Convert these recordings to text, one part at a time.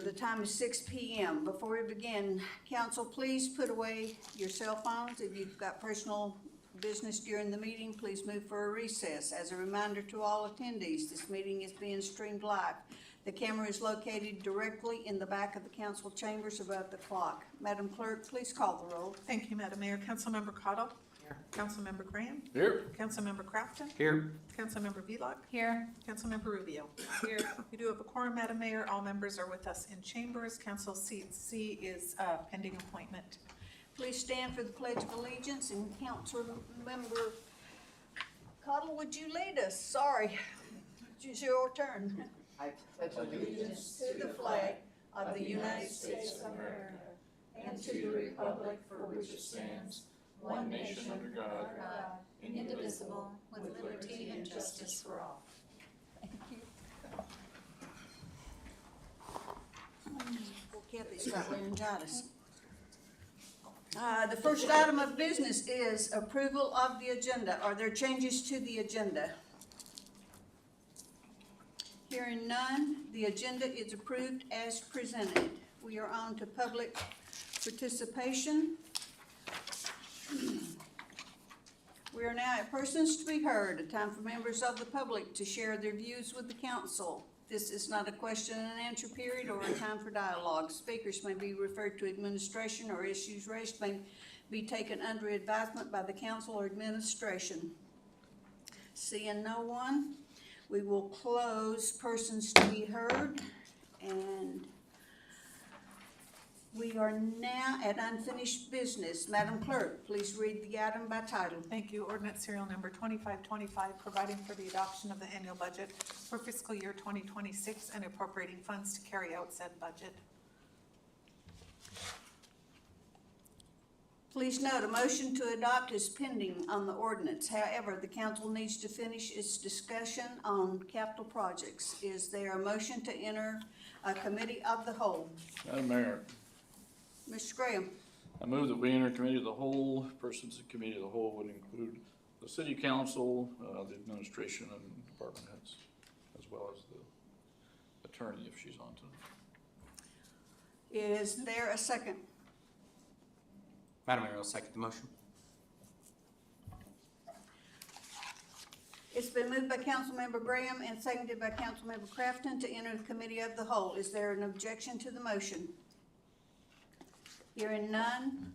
the time is 6 p.m. Before we begin, council, please put away your cell phones. If you've got personal business during the meeting, please move for a recess. As a reminder to all attendees, this meeting is being streamed live. The camera is located directly in the back of the council chambers above the clock. Madam Clerk, please call the roll. Thank you, Madam Mayor. Councilmember Cottle? Here. Councilmember Graham? Here. Councilmember Crafton? Here. Councilmember Vlock? Here. Councilmember Rubio? Here. We do have a quorum, Madam Mayor. All members are with us in chambers. Council seat C is pending appointment. Please stand for the Pledge of Allegiance, and Councilmember Cottle, would you lead us? Sorry, it's your turn. I pledge allegiance To the flag of the United States of America and to the republic for which it stands, one nation under God, indivisible, with liberty and justice for all. Thank you. Well, Kathy's got laryngitis. The first item of business is approval of the agenda. Are there changes to the agenda? Hearing none, the agenda is approved as presented. We are on to public participation. We are now at persons to be heard, a time for members of the public to share their views with the council. This is not a question and answer period or a time for dialogue. Speakers may be referred to administration, or issues raised may be taken under advisement by the council or administration. Seeing no one, we will close persons to be heard, and we are now at unfinished business. Madam Clerk, please read the item by title. Thank you. Ordinance serial number 2525, providing for the adoption of the annual budget for fiscal year 2026 and appropriating funds to carry out said budget. Please note, a motion to adopt is pending on the ordinance. However, the council needs to finish its discussion on capital projects. Is there a motion to enter a committee of the whole? Madam Mayor, Mr. Graham, I move that we enter committee of the whole. Persons in committee of the whole would include the city council, the administration, and department heads, as well as the attorney if she's on tonight. is there a second? Madam Mayor, I'll second the motion. It's been moved by Councilmember Graham and seconded by Councilmember Crafton to enter the committee of the whole. Is there an objection to the motion? Hearing none,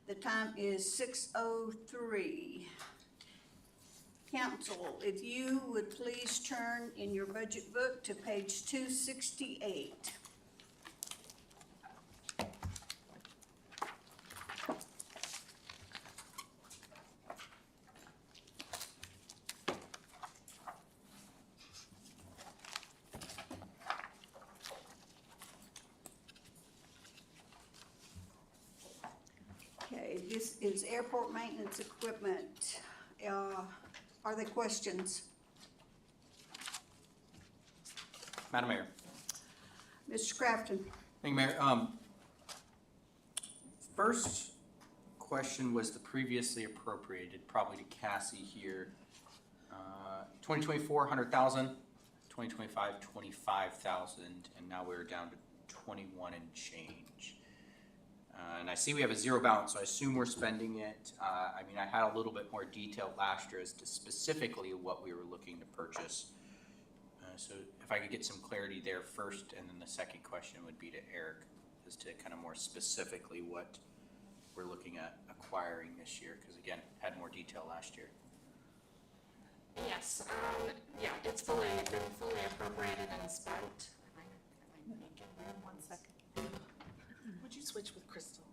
the time is 6:03. Council, if you would please turn in your budget book to page 268. Okay, this is airport maintenance equipment. Are there questions? Madam Mayor. Mr. Crafton? Thank you, Mayor. First question was the previously appropriated, probably to Cassie here. 2024, 100,000, 2025, 25,000, and now we're down to 21 and change. And I see we have a zero balance, so I assume we're spending it. I mean, I had a little bit more detail last year as to specifically what we were looking to purchase. So if I could get some clarity there first, and then the second question would be to Eric as to kind of more specifically what we're looking at acquiring this year, because again, had more detail last year. Yes, yeah, it's been fully appropriated and spent. One second. Would you switch with Crystal?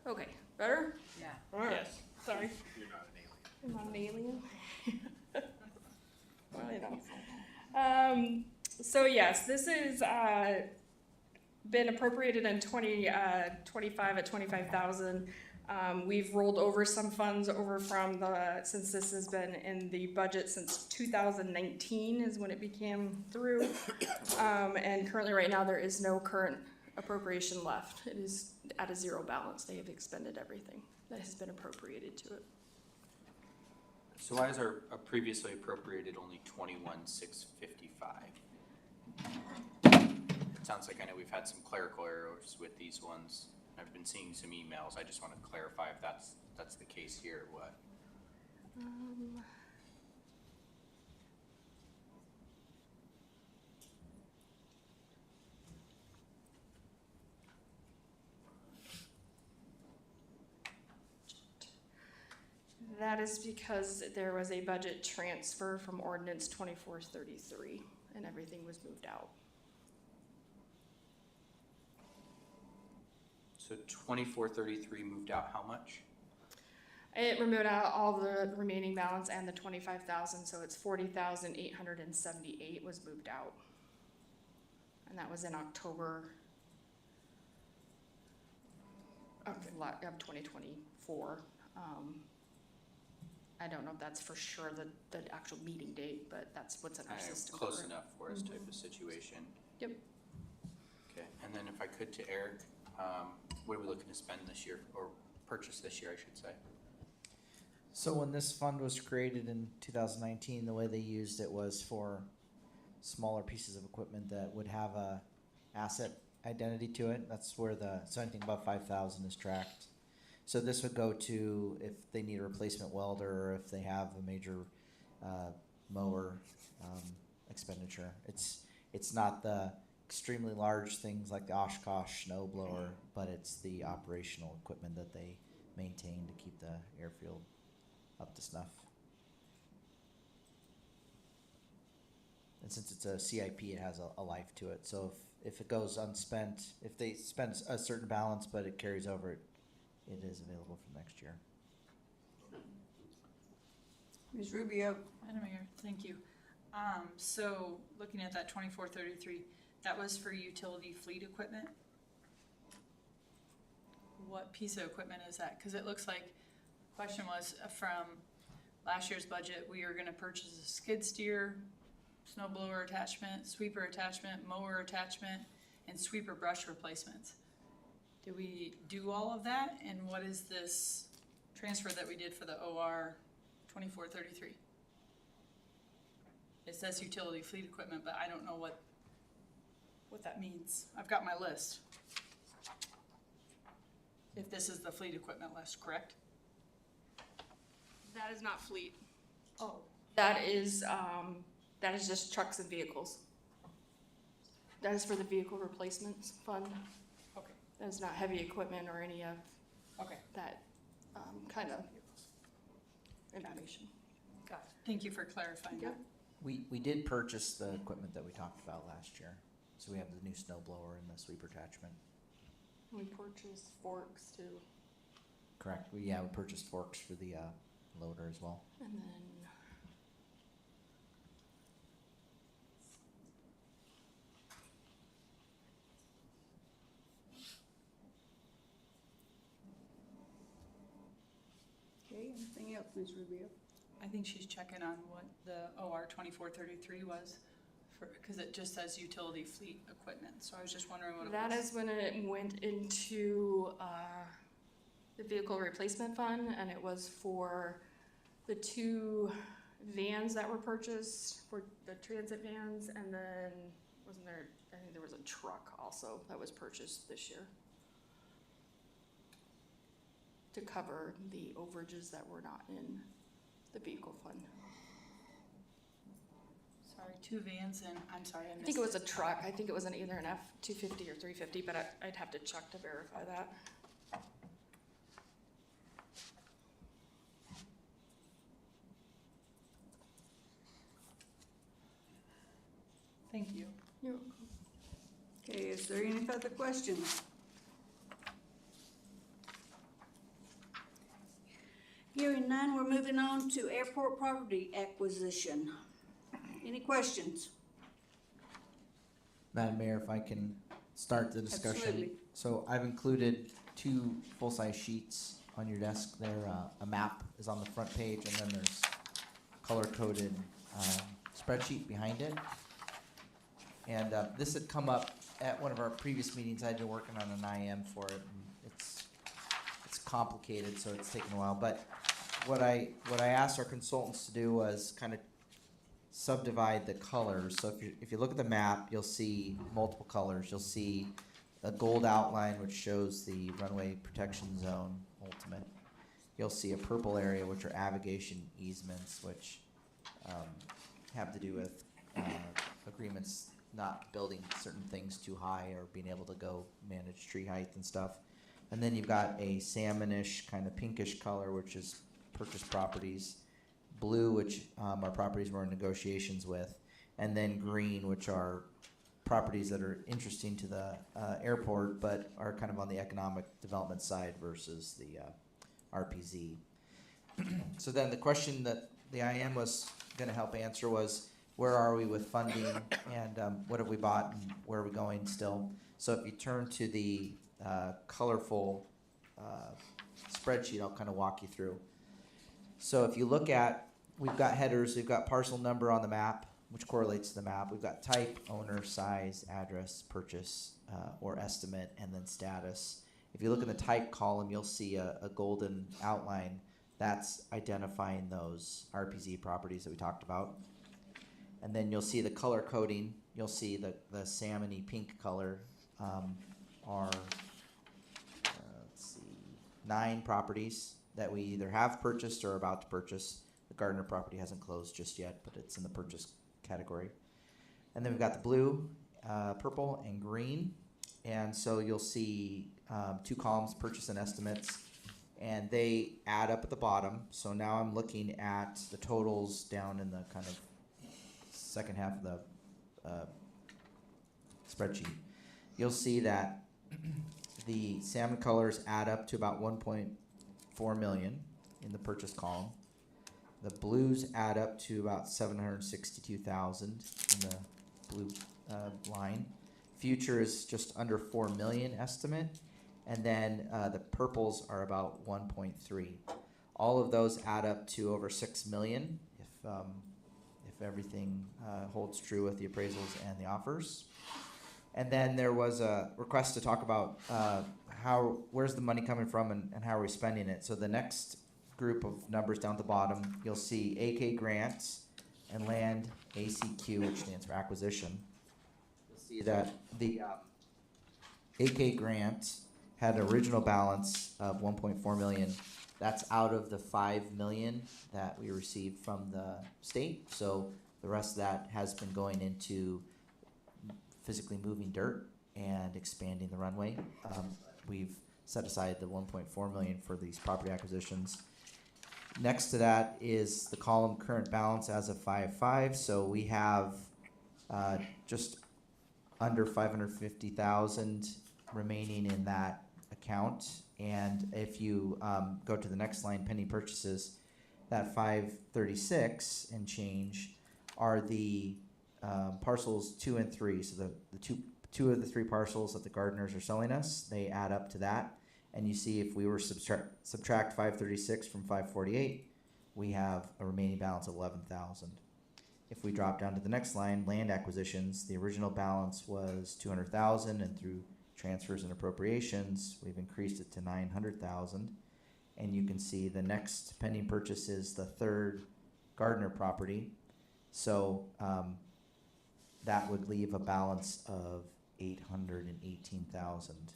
Okay, better? Yeah. All right. Yes. Sorry. You're not an alien. I'm not an alien. Well, you know. So yes, this is been appropriated in 2025 at 25,000. We've rolled over some funds over from since this has been in the budget since 2019 is when it became through. And currently right now there is no current appropriation left. It is at a zero balance. They have expended everything that has been appropriated to it. So why is our previously appropriated only 21,655? It sounds like I know we've had some clerical errors with these ones. I've been seeing some emails. I just want to clarify if that's the case here or what. That is because there was a budget transfer from ordinance 2433 and everything was moved out. So 2433 moved out how much? It removed out all the remaining balance and the 25,000, so it's 40,878 was moved out. And that was in October of 2024. I don't know if that's for sure the actual meeting date, but that's what's in our system. Close enough for us type of situation. Yep. Okay, and then if I could to Eric, what are we looking to spend this year, or purchase this year, I should say? So when this fund was created in 2019, the way they used it was for smaller pieces of equipment that would have a asset identity to it. That's where so anything above 5,000 is tracked. So this would go to if they need a replacement welder or if they have a major mower expenditure. It's not the extremely large things like the Oshkosh snow blower, but it's the operational equipment that they maintain to keep the airfield up to snuff. And since it's a CIP, it has a life to it. So if it goes unspent, if they spend a certain balance but it carries over, it is available for next year. Ms. Rubio? Madam Mayor, thank you. So looking at that 2433, that was for utility fleet equipment? What piece of equipment is that? Because it looks like, question was from last year's budget, we are gonna purchase a skid steer, snow blower attachment, sweeper attachment, mower attachment, and sweeper brush replacements. Did we do all of that? And what is this transfer that we did for the OR 2433? It says utility fleet equipment, but I don't know what that means. I've got my list. If this is the fleet equipment list, correct? That is not fleet. Oh. That is just trucks and vehicles. That is for the vehicle replacements fund. Okay, That is not heavy equipment or any of okay, that kind of information. got it. Thank you for clarifying that. We did purchase the equipment that we talked about last year. So we have the new snow blower and the sweeper attachment. We purchased forks too, Correct. We purchased forks for the loader as well. and then Okay, anything else, Ms. Rubio? I think she's checking on what the OR 2433 was, because it just says utility fleet equipment, so I was just wondering what it was. that is when it went into the vehicle replacement fund, and it was for the 2 vans that were purchased, for the transit vans, and then wasn't there, I think there was a truck also that was purchased this year to cover the overages that were not in the vehicle fund. Sorry, 2 vans and, I'm sorry, I missed I think it was a truck. I think it was either an F-250 or 350, but I'd have to check to verify that. Thank you. You're welcome. Okay, is there any further questions? Hearing none, we're moving on to airport property acquisition. Any questions? Madam Mayor, if I can start the discussion. Absolutely. So I've included 2 full-size sheets on your desk there. A map is on the front page, and then there's color-coded spreadsheet behind it. And this had come up at one of our previous meetings. I'd been working on an IM for it, and it's complicated, so it's taken a while. But what I asked our consultants to do was kind of subdivide the colors. So if you look at the map, you'll see multiple colors. You'll see a gold outline which shows the runway protection zone ultimate. You'll see a purple area which are navigation easements, which have to do with agreements not building certain things too high or being able to go manage tree height and stuff. And then you've got a salmonish kind of pinkish color, which is purchased properties. Blue, which are properties we're in negotiations with. And then green, which are properties that are interesting to the airport, but are kind of on the economic development side versus the RPZ. So then the question that the IM was going to help answer was, where are we with funding, and what have we bought, and where are we going still? So if you turn to the colorful spreadsheet, I'll kind of walk you through. So if you look at, we've got headers, we've got parcel number on the map, which correlates to the map. We've got type, owner, size, address, purchase, or estimate, and then status. If you look in the type column, you'll see a golden outline. That's identifying those RPZ properties that we talked about. And then you'll see the color coding. You'll see the salmony pink color are, let's see, 9 properties that we either have purchased or are about to purchase. The Gardner property hasn't closed just yet, but it's in the purchase category. And then we've got the blue, purple, and green. And so you'll see 2 columns, purchase and estimates, and they add up at the bottom. So now I'm looking at the totals down in the kind of second half of the spreadsheet. You'll see that the salmon colors add up to about 1.4 million in the purchase column. The blues add up to about 762,000 in the blue line. Future is just under 4 million estimate, and then the purples are about 1.3. All of those add up to over 6 million if everything holds true with the appraisals and the offers. And then there was a request to talk about where's the money coming from and how are we spending it. So the next group of numbers down at the bottom, you'll see AK grants and land ACQ, which stands for acquisition. You'll see that the AK grant had an original balance of 1.4 million. That's out of the 5 million that we received from the state. So the rest of that has been going into physically moving dirt and expanding the runway. We've set aside the 1.4 million for these property acquisitions. Next to that is the column current balance as of 5/5. So we have just under 550,000 remaining in that account. And if you go to the next line, pending purchases, that 536 and change are the parcels 2 and 3. So the two of the 3 parcels that the Gardeners are selling us, they add up to that. And you see if we were subtract 536 from 548, we have a remaining balance of 11,000. If we drop down to the next line, land acquisitions, the original balance was 200,000, and through transfers and appropriations, we've increased it to 900,000. And you can see the next pending purchase is the 3rd Gardner property. So that would leave a balance of 818,000.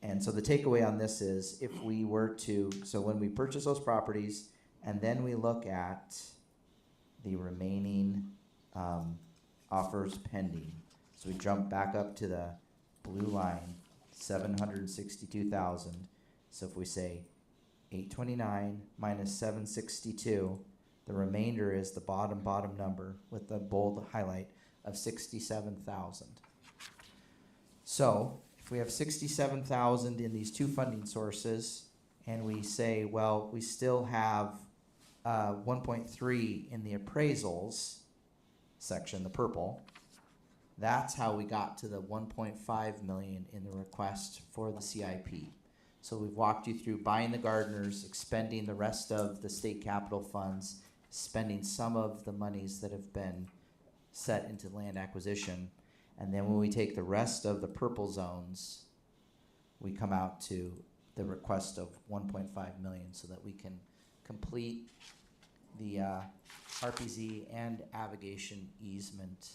And so the takeaway on this is, if we were to, so when we purchase those properties and then we look at the remaining offers pending, so we jump back up to the blue line, 762,000. So if we say 829 minus 762, the remainder is the bottom number with the bold highlight of 67,000. So if we have 67,000 in these 2 funding sources, and we say, well, we still have 1.3 in the appraisals section, the purple, that's how we got to the 1.5 million in the request for the CIP. So we've walked you through buying the Gardeners, expending the rest of the state capital funds, spending some of the monies that have been set into land acquisition. And then when we take the rest of the purple zones, we come out to the request of 1.5 million so that we can complete the RPZ and avigation easement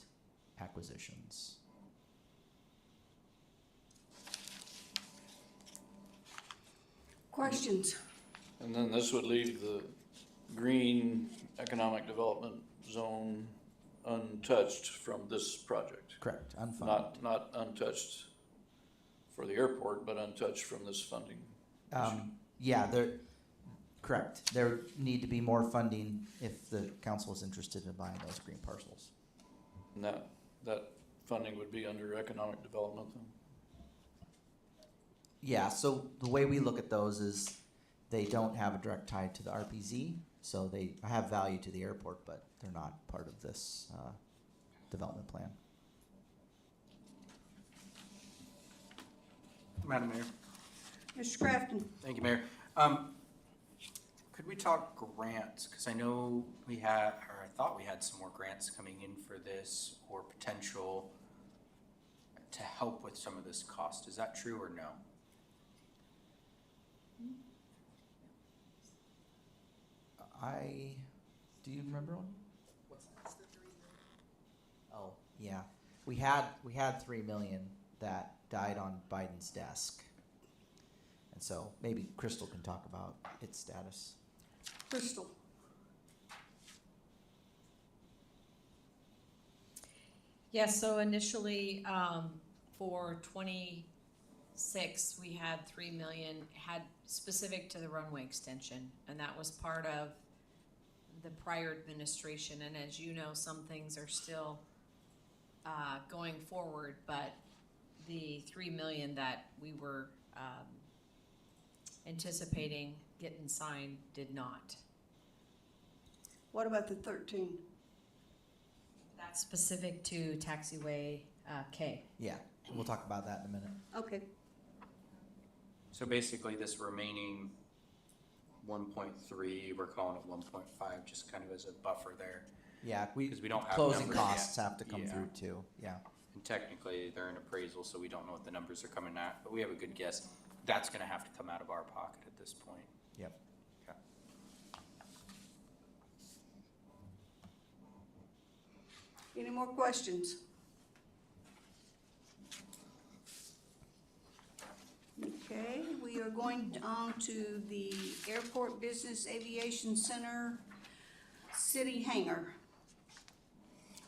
acquisitions. Questions? And then this would leave the green economic development zone untouched from this project. Correct, unfunded. Not untouched for the airport, but untouched from this funding. Yeah, correct. There need to be more funding if the council is interested in buying those green parcels. And that funding would be under economic development then? Yeah, so the way we look at those is they don't have a direct tie to the RPZ, so they have value to the airport, but they're not part of this development plan. Madam Mayor. Mr. Crafton? Thank you, Mayor. Could we talk grants? Because I know we had, or I thought we had some more grants coming in for this, or potential to help with some of this cost. Is that true or no? Do you remember one? Oh, yeah. We had 3 million that died on Biden's desk. And so maybe Crystal can talk about its status. Crystal? Yeah, so initially, for 26, we had 3 million, had specific to the runway extension, and that was part of the prior administration, and as you know, some things are still, going forward, but the 3 million that we were, anticipating getting signed did not. What about the 13? That's specific to taxiway, K. Yeah, we'll talk about that in a minute. Okay. So basically this remaining 1.3, we're calling it 1.5, just kind of as a buffer there. Yeah, Because we don't have closing numbers costs yet. have to come Yeah. through too. Yeah. And technically, they're in appraisal, so we don't know what the numbers are coming at, but we have a good guess. That's gonna have to come out of our pocket at this point. Yep. Okay. Any more questions? Okay, we are going on to the Airport Business Aviation Center City Hangar.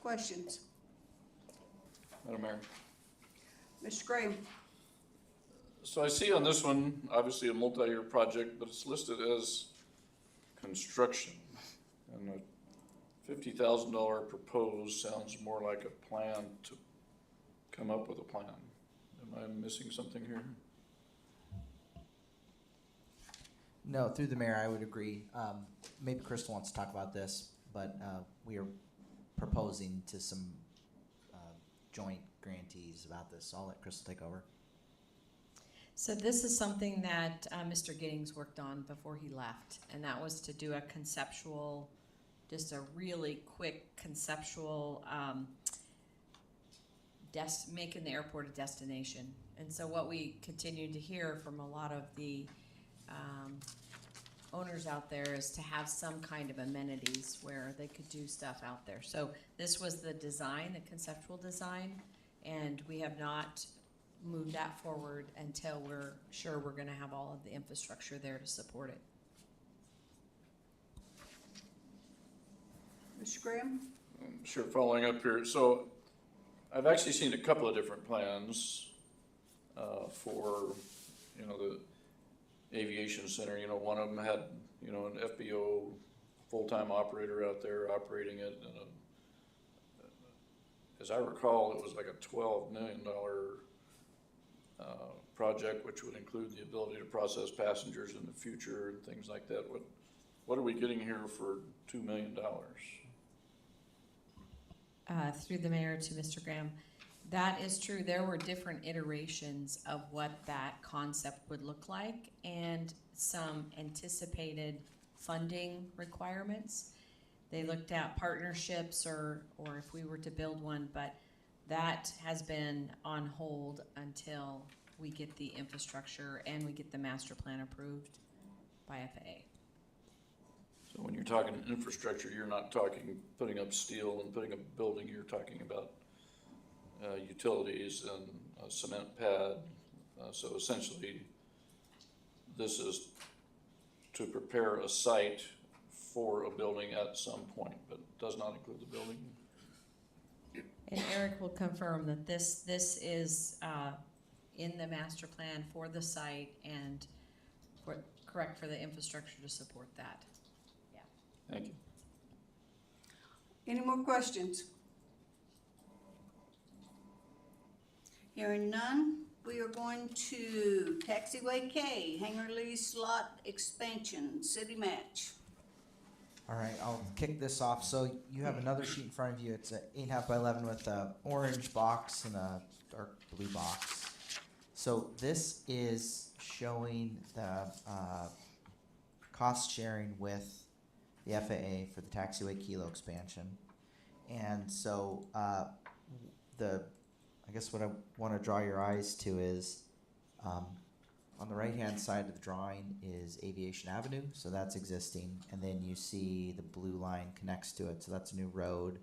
Questions? Madam Mayor. Mr. Graham? So I see on this one, obviously a multi-year project, but it's listed as construction. And a $50,000 proposed sounds more like a plan to come up with a plan. Am I missing something here? No, through the mayor, I would agree. Maybe Crystal wants to talk about this, but we are proposing to some joint grantees about this. So I'll let Crystal take over. So this is something that Mr. Giddings worked on before he left, and that was to do a conceptual, just a really quick conceptual, making the airport a destination. And so what we continue to hear from a lot of the owners out there is to have some kind of amenities where they could do stuff out there. So this was the design, the conceptual design, and we have not move that forward until we're sure we're gonna have all of the infrastructure there to support it. Mr. Graham? Sure, following up here. So I've actually seen a couple of different plans for, the aviation center. One of them had, an FBO full-time operator out there operating it. And as I recall, it was like a $12 million project, which would include the ability to process passengers in the future and things like that. What are we getting here for $2 million? Through the mayor to Mr. Graham, that is true. There were different iterations of what that concept would look like and some anticipated funding requirements. They looked at partnerships or if we were to build one, but that has been on hold until we get the infrastructure and we get the master plan approved by FAA. So when you're talking infrastructure, you're not talking putting up steel and putting up a building, you're talking about utilities and a cement pad. So essentially, this is to prepare a site for a building at some point, but does not include the building. And Eric will confirm that this is in the master plan for the site and correct for the infrastructure to support that. Thank you. Any more questions? Hearing none, we are going to Taxiway K, hangar lease lot expansion, city match. All right, I'll kick this off. So you have another sheet in front of you. It's a 8.5 by 11 with a orange box and a dark blue box. So this is showing the cost sharing with the FAA for the Taxiway Kilo expansion. And so I guess what I want to draw your eyes to is on the right-hand side of the drawing is Aviation Avenue, so that's existing, and then you see the blue line connects to it, so that's a new road.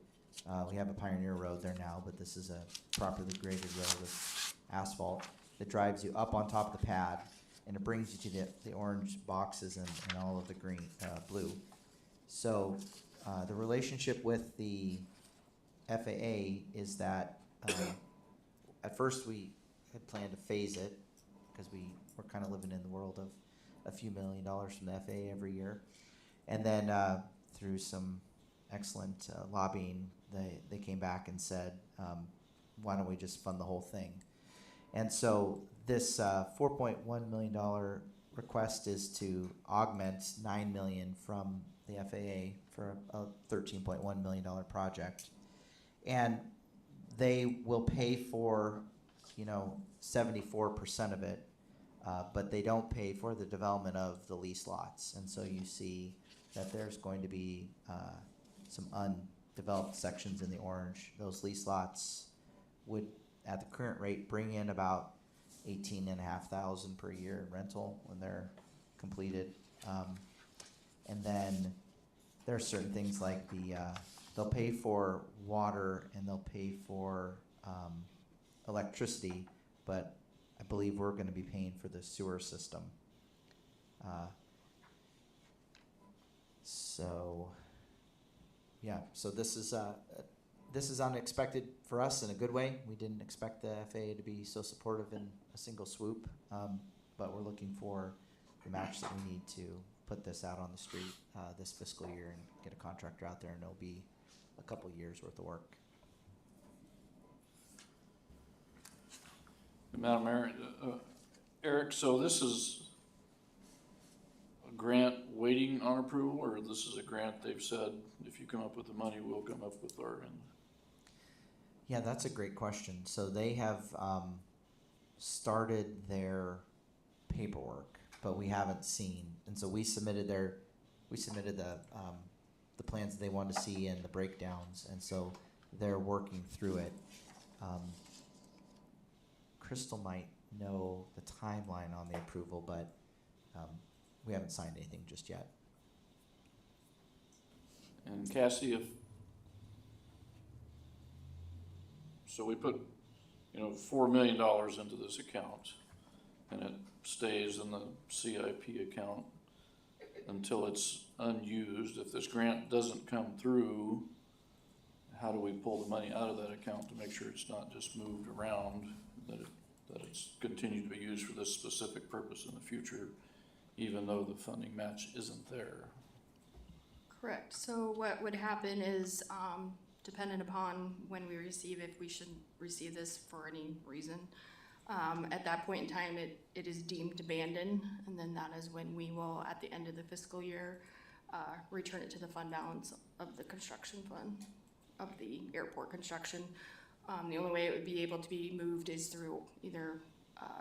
We have a Pioneer Road there now, but this is a properly graded road with asphalt that drives you up on top of the pad, and it brings you to the orange boxes and all of the green, blue. So the relationship with the FAA is that at first we had planned to phase it because we're kind of living in the world of a few $1 million from the FAA every year. And then through some excellent lobbying, they came back and said, why don't we just fund the whole thing? And so this $4.1 million request is to augment $9 million from the FAA for a $13.1 million project. And they will pay for, 74% of it, but they don't pay for the development of the lease lots. And so you see that there's going to be some undeveloped sections in the orange. Those lease lots would, at the current rate, bring in about $18,500 per year in rental when they're completed. And then there are certain things like they'll pay for water and they'll pay for electricity, but I believe we're going to be paying for the sewer system. So this is unexpected for us in a good way. We didn't expect the FAA to be so supportive in a single swoop, but we're looking for the match that we need to put this out on the street this fiscal year and get a contractor out there, and it'll be a couple years worth of work. Madam Mayor, Eric, so this is a grant waiting on approval, or this is a grant they've said, if you come up with the money, we'll come up with our end? Yeah, that's a great question. So they have started their paperwork, but we haven't seen, and so we submitted the plans that they wanted to see and the breakdowns, and so they're working through it. Crystal might know the timeline on the approval, but we haven't signed anything just yet. And Cassie, so we put, $4 million into this account, and it stays in the CIP account until it's unused. If this grant doesn't come through, how do we pull the money out of that account to make sure it's not just moved around, that it's continued to be used for this specific purpose in the future, even though the funding match isn't there? Correct. So what would happen is, dependent upon when we receive, if we should receive this for any reason, at that point in time, it is deemed abandoned, and then that is when we will, at the end of the fiscal year, return it to the fund balance of the construction fund, of the airport construction. The only way it would be able to be moved is through either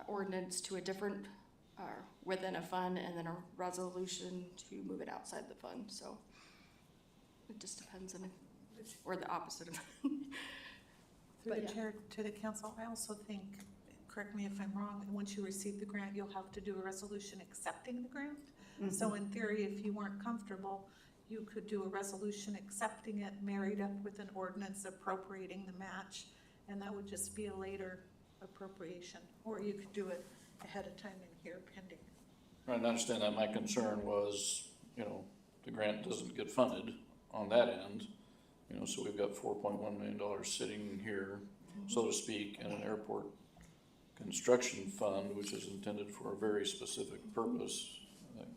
ordinance to a different, within a fund, and then a resolution to move it outside the fund. So it just depends on or the opposite of Through But the yeah. chair to the council, I also think correct me if I'm wrong, once you receive the grant, you'll have to do a resolution accepting the grant. So in theory, if you weren't comfortable, you could do a resolution accepting it, married up with an ordinance appropriating the match, and that would just be a later appropriation. Or you could do it ahead of time in here pending. Right, I understand that. My concern was, you know, the grant doesn't get funded on that end. You know, so we've got $4.1 million sitting here, so to speak, in an airport construction fund, which is intended for a very specific purpose.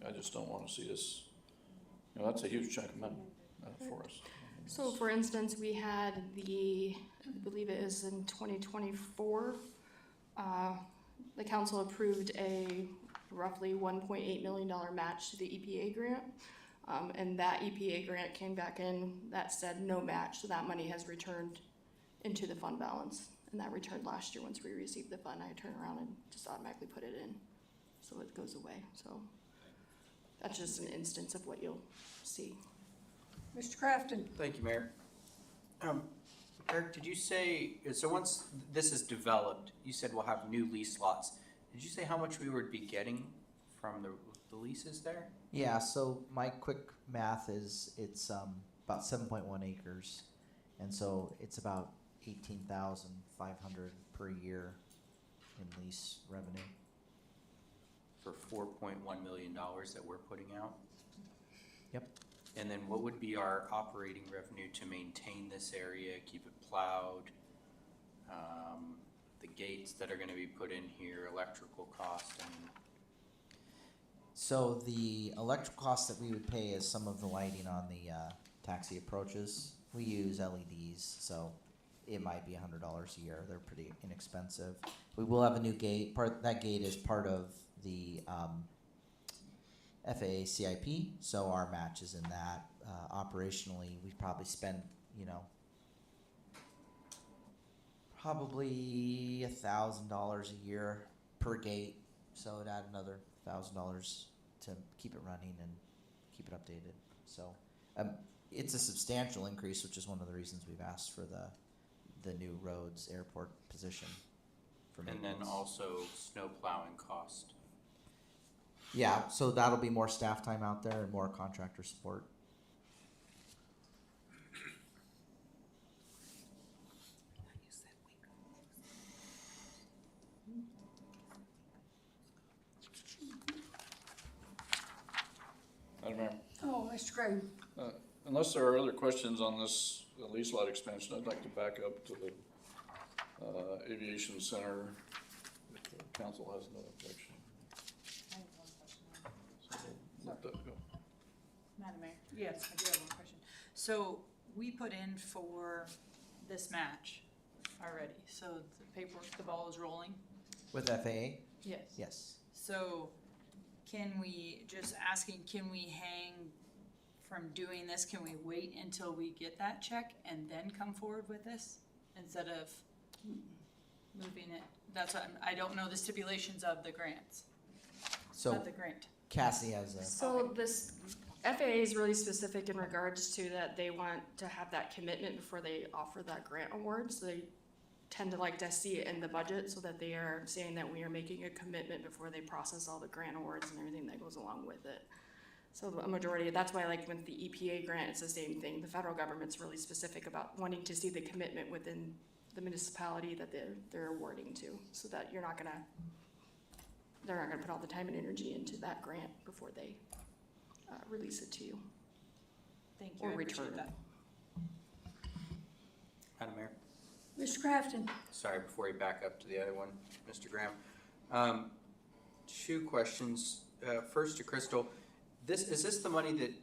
I just don't wanna see us, you know, that's a huge chunk of money for us. So for instance, we had I believe it is in 2024, the council approved a roughly $1.8 million match to the EPA grant. And that EPA grant came back in that said no match, so that money has returned into the fund balance. And that returned last year. Once we received the fund, I turned around and just automatically put it in, so it goes away. So that's just an instance of what you'll see. Mr. Crafton? Thank you, Mayor. Eric, did you say, so once this is developed, you said we'll have new lease lots. Did you say how much we would be getting from the leases there? Yeah, so my quick math is it's about 7.1 acres, and so it's about 18,500 per year in lease revenue. For $4.1 million that we're putting out? Yep. And then what would be our operating revenue to maintain this area, keep it plowed? The gates that are gonna be put in here, electrical cost, and So the electrical cost that we would pay is some of the lighting on the taxi approaches. We use LEDs, so it might be $100 a year. They're pretty inexpensive. We will have a new gate. That gate is part of the FAA CIP, so our match is in that. Operationally, we probably spend, you know, probably $1,000 a year per gate. So it'd add another $1,000 to keep it running and keep it updated. So it's a substantial increase, which is one of the reasons we've asked for the new roads airport position for and then maintenance. also snow plowing cost. Yeah, so that'll be more staff time out there and more contractor support. Madam Mayor, Oh, Mr. Gray? unless there are other questions on this lease lot expansion, I'd like to back up to the aviation center, if the council has no objection. I have one question. So we'll let that go. Madam Mayor? Yes, I do have one question. So we put in for this match already, so the paperwork, the ball is rolling? With FAA? Yes. Yes. So can we, just asking, can we hang from doing this? Can we wait until we get that check and then come forward with this instead of moving it? That's what I don't know the stipulations of the grants, So of the grant. Cassie has a, So this FAA is really specific in regards to that they want to have that commitment before they offer that grant award. So they tend to like to see it in the budget so that they are saying that we are making a commitment before they process all the grant awards and everything that goes along with it. So a majority, that's why like with the EPA grant, it's the same thing. The federal government's really specific about wanting to see the commitment within the municipality that they're awarding to, so that they're not gonna put all the time and energy into that grant before they release it to you Thank you, or I appreciate return it. that. Madam Mayor? Mr. Crafton? Sorry, before you back up to the other one, Mr. Graham. Two questions. First to Crystal. Is this the money that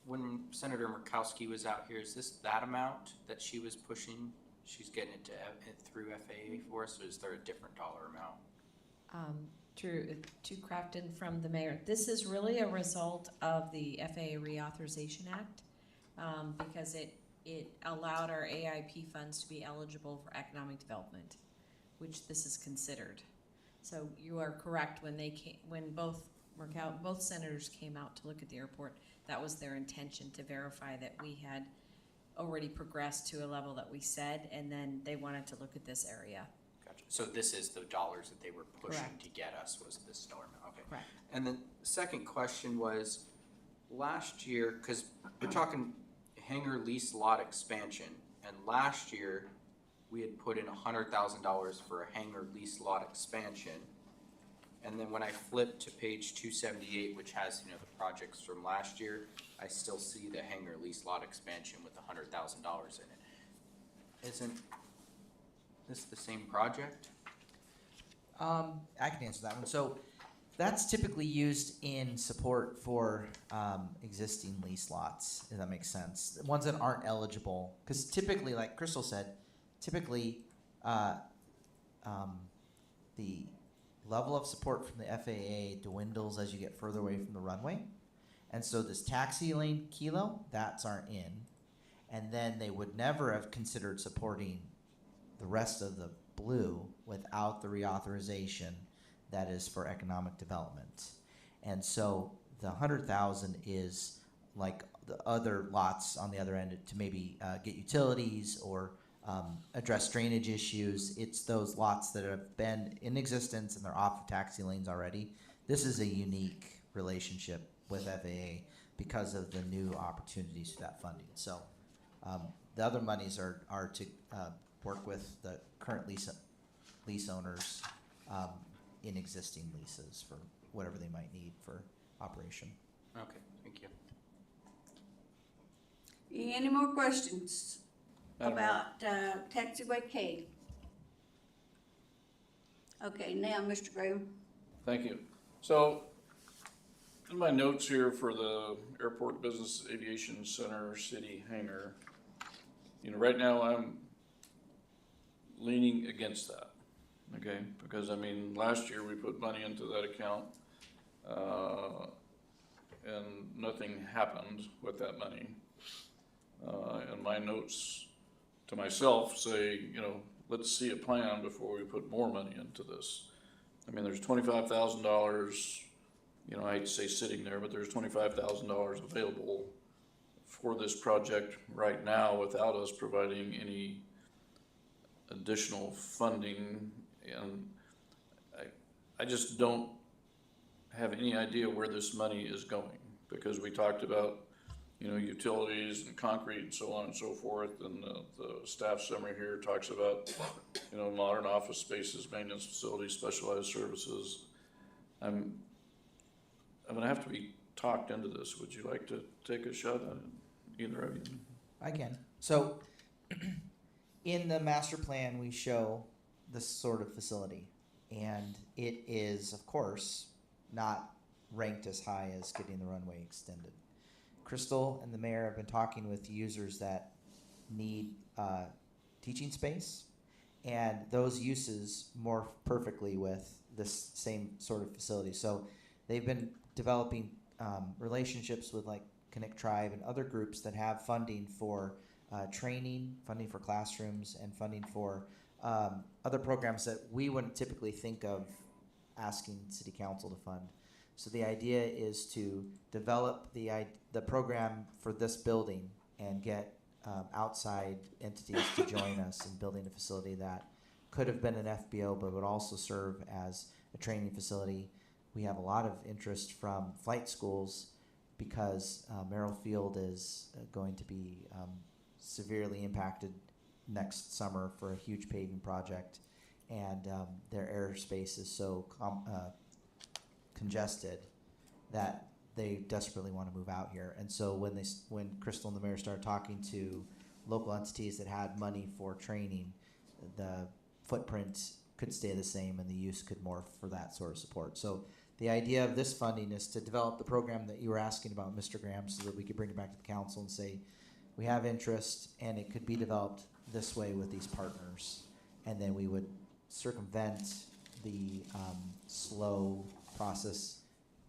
when Senator Murkowski was out here, is this that amount that she was pushing? She's getting it through FAA for us, or is there a different dollar amount? To Crafton from the mayor, this is really a result of the FAA Reauthorization Act, because it allowed our AIP funds to be eligible for economic development, which this is considered. So you are correct, when both senators came out to look at the airport, that was their intention, to verify that we had already progressed to a level that we said, and then they wanted to look at this area. Gotcha. So this is the dollars that they were pushing Correct. to get us, was this dollar amount, okay. Correct. And then the second question was, last year, cause we're talking hangar lease lot expansion, and last year, we had put in $100,000 for a hangar lease lot expansion. And then when I flip to page 278, which has, the projects from last year, I still see the hangar lease lot expansion with $100,000 in it. Isn't this the same project? I can answer that one. So that's typically used in support for existing lease lots, if that makes sense. The ones that aren't eligible, because typically, like Crystal said, typically the level of support from the FAA dwindles as you get further away from the runway. And so this taxi lane kilo, that's aren't in. And then they would never have considered supporting the rest of the blue without the reauthorization that is for economic development. And so the 100,000 is like the other lots on the other end to maybe get utilities or address drainage issues. It's those lots that have been in existence and they're off the taxi lanes already. This is a unique relationship with FAA because of the new opportunities for that funding. So the other monies are to work with the current lease owners in existing leases for whatever they might need for operation. Okay, thank you. Any more questions Madam Mayor. about taxiway K? Okay, now, Mr. Graham. Thank you. So, in my notes here for the Airport Business Aviation Center City Hangar, right now I'm leaning against that, okay? Because, last year we put money into that account, and nothing happened with that money. And my notes to myself say, let's see a plan before we put more money into this. There's $25,000, I hate to say sitting there, but there's $25,000 available for this project right now without us providing any additional funding. And I just don't have any idea where this money is going, because we talked about utilities and concrete and so on and so forth, and the staff summary here talks about, modern office spaces, maintenance facilities, specialized services. I'm gonna have to be talked into this. Would you like to take a shot at it, either of you? I can. So in the master plan, we show this sort of facility, and it is, of course, not ranked as high as getting the runway extended. Crystal and the mayor have been talking with users that need teaching space, and those uses morph perfectly with this same sort of facility. So they've been developing relationships with like Connect Tribe and other groups that have funding for training, funding for classrooms, and funding for other programs that we wouldn't typically think of asking city council to fund. So the idea is to develop the program for this building and get outside entities to join us in building a facility that could have been an FBO but would also serve as a training facility. We have a lot of interest from flight schools because Merrill Field is going to be severely impacted next summer for a huge paving project, and their airspace is so congested that they desperately want to move out here. And so when Crystal and the mayor started talking to local entities that had money for training, the footprint could stay the same and the use could morph for that sort of support. So the idea of this funding is to develop the program that you were asking about, Mr. Graham, so that we could bring it back to the council and say, we have interest and it could be developed this way with these partners. And then we would circumvent the slow process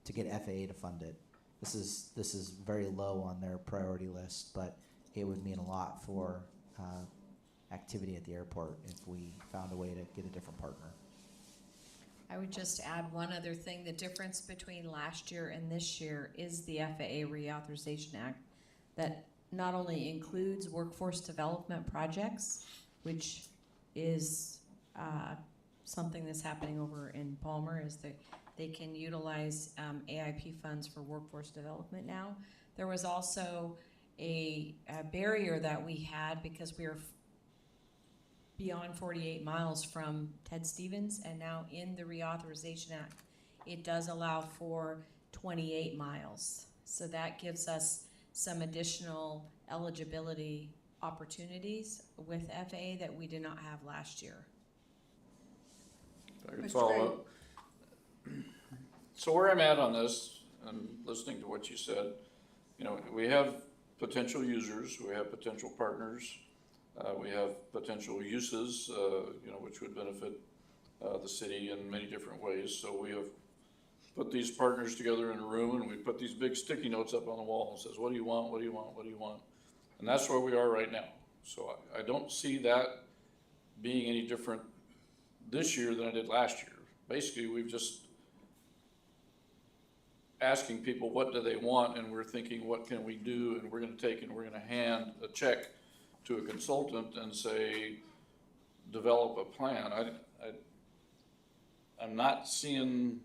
to get FAA to fund it. This is very low on their priority list, but it would mean a lot for activity at the airport if we found a way to get a different partner. I would just add one other thing. The difference between last year and this year is the FAA Reauthorization Act that not only includes workforce development projects, which is something that's happening over in Palmer, is that they can utilize AIP funds for workforce development now. There was also a barrier that we had because we were beyond 48 miles from Ted Stevens, and now in the Reauthorization Act, it does allow for 28 miles. So that gives us some additional eligibility opportunities with FA that we did not have last year. If I could Mr. follow up. So where I'm at on this, and listening to what you said, you know, we have potential users, we have potential partners, we have potential uses, you know, which would benefit the city in many different ways. So we have put these partners together in a room, and we put these big sticky notes up on the wall and says, what do you want, what do you want, what do you want? And that's where we are right now. So I don't see that being any different this year than I did last year. Basically, we've just asking people what do they want, and we're thinking what can we do, and we're gonna take and we're gonna hand a check to a consultant and say, develop a plan. I'm not seeing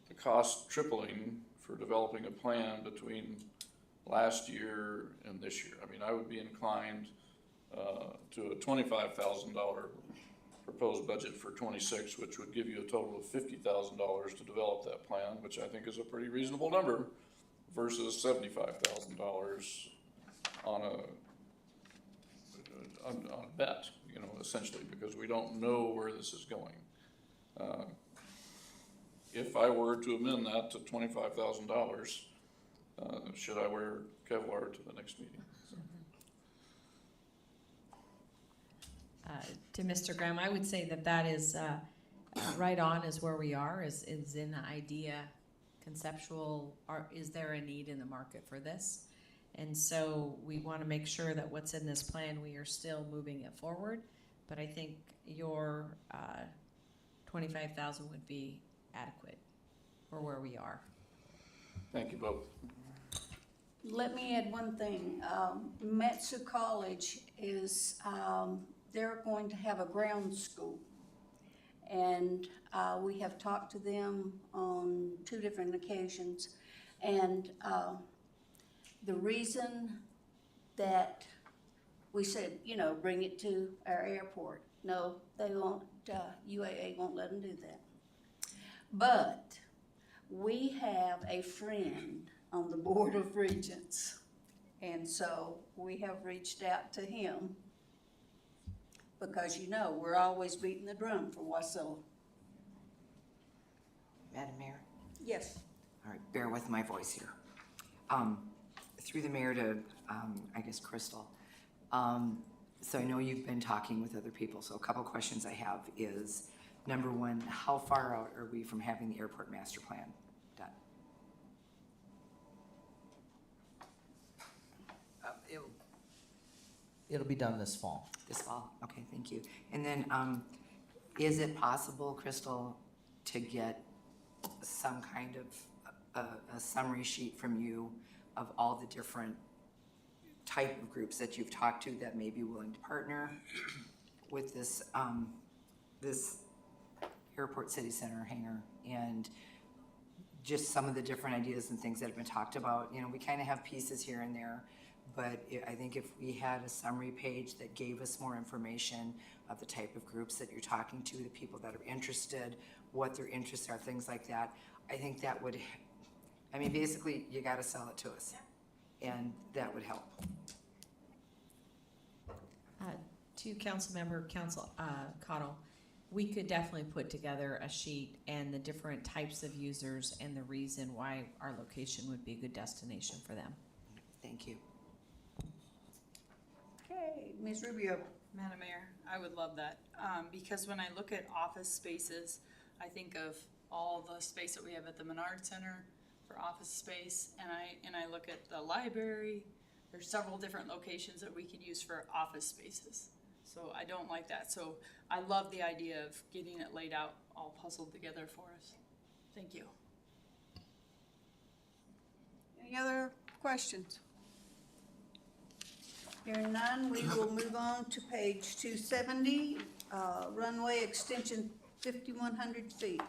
the cost tripling for developing a plan between last year and this year. I mean, I would be inclined to a $25,000 proposed budget for 26, which would give you a total of $50,000 to develop that plan, which I think is a pretty reasonable number, versus $75,000 on a bet, you know, essentially, because we don't know where this is going. If I were to amend that to $25,000, should I wear Kevlar to the next meeting? To Mr. Graham, I would say that that is right on is where we are, is in the idea, conceptual, is there a need in the market for this? And so we want to make sure that what's in this plan, we are still moving it forward. But I think your 25,000 would be adequate for where we are. Thank you both. Let me add one thing. Metsu College is, they're going to have a ground school. And we have talked to them on 2 different occasions. And the reason that we said, you know, bring it to our airport, no, they won't, UAA won't let them do that. But we have a friend on the Board of Regents, and so we have reached out to him because, you know, we're always beating the drum for Wasilla. Madam Mayor, Yes. all right, bear with my voice here. Through the mayor to, I guess, Crystal. So I know you've been talking with other people, so a couple questions I have is, number one, how far out are we from having the airport master plan done? It'll be done this fall. This fall? Okay, thank you. And then, is it possible, Crystal, to get some kind of a summary sheet from you of all the different type of groups that you've talked to that may be willing to partner with this, this airport city center hangar, and just some of the different ideas and things that have been talked about? You know, we kind of have pieces here and there, but I think if we had a summary page that gave us more information of the type of groups that you're talking to, the people that are interested, what their interests are, things like that, I think that would, I mean, basically, you gotta sell it to us, and that would help. To Councilmember Cottle, we could definitely put together a sheet and the different types of users and the reason why our location would be a good destination for them. Thank you. Okay, Ms. Rubio. Madam Mayor, I would love that, because when I look at office spaces, I think of all the space that we have at the Menard Center for office space, and I look at the library. There's several different locations that we could use for office spaces. So I don't like that. So I love the idea of getting it laid out, all puzzled together for us. Thank you. Any other questions? Hearing none, we will move on to page 270, runway extension 5,100 feet.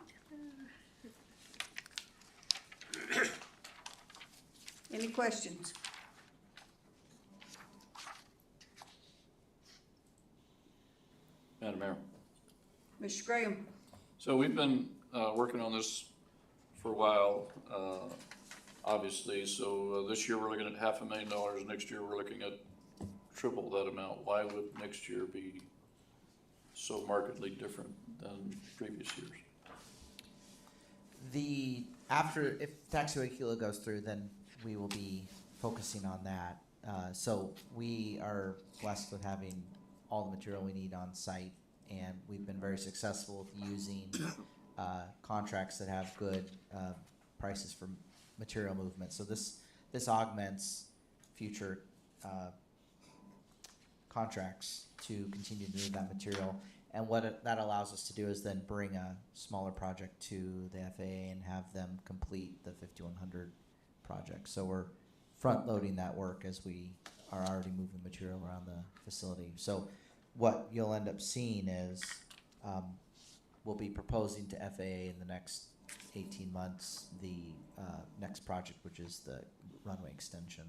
Any questions? Madam Mayor. Mr. Graham? So we've been working on this for a while, obviously. So this year we're looking at $500,000. Next year we're looking at triple that amount. Why would next year be so markedly different than previous years? If taxiway Kilo goes through, then we will be focusing on that. So we are blessed with having all the material we need on site, and we've been very successful with using contracts that have good prices for material movement. So this augments future contracts to continue to move that material. And what that allows us to do is then bring a smaller project to the FAA and have them complete the 5100 project. So we're front loading that work as we are already moving material around the facility. So what you'll end up seeing is we'll be proposing to FAA in the next 18 months the next project, which is the runway extension.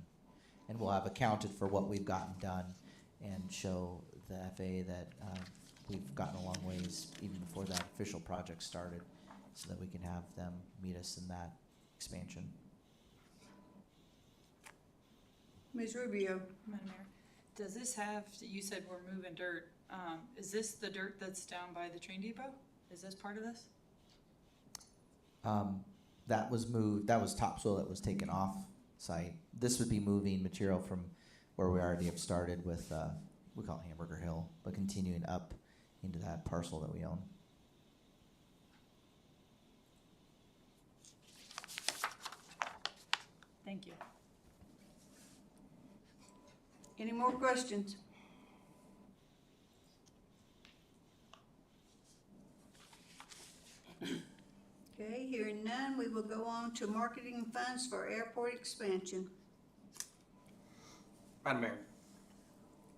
And we'll have accounted for what we've gotten done and show the FAA that we've gotten a long ways even before that official project started, so that we can have them meet us in that expansion. Ms. Rubio? Madam Mayor, does this have, you said we're moving dirt, is this the dirt that's down by the train depot? Is this part of this? That was moved, that was topsoil that was taken off site. This would be moving material from where we already have started with, we call it Hamburger Hill, but continuing up into that parcel that we own. Thank you. Any more questions? Okay, hearing none, we will go on to marketing funds for airport expansion. Madam Mayor.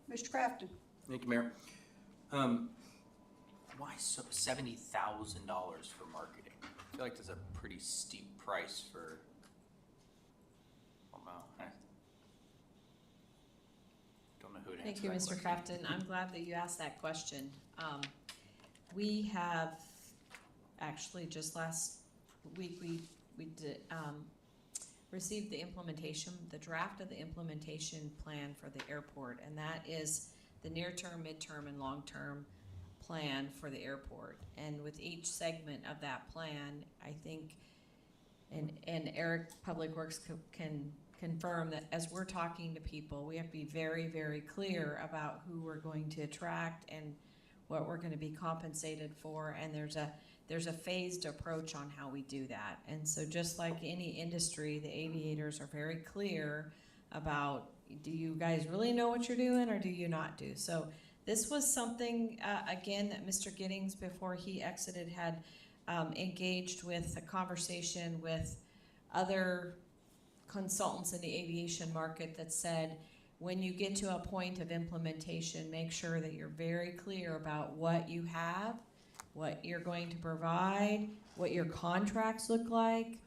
Mr. Crafton? Thank you, Mayor. Why so $70,000 for marketing? I feel like that's a pretty steep price for. Oh no, I don't know who to answer. Thank you, that Mr. question. Crafton. I'm glad that you asked that question. We have, actually, just last week, we did, received the draft of the implementation plan for the airport, and that is the near-term, mid-term, and long-term plan for the airport. And with each segment of that plan, I think, and Eric, Public Works can confirm that as we're talking to people, we have to be very, very clear about who we're going to attract and what we're going to be compensated for, and there's a phased approach on how we do that. And so just like any industry, the aviators are very clear about, do you guys really know what you're doing or do you not do? So this was something, again, that Mr. Giddings, before he exited, had engaged with a conversation with other consultants in the aviation market that said, when you get to a point of implementation, make sure that you're very clear about what you have, what you're going to provide, what your contracts look like,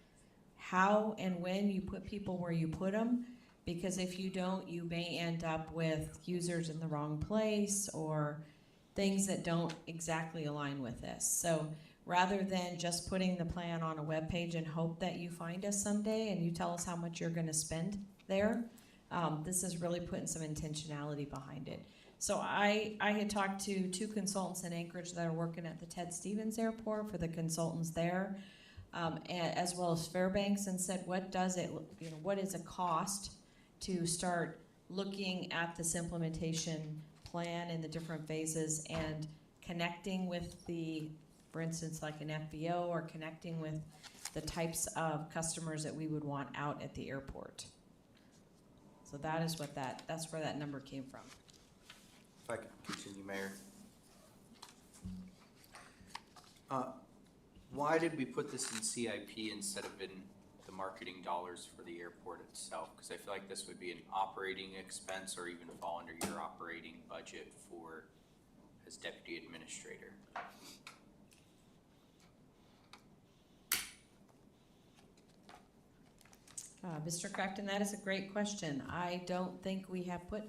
how and when you put people where you put them, because if you don't, you may end up with users in the wrong place or things that don't exactly align with this. So rather than just putting the plan on a web page and hope that you find us someday and you tell us how much you're going to spend there, this is really putting some intentionality behind it. So I had talked to two consultants in Anchorage that are working at the Ted Stevens Airport for the consultants there, as well as Fairbanks, and said, what does it, what is a cost to start looking at this implementation plan in the different phases and connecting with the, for instance, like an FBO, or connecting with the types of customers that we would want out at the airport. So that is what that's where that number came from. If I could continue, Mayor. Why did we put this in CIP instead of in the marketing dollars for the airport itself? Because I feel like this would be an operating expense or even fall under your operating budget for as deputy administrator. Mr. Crafton, that is a great question. I don't think we have put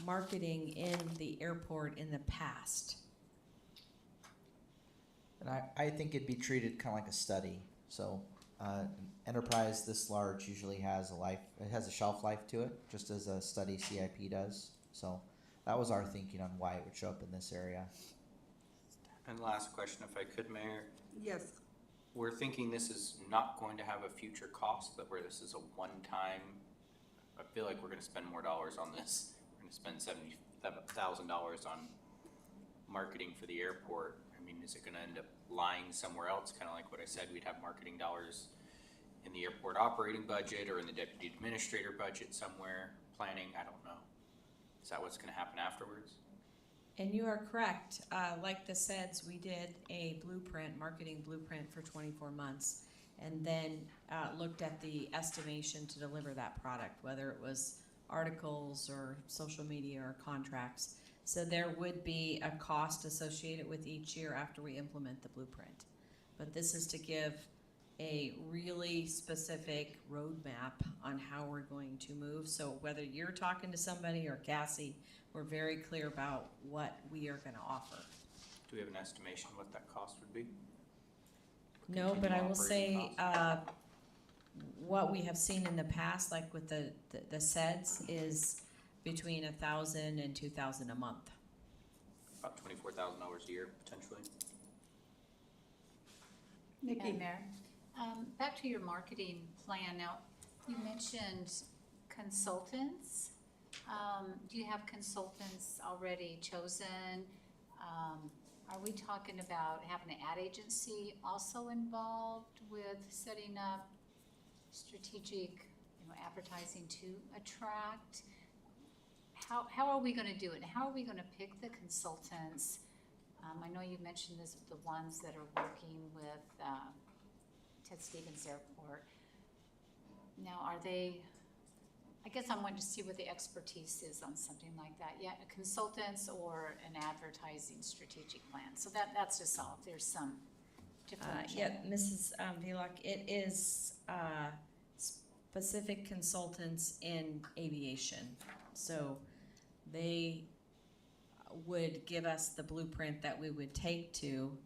marketing in the airport in the past. And I think it'd be treated kind of like a study. So, an enterprise this large usually has it has a shelf life to it, just as a study CIP does. So, that was our thinking on why it would show up in this area. And last question, if I could, Mayor. Yes. We're thinking this is not going to have a future cost, but where this is a one-time, I feel like we're gonna spend more dollars on this. We're gonna spend $70,000 on marketing for the airport. I mean, is it gonna end up lying somewhere else? Kinda like what I said, we'd have marketing dollars in the airport operating budget or in the deputy administrator budget somewhere, planning, I don't know. Is that what's gonna happen afterwards? And you are correct. Like the SEDS, we did a marketing blueprint for 24 months, and then looked at the estimation to deliver that product, whether it was articles or social media or contracts. So there would be a cost associated with each year after we implement the blueprint. But this is to give a really specific roadmap on how we're going to move. So whether you're talking to somebody or Cassie, we're very clear about what we are going to offer. Do we have an estimation what that cost would be? No, but I will Continuing say, operating what we have seen in the past, like with the SEDS, is between $1,000 and $2,000 a month. About $24,000 a year, potentially. Nikki? Mayor, back to your marketing plan. Now, you mentioned consultants. Do you have consultants already chosen? Are we talking about having an ad agency also involved with setting up strategic, advertising to attract? How are we gonna do it? How are we gonna pick the consultants? I know you mentioned this, the ones that are working with Ted Stevens Airport. Now, are they, I guess I wanted to see what the expertise is on something like that. Yeah, consultants or an advertising strategic plan. So that's just all. There's some different. Yeah, Mrs. Velock, it is specific consultants in aviation. So they would give us the blueprint that we would take to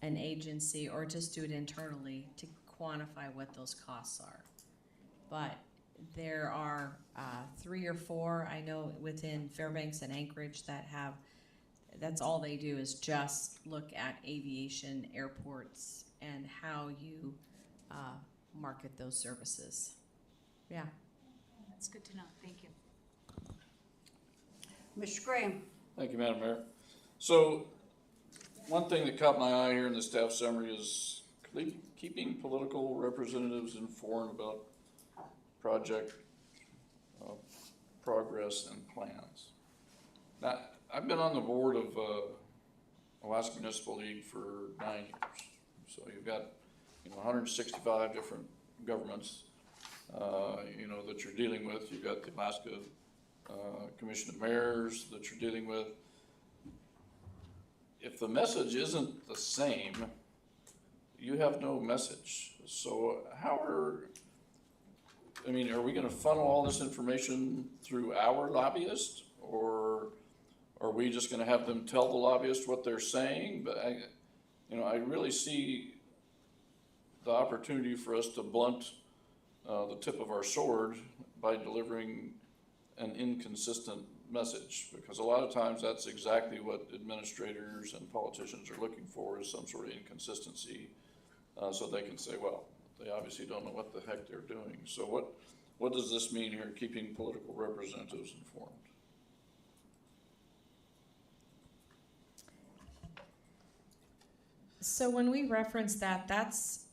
an agency or just do it internally to quantify what those costs are. But there are 3 or 4, I know, within Fairbanks and Anchorage that have, that's all they do is just look at aviation, airports, and how you market those services. Yeah. That's good to know. Thank you. Mr. Graham? Thank you, Madam Mayor. So, one thing that caught my eye here in the staff summary is keeping political representatives informed about project progress and plans. Now, I've been on the board of Alaska Municipal League for 9 years. So you've got 165 different governments that you're dealing with. You've got the Alaska Commission of Mayors that you're dealing with. If the message isn't the same, you have no message. So are we gonna funnel all this information through our lobbyist, or are we just gonna have them tell the lobbyist what they're saying? But I really see the opportunity for us to blunt the tip of our sword by delivering an inconsistent message, because a lot of times that's exactly what administrators and politicians are looking for, is some sort of inconsistency, so they can say, well, they obviously don't know what the heck they're doing. So what does this mean here, keeping political representatives informed? So when we reference that, that's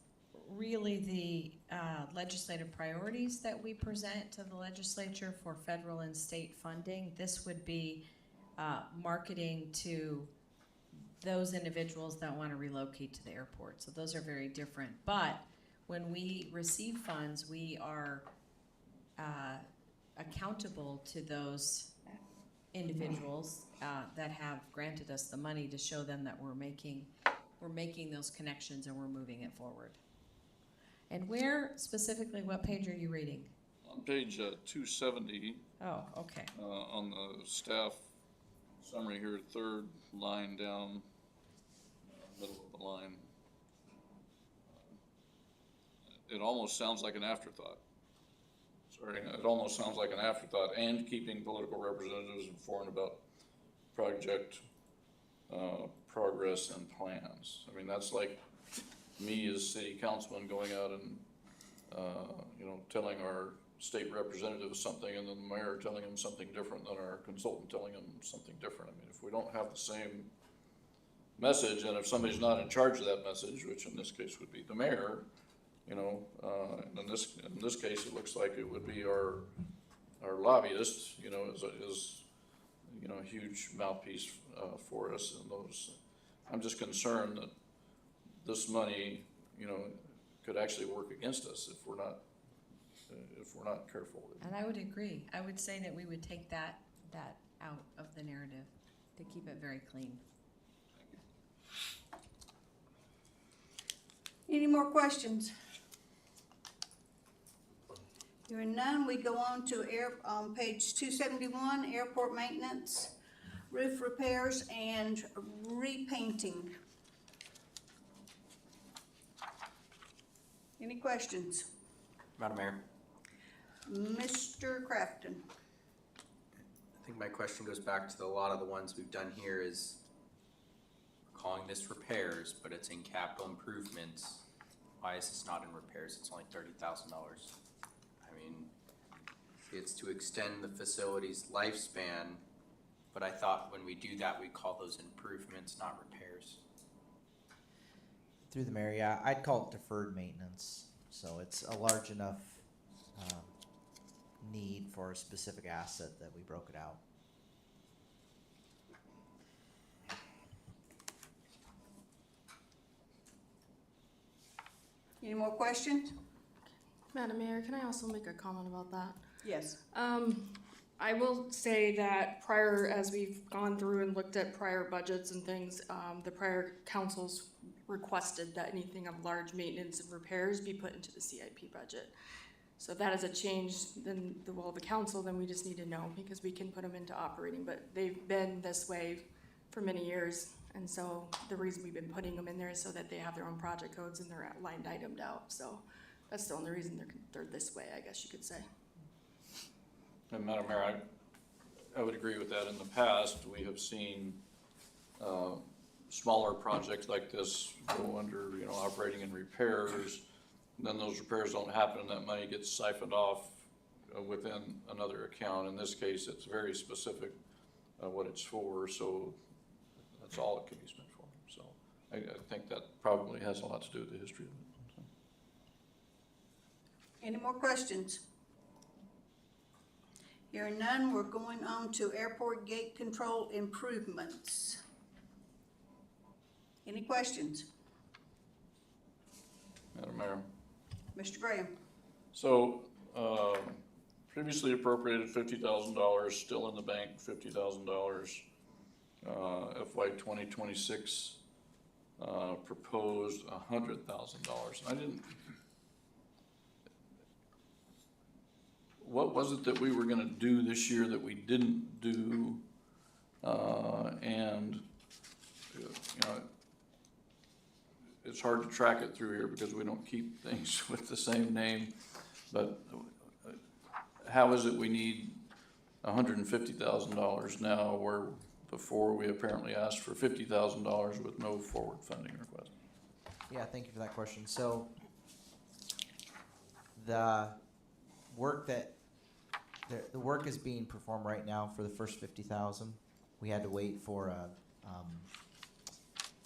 really the legislative priorities that we present to the legislature for federal and state funding. This would be marketing to those individuals that want to relocate to the airport. So those are very different. But when we receive funds, we are accountable to those individuals that have granted us the money to show them that we're making those connections and we're moving it forward. And where specifically, what page are you reading? On page 270, Oh, okay. on the staff summary here, third line down, middle of the line. It almost sounds like an afterthought. Sorry, it almost sounds like an afterthought, and keeping political representatives informed about project progress and plans. I mean, that's like me as city councilman going out and, telling our state representatives something, and then the mayor telling them something different than our consultant telling them something different. I mean, if we don't have the same message, and if somebody's not in charge of that message, which in this case would be the mayor, and in this case, it looks like it would be our lobbyist, is a huge mouthpiece for us, and those. I'm just concerned that this money, could actually work against us if we're not careful with it. And I would agree. I would say that we would take that out of the narrative to keep it very clean. Any more questions? Hearing none, we go on to page 271, airport maintenance, roof repairs, and repainting. Any questions? Madam Mayor, Mr. Crafton? I think my question goes back to a lot of the ones we've done here is we're calling this repairs, but it's in capital improvements. Why is this not in repairs? It's only $30,000. I mean, it's to extend the facility's lifespan, but I thought when we do that, we call those improvements, not repairs. Through the mayor, yeah, I'd call it deferred maintenance. So it's a large enough need for a specific asset that we broke it out. Any more questions? Madam Mayor, can I also make a comment about that? Yes. I will say that prior, as we've gone through and looked at prior budgets and things, the prior councils requested that anything of large maintenance and repairs be put into the CIP budget. So if that is a change, then the will of the council, then we just need to know, because we can put them into operating, but they've been this way for many years. And so the reason we've been putting them in there is so that they have their own project codes and they're line itemed out. So that's the only reason they're this way, I guess you could say. And Madam Mayor, I would agree with that. In the past, we have seen smaller projects like this go under, operating and repairs. Then those repairs don't happen, and that money gets siphoned off within another account. In this case, it's very specific what it's for, so that's all it can be spent for. So I think that probably has a lot to do with the history of it. So. Any more questions? Hearing none, we're going on to airport gate control improvements. Any questions? Madam Mayor. Mr. Graham? So, previously appropriated $50,000, still in the bank, $50,000. FY 2026 proposed $100,000. I didn't. What was it that we were going to do this year that we didn't do? It's hard to track it through here because we don't keep things with the same name. But how is it we need $150,000 now where before we apparently asked for $50,000 with no forward funding request? Yeah, thank you for that question. So the work the work is being performed right now for the first 50,000. We had to wait for a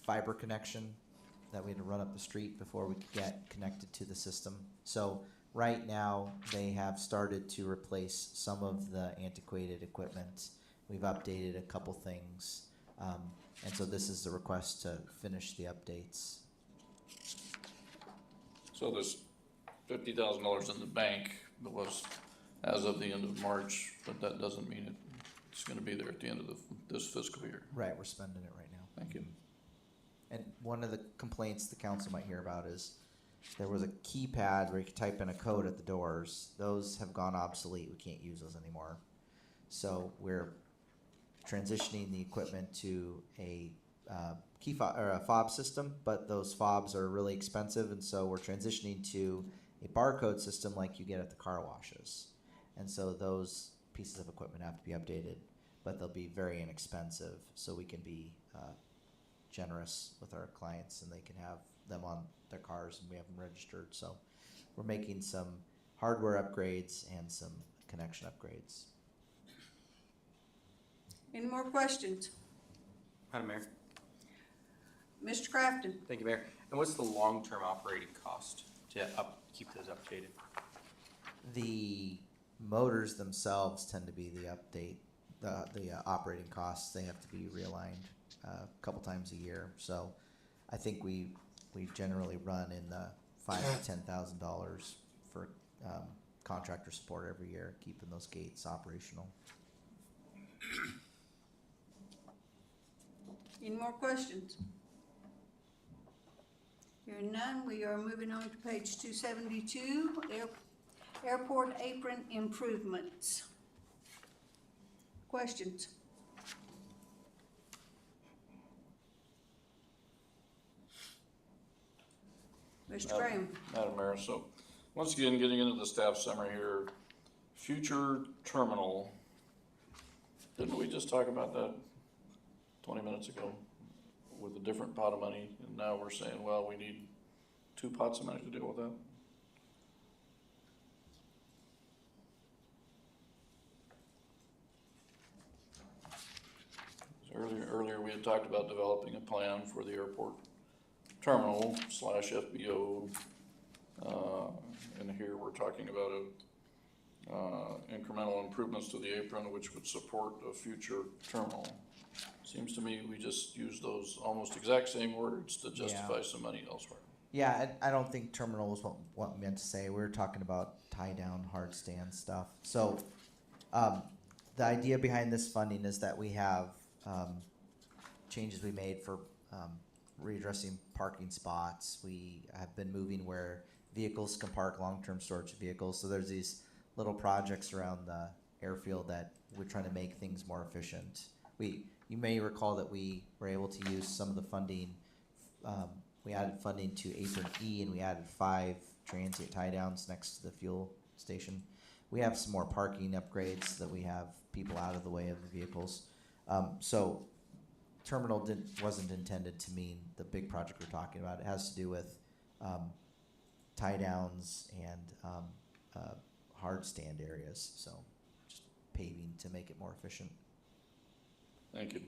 fiber connection that we had to run up the street before we could get connected to the system. So right now they have started to replace some of the antiquated equipment. We've updated a couple things, and so this is the request to finish the updates. So this $50,000 in the bank was as of the end of March, but that doesn't mean it's going to be there at the end of this fiscal year. Right, we're spending it right now. Thank you. And one of the complaints the council might hear about is there was a keypad where you could type in a code at the doors. Those have gone obsolete. We can't use those anymore. So we're transitioning the equipment to a key fob or a fob system, but those fobs are really expensive, and so we're transitioning to a barcode system like you get at the car washes. And so those pieces of equipment have to be updated, but they'll be very inexpensive, so we can be generous with our clients and they can have them on their cars and we have them registered. So we're making some hardware upgrades and some connection upgrades. Any more questions? Madam Mayor. Mr. Crafton? Thank you, Mayor. And what's the long-term operating cost to keep those updated? The motors themselves tend to be the update, the operating costs. They have to be realigned a couple times a year. So I think we generally run in the $5,000 to $10,000 for contractor support every year, keeping those gates operational. Any more questions? Hearing none, we are moving on to page 272, airport apron improvements. Questions? Mr. Graham? Madam Mayor, so once again, getting into the staff summary here, future terminal, didn't we just talk about that 20 minutes ago with a different pot of money? And now we're saying, well, we need 2 pots of money to deal with that? Earlier we had talked about developing a plan for the airport terminal / FBO, and here we're talking about incremental improvements to the apron which would support a future terminal. Seems to me we just use those almost exact same words to justify some money elsewhere. Yeah, I don't think terminal was what we meant to say. We were talking about tie down, hard stand stuff. So the idea behind this funding is that we have changes we made for readdressing parking spots. We have been moving where vehicles can park, long-term storage vehicles. So there's these little projects around the airfield that we're trying to make things more efficient. You may recall that we were able to use some of the funding. We added funding to Apron E, and we added 5 transient tie downs next to the fuel station. We have some more parking upgrades so that we have people out of the way of the vehicles. So terminal wasn't intended to mean the big project we're talking about. It has to do with tie downs and hard stand areas. So just paving to make it more efficient. Thank you.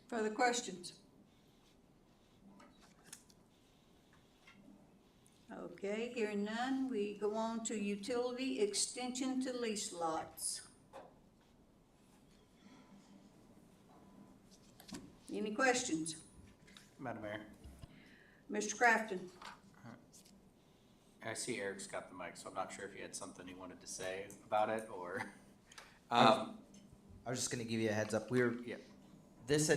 Further questions? Okay, hearing none, we go on to utility extension to lease lots. Any questions? Madam Mayor. Mr. Crafton? I see Eric's got the mic, so I'm not sure if he had something he wanted to say about it or. I was just going to give you a heads up. This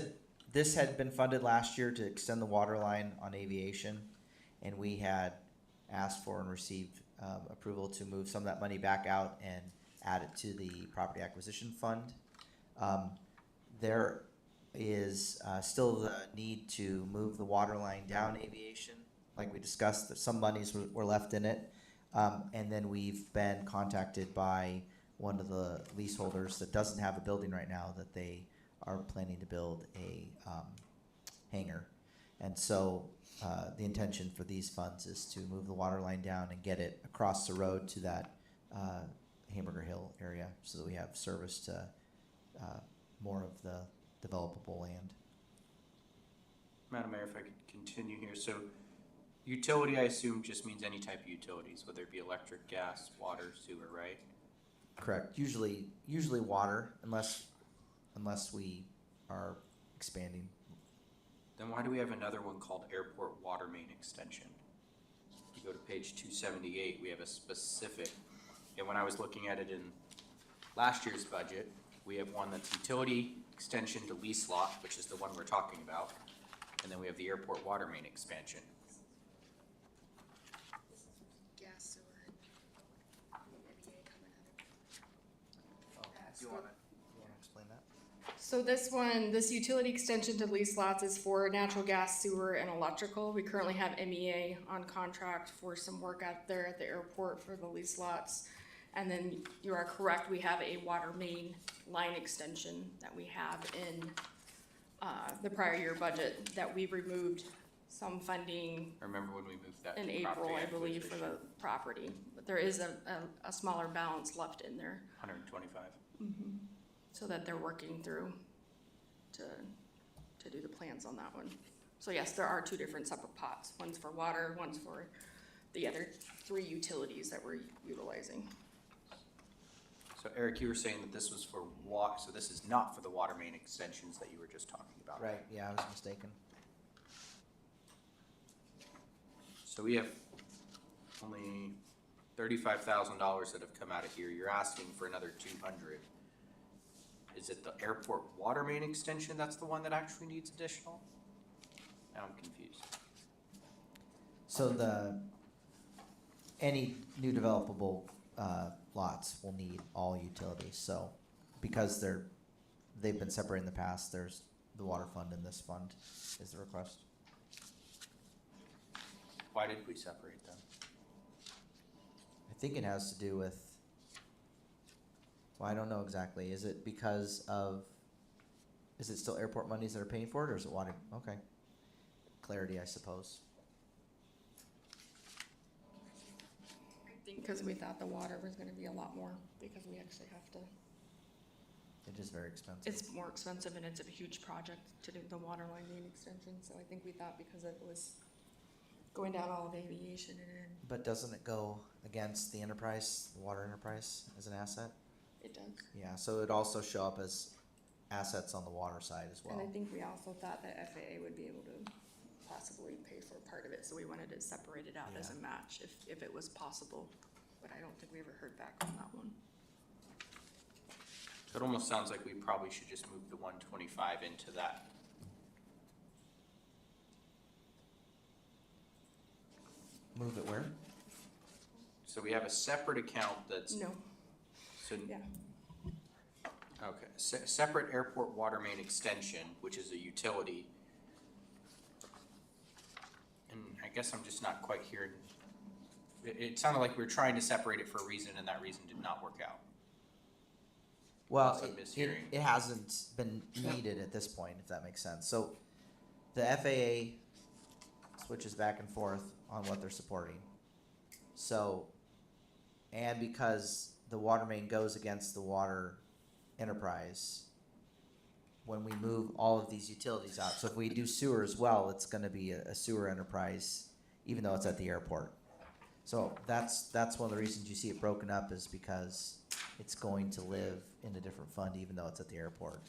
had been funded last year to extend the water line on aviation, and we had asked for and received approval to move some of that money back out and add it to the property acquisition fund. There is still the need to move the water line down aviation, like we discussed. That some monies were left in it, and then we've been contacted by one of the leaseholders that doesn't have a building right now, that they are planning to build a hangar. And so the intention for these funds is to move the water line down and get it across the road to that Hamburger Hill area so that we have service to more of the developable land. Madam Mayor, if I could continue here. So utility, I assume, just means any type of utilities, whether it be electric, gas, water, sewer, right? Correct. Usually water, unless we are expanding. Then why do we have another one called airport water main extension? If you go to page 278, we have a specific, and when I was looking at it in last year's budget, we have one that's utility extension to lease lot, which is the one we're talking about. And then we have the airport water main expansion. Gas, sewer, Do you wanna explain that? So this utility extension to lease lots is for natural gas, sewer, and electrical. We currently have MEA on contract for some work out there at the airport for the lease lots. And then you are correct, we have a water main line extension that we have in, the prior year budget that we removed some funding I remember when we moved that in to April, property I believe, for acquisition, the property. But there is a smaller balance left in there. 125. So that they're working through to do the plans on that one. So yes, there are two different separate pots. One's for water, one's for the other three utilities that we're utilizing. So Eric, you were saying that this was for so this is not for the water main extensions that you were just talking about. Right, yeah, I was mistaken. So we have only $35,000 that have come out of here. You're asking for another 200. Is it the airport water main extension that's the one that actually needs additional? Now I'm confused. So any new developable, lots will need all utilities, so, because they've been separated in the past, there's the water fund and this fund is the request. Why did we separate them? I think it has to do with, well, I don't know exactly, is it because of, is it still airport monies that are paying for it, or is it water, okay. Clarity, I suppose. I think because we thought the water was gonna be a lot more, because we actually have to, It is very expensive. it's more expensive and it's a huge project to do the water line main extension. So I think we thought because it was going down all of aviation and But doesn't it go against the enterprise, the water enterprise as an asset? it does. Yeah, so it'd also show up as assets on the water side as well. And I think we also thought that FAA would be able to possibly pay for part of it, so we wanted it separated out as a match if it was possible. But I don't think we ever heard back on that one. So it almost sounds like we probably should just move the 125 into that. Move it where? So we have a separate account that's, No, so, yeah. okay, separate airport water main extension, which is a utility. And I guess I'm just not quite hearing, it sounded like we were trying to separate it for a reason and that reason did not work out. Well, That's a mishearing. it hasn't been needed at this point, if that makes sense. So the FAA switches back and forth on what they're supporting. So, and because the water main goes against the water enterprise, when we move all of these utilities out, so if we do sewer as well, it's gonna be a sewer enterprise, even though it's at the airport. So that's one of the reasons you see it broken up, is because it's going to live in a different fund even though it's at the airport.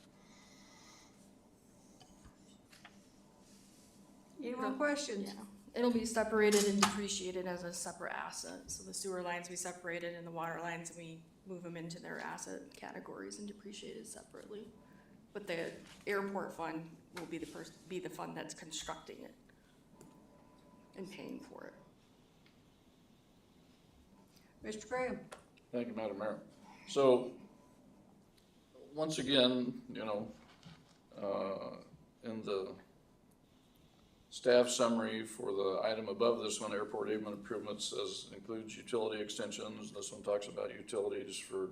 Any more questions? Yeah, it'll be separated and depreciated as a separate asset. So the sewer lines we separated and the water lines, we move them into their asset categories and depreciated separately. But the airport fund will be the fund that's constructing it and paying for it. Mr. Graham? Thank you, Madam Mayor. So, once again, in the staff summary for the item above this one, airport pavement improvements, includes utility extensions. This one talks about utilities for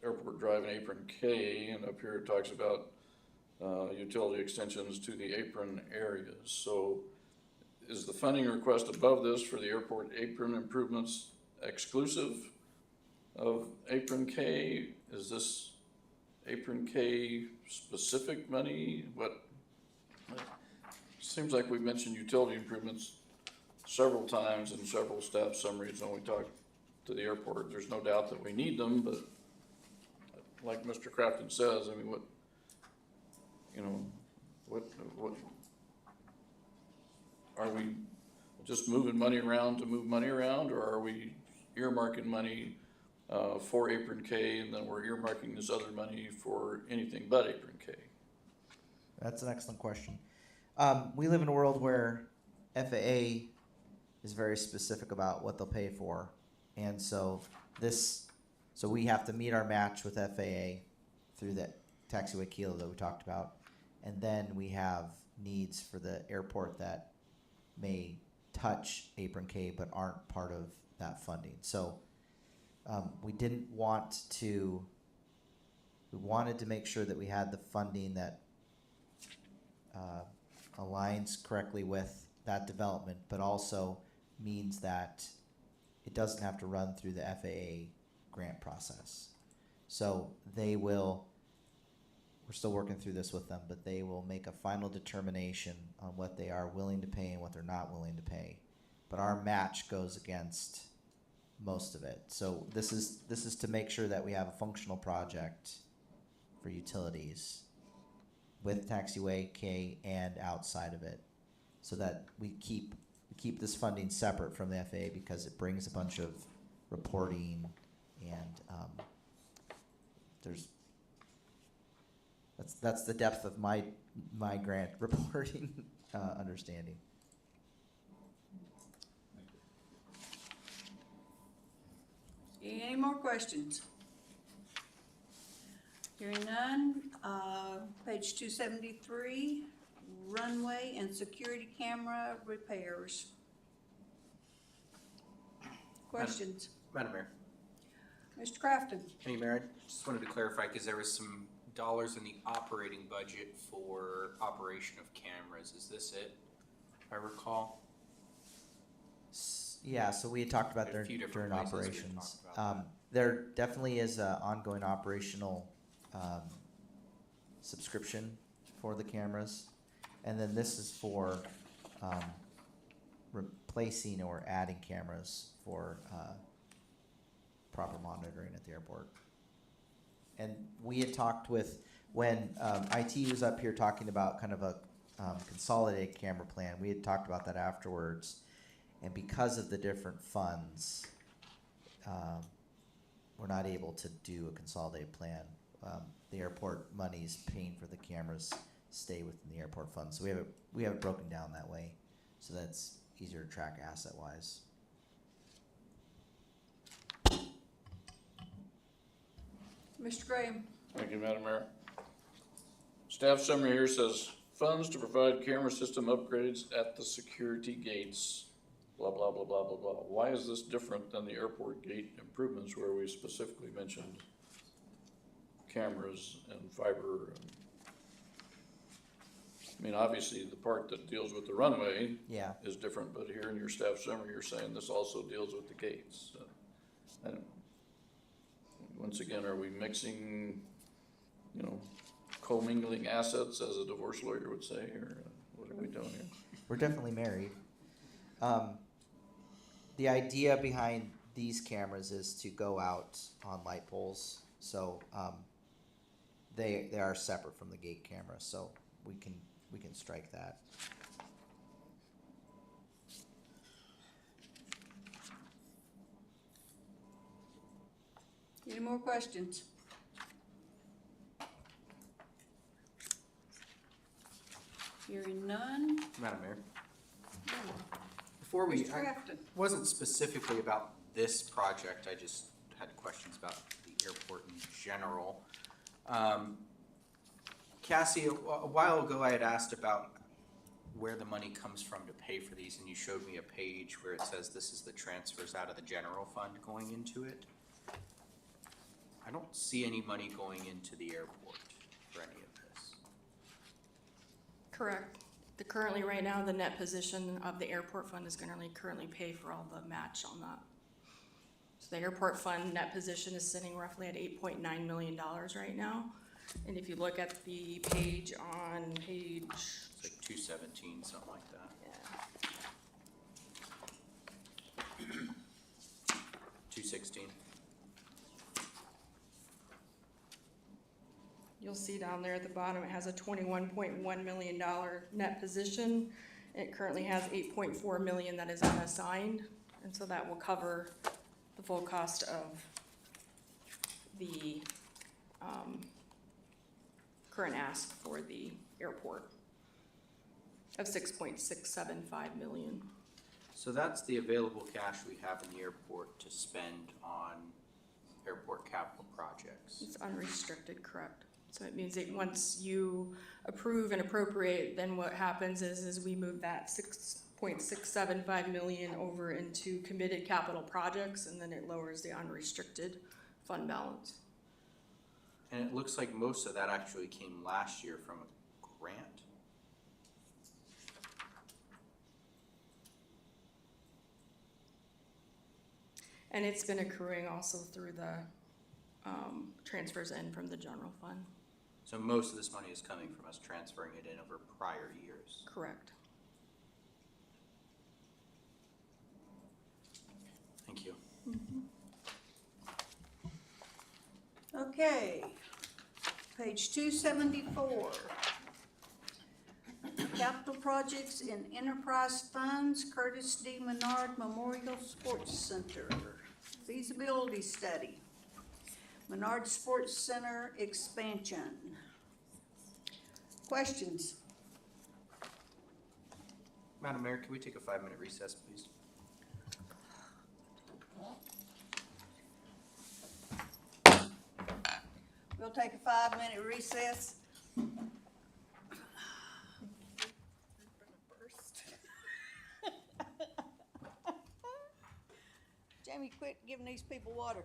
Airport Drive and Apron K, and up here it talks about utility extensions to the apron areas. So is the funding request above this for the airport apron improvements exclusive of Apron K? Is this Apron K specific money? What? Seems like we mentioned utility improvements several times in several staff summaries when we talk to the airport. There's no doubt that we need them, but like Mr. Crafton says, I mean, what are we just moving money around to move money around, or are we earmarking money for Apron K, and then we're earmarking this other money for anything but Apron K? That's an excellent question. We live in a world where FAA is very specific about what they'll pay for, and so we have to meet our match with FAA through that taxiway kilo that we talked about, and then we have needs for the airport that may touch Apron K but aren't part of that funding. So we wanted to make sure that we had the funding that aligns correctly with that development, but also means that it doesn't have to run through the FAA grant process. So we're still working through this with them, but they will make a final determination on what they are willing to pay and what they're not willing to pay. But our match goes against most of it. So this is to make sure that we have a functional project for utilities with taxiway K and outside of it, so that we keep this funding separate from the FAA, because it brings a bunch of reporting and that's the depth of my grant reporting understanding. Any more questions? Hearing none, page 273, runway and security camera repairs. Questions? Madam Mayor. Mr. Crafton? Hey, Mayor, I just wanted to clarify, because there was some dollars in the operating budget for operation of cameras. Is this it, if I recall? Yeah, so we had talked about A few different during places we had operations. talked about that. There definitely is an ongoing operational subscription for the cameras, and then this is for replacing or adding cameras for proper monitoring at the airport. And we had talked when IT was up here talking about kind of a consolidated camera plan, we had talked about that afterwards. And because of the different funds, we're not able to do a consolidated plan. The airport monies paying for the cameras stay within the airport fund. So we have it broken down that way, so that's easier to track asset-wise. Mr. Graham? Thank you, Madam Mayor. Staff summary here says, funds to provide camera system upgrades at the security gates, blah, blah, blah, blah, blah, blah. Why is this different than the airport gate improvements where we specifically mentioned cameras and fiber? I mean, obviously, the part that deals with the runway Yeah. is different, but here in your staff summary, you're saying this also deals with the gates. I don't, once again, are we mixing, commingling assets, as a divorce lawyer would say, or what are we doing here? We're definitely married. The idea behind these cameras is to go out on light poles, so they are separate from the gate camera, so we can strike that. Any more questions? Hearing none. Madam Mayor. Before Mr. Crafton? wasn't specifically about this project, I just had questions about the airport in general. Cassie, a while ago I had asked about where the money comes from to pay for these, and you showed me a page where it says this is the transfers out of the general fund going into it. I don't see any money going into the airport for any of this. Correct. Currently, right now, the net position of the airport fund is gonna currently pay for all the match on that. So the airport fund net position is sitting roughly at $8.9 million right now. And if you look at the page on page, It's like 217, something like that. yeah, 216. you'll see down there at the bottom, it has a $21.1 million net position. It currently has $8.4 million that is unassigned, and so that will cover the full cost of the current ask for the airport of 6.675 million. So that's the available cash we have in the airport to spend on airport capital projects. It's unrestricted, correct? So it means that once you approve and appropriate, then what happens is we move that 6.675 million over into committed capital projects, and then it lowers the unrestricted fund balance. And it looks like most of that actually came last year from a grant. And it's been accruing also through the transfers in from the general fund. So most of this money is coming from us transferring it in over prior years. Correct. Thank you. Okay, page 274. Capital projects in enterprise funds, Curtis D. Menard Memorial Sports Center. Feasibility study. Menard Sports Center expansion. Questions? Madam Mayor, can we take a 5-minute recess, please? We'll take a 5-minute recess. Jamie, quit giving these people water.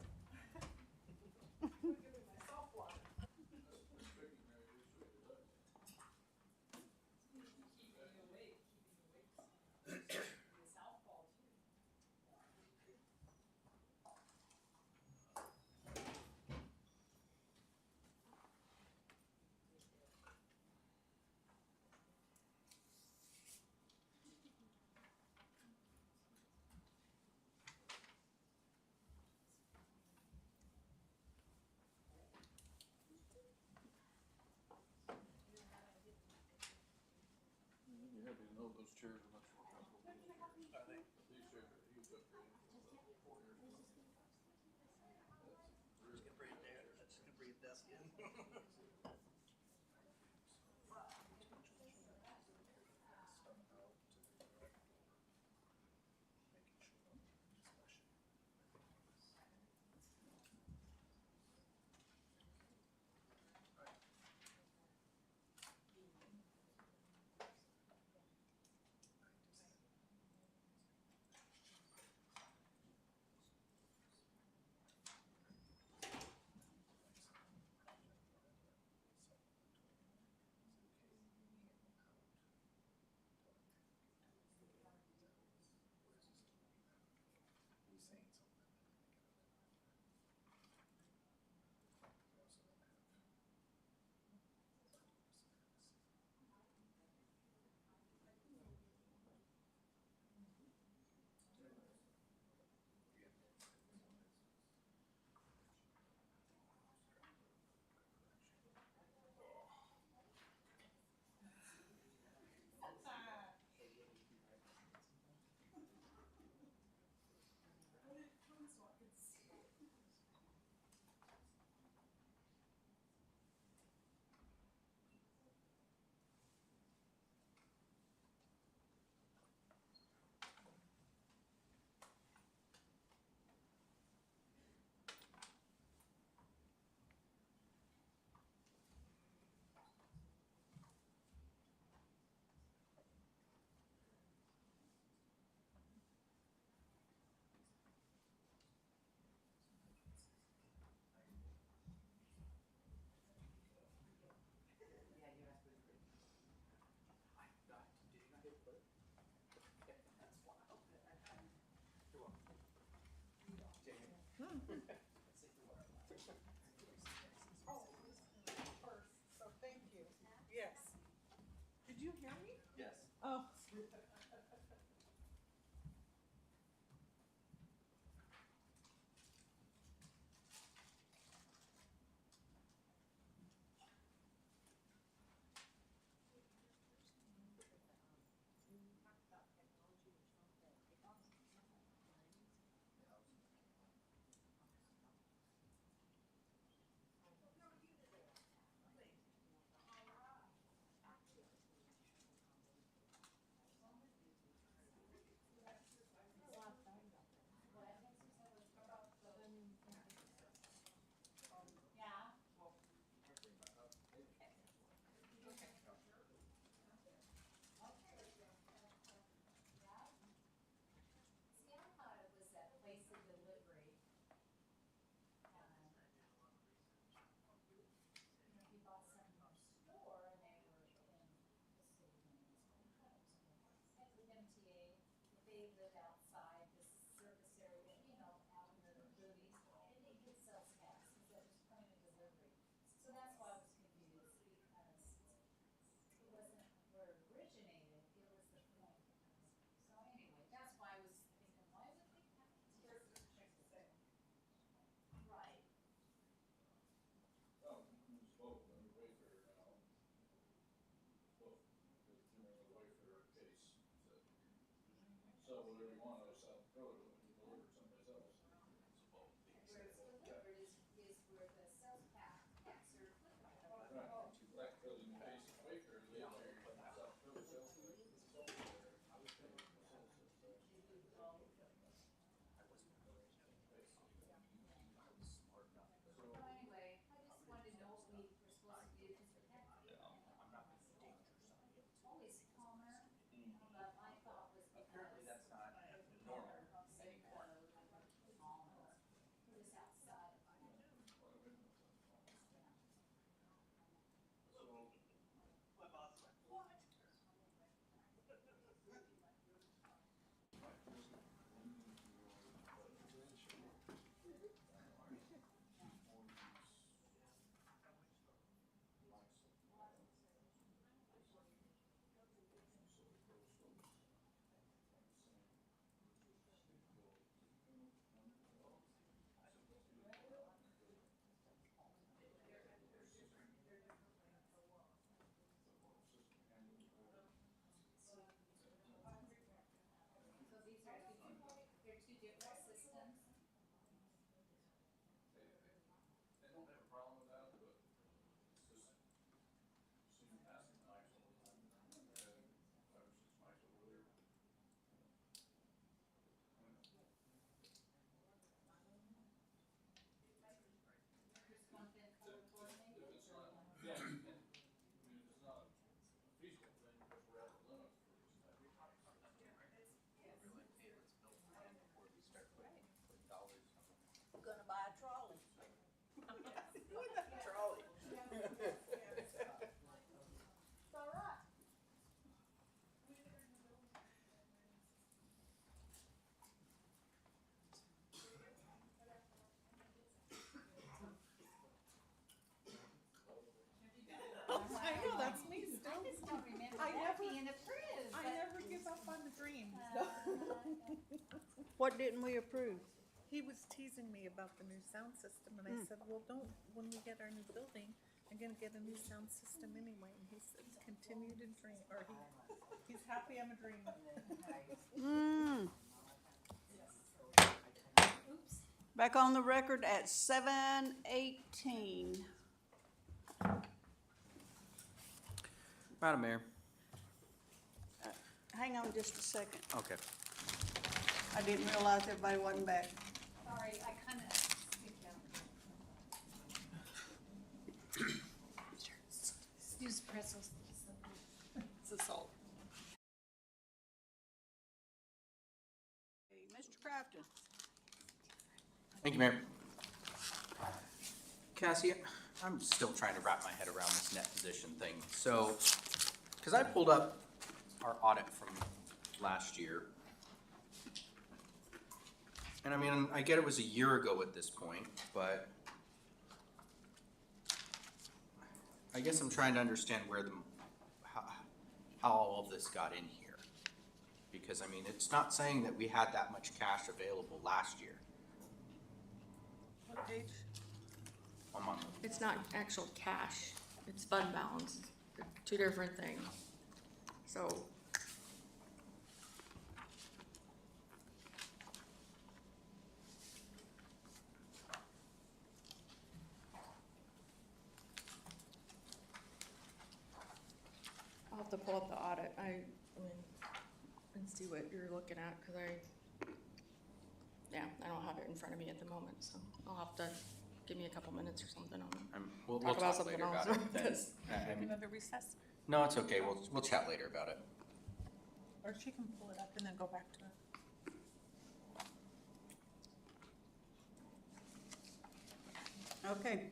You have to know those chairs are much more comfortable than these chairs. These chairs are huge upgrade from the 4 years ago. Just gonna bring it there, that's just gonna bring a desk in. So thank you. Yes. Did you hear me? Yes. Oh. every one out of South Dakota when you deliver someplace else. Where it's delivered is where the sales packs are delivered. Right, like, because in the case of Quaker, they carry South Dakota sales tax. Well, anyway, I just wanted to know what we were supposed to do, because we had always calmer, but my thought was because. Apparently that's not normal anymore. It was outside. My boss is like, what? So these are they're two different systems. They don't have a problem with that, but it's just, seeing passing mics all the time. And 5 or 6 mics over there. Just one thing color coordinated. If it's not, yeah, and, I mean, if it's not a feasible thing, because we're at the limit for these type of mics. Really pay this bill plan before we start putting dollars on it. Gonna buy a trolley. Trolley. It's all right. I know, that's me still. I just don't remember I that never- being approved. I but- never give up on the dream. What didn't we approve? He was teasing me about the new sound system, and I said, well, don't, when we get our new building, I'm gonna get a new sound system anyway, and he said, continue to dream, or he's happy I'm a dreamer. Oops. Back on the record at 7:18. Madam Mayor. Hang on just a second. Okay. I didn't realize everybody wasn't back. Sorry, I kind of skipped out. Excuse pretzels. It's assault. Hey, Mr. Crafton. Thank you, Mayor. Cassie, I'm still trying to wrap my head around this net position thing. So, because I pulled up our audit from last year. And I mean, I get it was a year ago at this point, but I guess I'm trying to understand how all of this got in here. Because I mean, it's not saying that we had that much cash available last year. What page? I'm on It's not actual cash, it's fund balance, They're two different things. So, I'll have to pull up the audit, I mean, and see what you're looking at, cause I don't have it in front of me at the moment, so I'll have to, give me a couple minutes or something on it. We'll Talk about talk something later else, about it. then. because I mean, Another recess, no, it's okay. We'll chat later about it. or she can pull it up and then go back to it. Okay.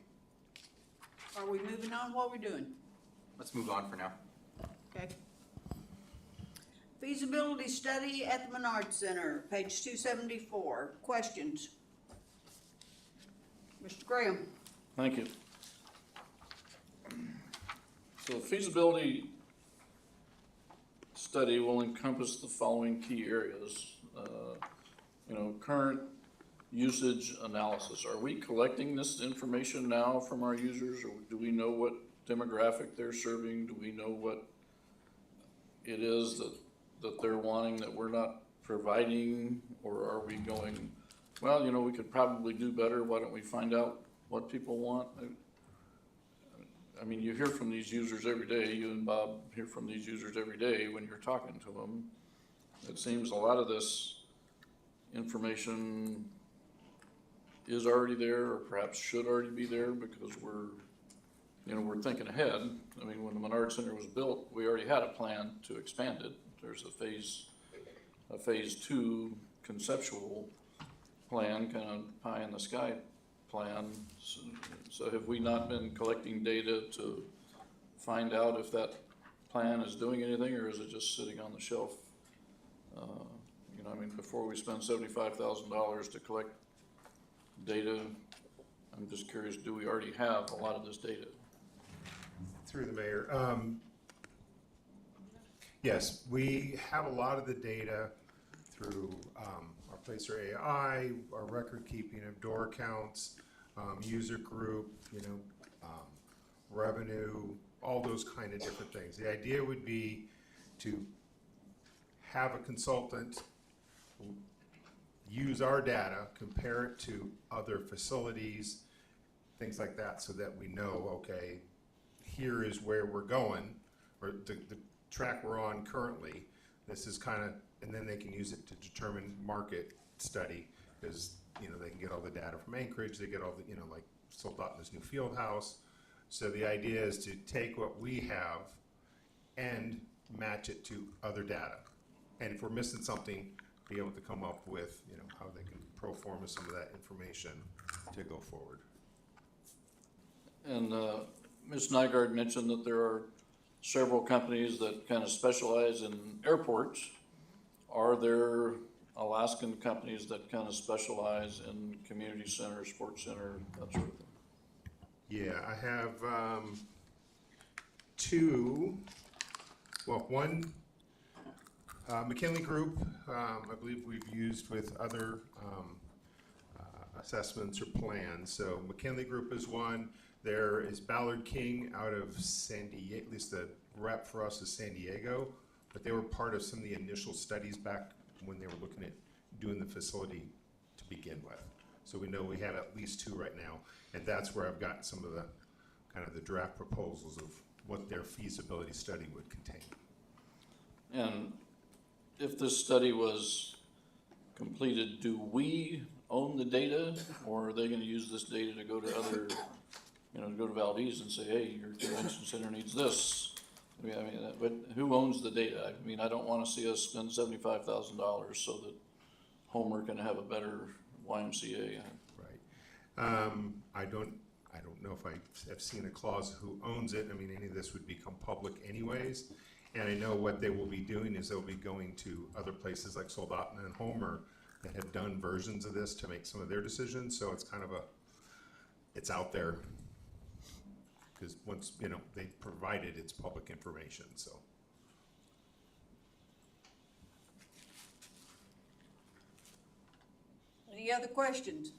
Are we moving on? What are we doing? Let's move on for now. Okay. Feasibility study at the Menard Center, page 274. Questions? Mr. Graham? Thank you. So the feasibility study will encompass the following key areas. Current usage analysis. Are we collecting this information now from our users, or do we know what demographic they're serving? Do we know what it is that they're wanting that we're not providing, or are we going, well, you know, we could probably do better, why don't we find out what people want? I mean, you hear from these users every day, you and Bob hear from these users every day when you're talking to them. It seems a lot of this information is already there, or perhaps should already be there, because we're thinking ahead. I mean, when the Menard Center was built, we already had a plan to expand it. There's a phase two conceptual plan, kind of pie in the sky plan. So have we not been collecting data to find out if that plan is doing anything, or is it just sitting on the shelf? I mean, before we spend $75,000 to collect data, I'm just curious, do we already have a lot of this data? Through the mayor. Yes, we have a lot of the data through our Placer AI, our record keeping of door counts, user group, revenue, all those kind of different things. The idea would be to have a consultant use our data, compare it to other facilities, things like that, so that we know, okay, here is where we're going, or the track we're on currently. This is kind of, and then they can use it to determine market study, because they can get all the data from Anchorage, they get all the, like Sold Out in this new field house. So the idea is to take what we have and match it to other data, and if we're missing something, be able to come up with how they can pro forma some of that information to go forward. And Ms. Nygaard mentioned that there are several companies that kind of specialize in airports. Are there Alaskan companies that kind of specialize in community center, sports center, that sort of thing? Yeah, I have two. Well, one, McKinley Group, I believe we've used with other assessments or plans. So McKinley Group is one. There is Ballard King out of San Diego, at least the rep for us is San Diego, but they were part of some of the initial studies back when they were looking at doing the facility to begin with. So we know we have at least two right now, and that's where I've got some of the kind of the draft proposals of what their feasibility study would contain. And if this study was completed, do we own the data, or are they gonna use this data to go to other, to go to Valdez and say, hey, your convention center needs this? But who owns the data? I mean, I don't wanna see us spend $75,000 so that Homer can have a better YMCA. Right. I don't know if I have seen a clause who owns it. I mean, any of this would become public anyways. And I know what they will be doing is they'll be going to other places like Soldotna and Homer that have done versions of this to make some of their decisions. So it's kind of it's out there, because once, they provide it, it's public information, so. Any other questions?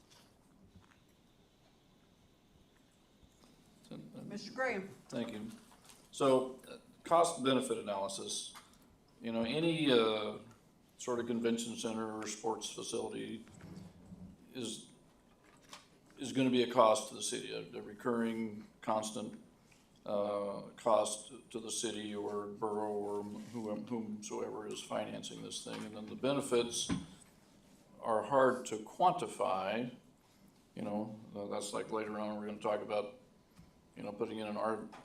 Mr. Graham? Thank you. So, cost benefit analysis, any sort of convention center or sports facility is gonna be a cost to the city, a recurring, constant cost to the city or borough or whomsoever is financing this thing. And then the benefits are hard to quantify, that's like later on, we're gonna talk about putting in an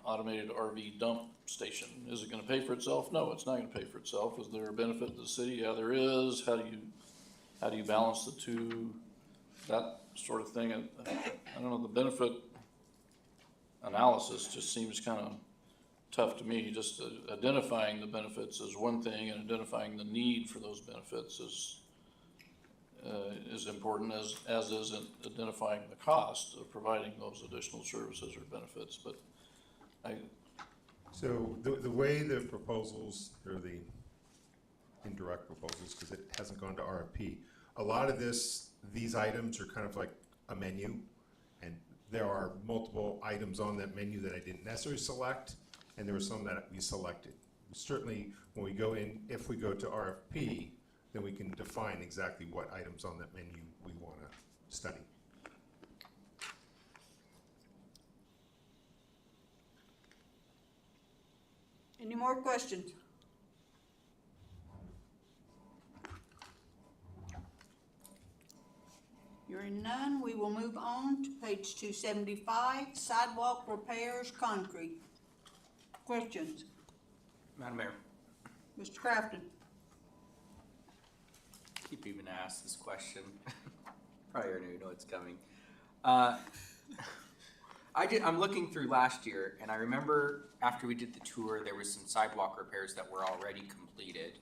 automated RV dump station. Is it gonna pay for itself? No, it's not gonna pay for itself. Is there a benefit to the city? Yeah, there is. How do you balance the two? That sort of thing. I don't know, the benefit analysis just seems kind of tough to me. Just identifying the benefits is one thing, and identifying the need for those benefits is important, as is identifying the cost of providing those additional services or benefits. But So the way the proposals, or the indirect proposals, because it hasn't gone to RFP, a lot of these items are kind of like a menu, and there are multiple items on that menu that I didn't necessarily select, and there were some that we selected. Certainly, when we go in, if we go to RFP, then we can define exactly what items on that menu we want to study. Any more questions? Hearing none, we will move on to page 275, sidewalk repairs, concrete. Questions? Madam Mayor, Mr. Crafton? keep even ask this question. Probably already know it's coming. I'm looking through last year, and I remember after we did the tour, there was some sidewalk repairs that were already completed,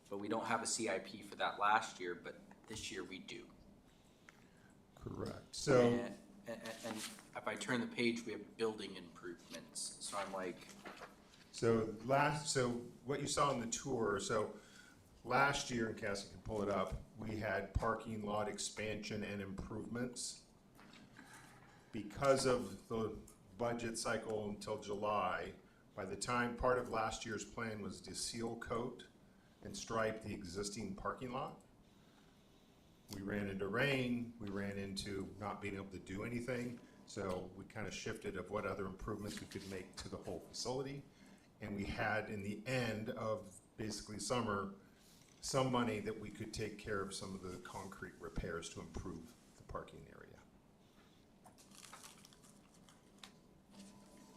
but we don't have a CIP for that last year, but this year we do. Correct. So, And if I turn the page, we have building improvements, so I'm like, so what you saw on the tour, so last year, and Cassie can pull it up, we had parking lot expansion and improvements. Because of the budget cycle until July, by the time part of last year's plan was to seal coat and stripe the existing parking lot. We ran into rain, we ran into not being able to do anything, so we kind of shifted of what other improvements we could make to the whole facility. And we had, in the end of basically summer, some money that we could take care of some of the concrete repairs to improve the parking area.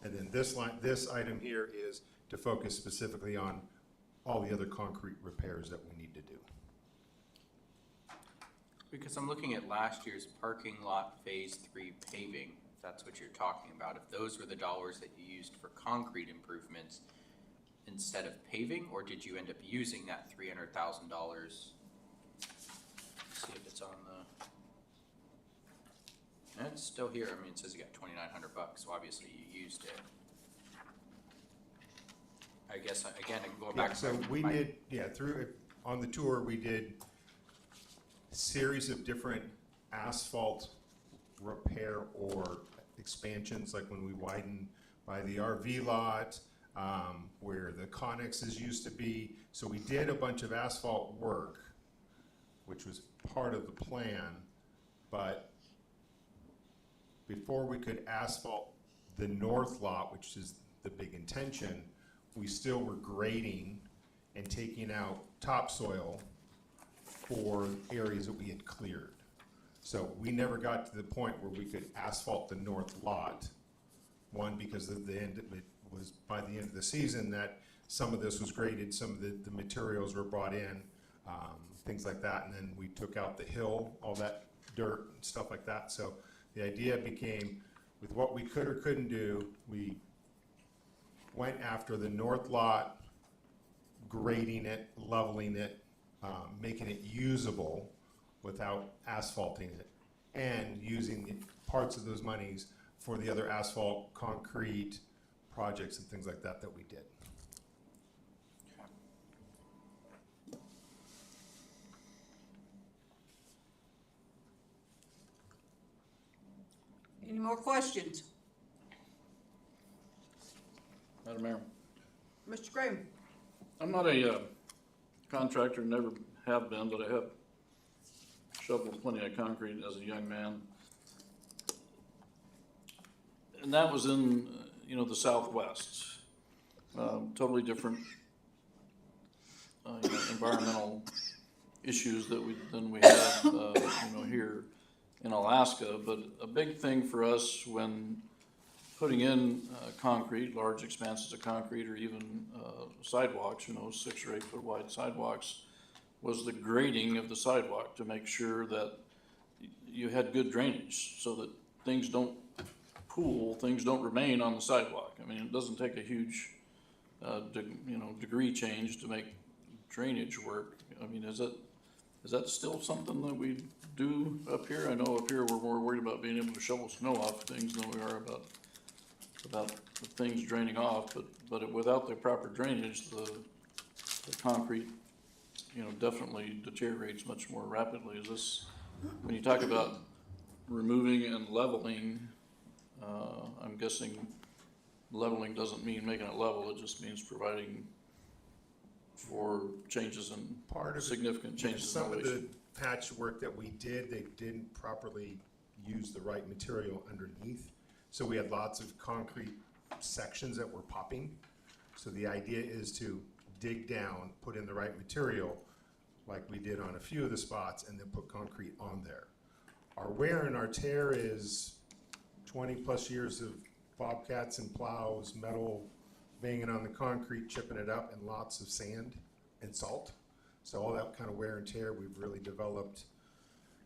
And then this item here is to focus specifically on all the other concrete repairs that we need to do. because I'm looking at last year's parking lot phase 3 paving, if that's what you're talking about. If those were the dollars that you used for concrete improvements instead of paving, or did you end up using that $300,000? See if it's on the, and it's still here. I mean, it says you got $2,900, so obviously you used it. I guess, again, I can go back. So we did, on the tour, we did series of different asphalt repair or expansions, like when we widened by the RV lot, where the connexes used to be. So we did a bunch of asphalt work, which was part of the plan, but before we could asphalt the north lot, which is the big intention, we still were grading and taking out topsoil for areas that we had cleared. So we never got to the point where we could asphalt the north lot. One, because of the end of it was by the end of the season that some of this was graded, some of the materials were brought in, things like that. And then we took out the hill, all that dirt and stuff like that. So the idea became, with what we could or couldn't do, we went after the north lot, grading it, leveling it, making it usable without asphalting it, and using the parts of those monies for the other asphalt, concrete projects and things like that that we did. Any more questions? Madam Mayor, Mr. Graham? I'm not a contractor, never have been, but I have shoveled plenty of concrete as a young man. And that was in, the Southwest. Totally different, environmental issues than we have, here in Alaska. But a big thing for us when putting in concrete, large expanses of concrete, or even sidewalks, 6 or 8 foot wide sidewalks, was the grading of the sidewalk to make sure that you had good drainage so that things don't pool, things don't remain on the sidewalk. I mean, it doesn't take a huge, degree change to make drainage work. I mean, is that still something that we do up here? I know up here we're more worried about being able to shovel snow off things than we are about the things draining off, but without the proper drainage, the concrete, definitely deteriorates much more rapidly. Is this, when you talk about removing and leveling, I'm guessing leveling doesn't mean making it level, it just means providing for changes in, Part of it, significant changes in some of elevation. the patchwork that we did, they didn't properly use the right material underneath. So we had lots of concrete sections that were popping. So the idea is to dig down, put in the right material, like we did on a few of the spots, and then put concrete on there. Our wear and our tear is 20-plus years of bobcats and plows, metal banging on the concrete, chipping it up, and lots of sand and salt. So all that kind of wear and tear, we've really developed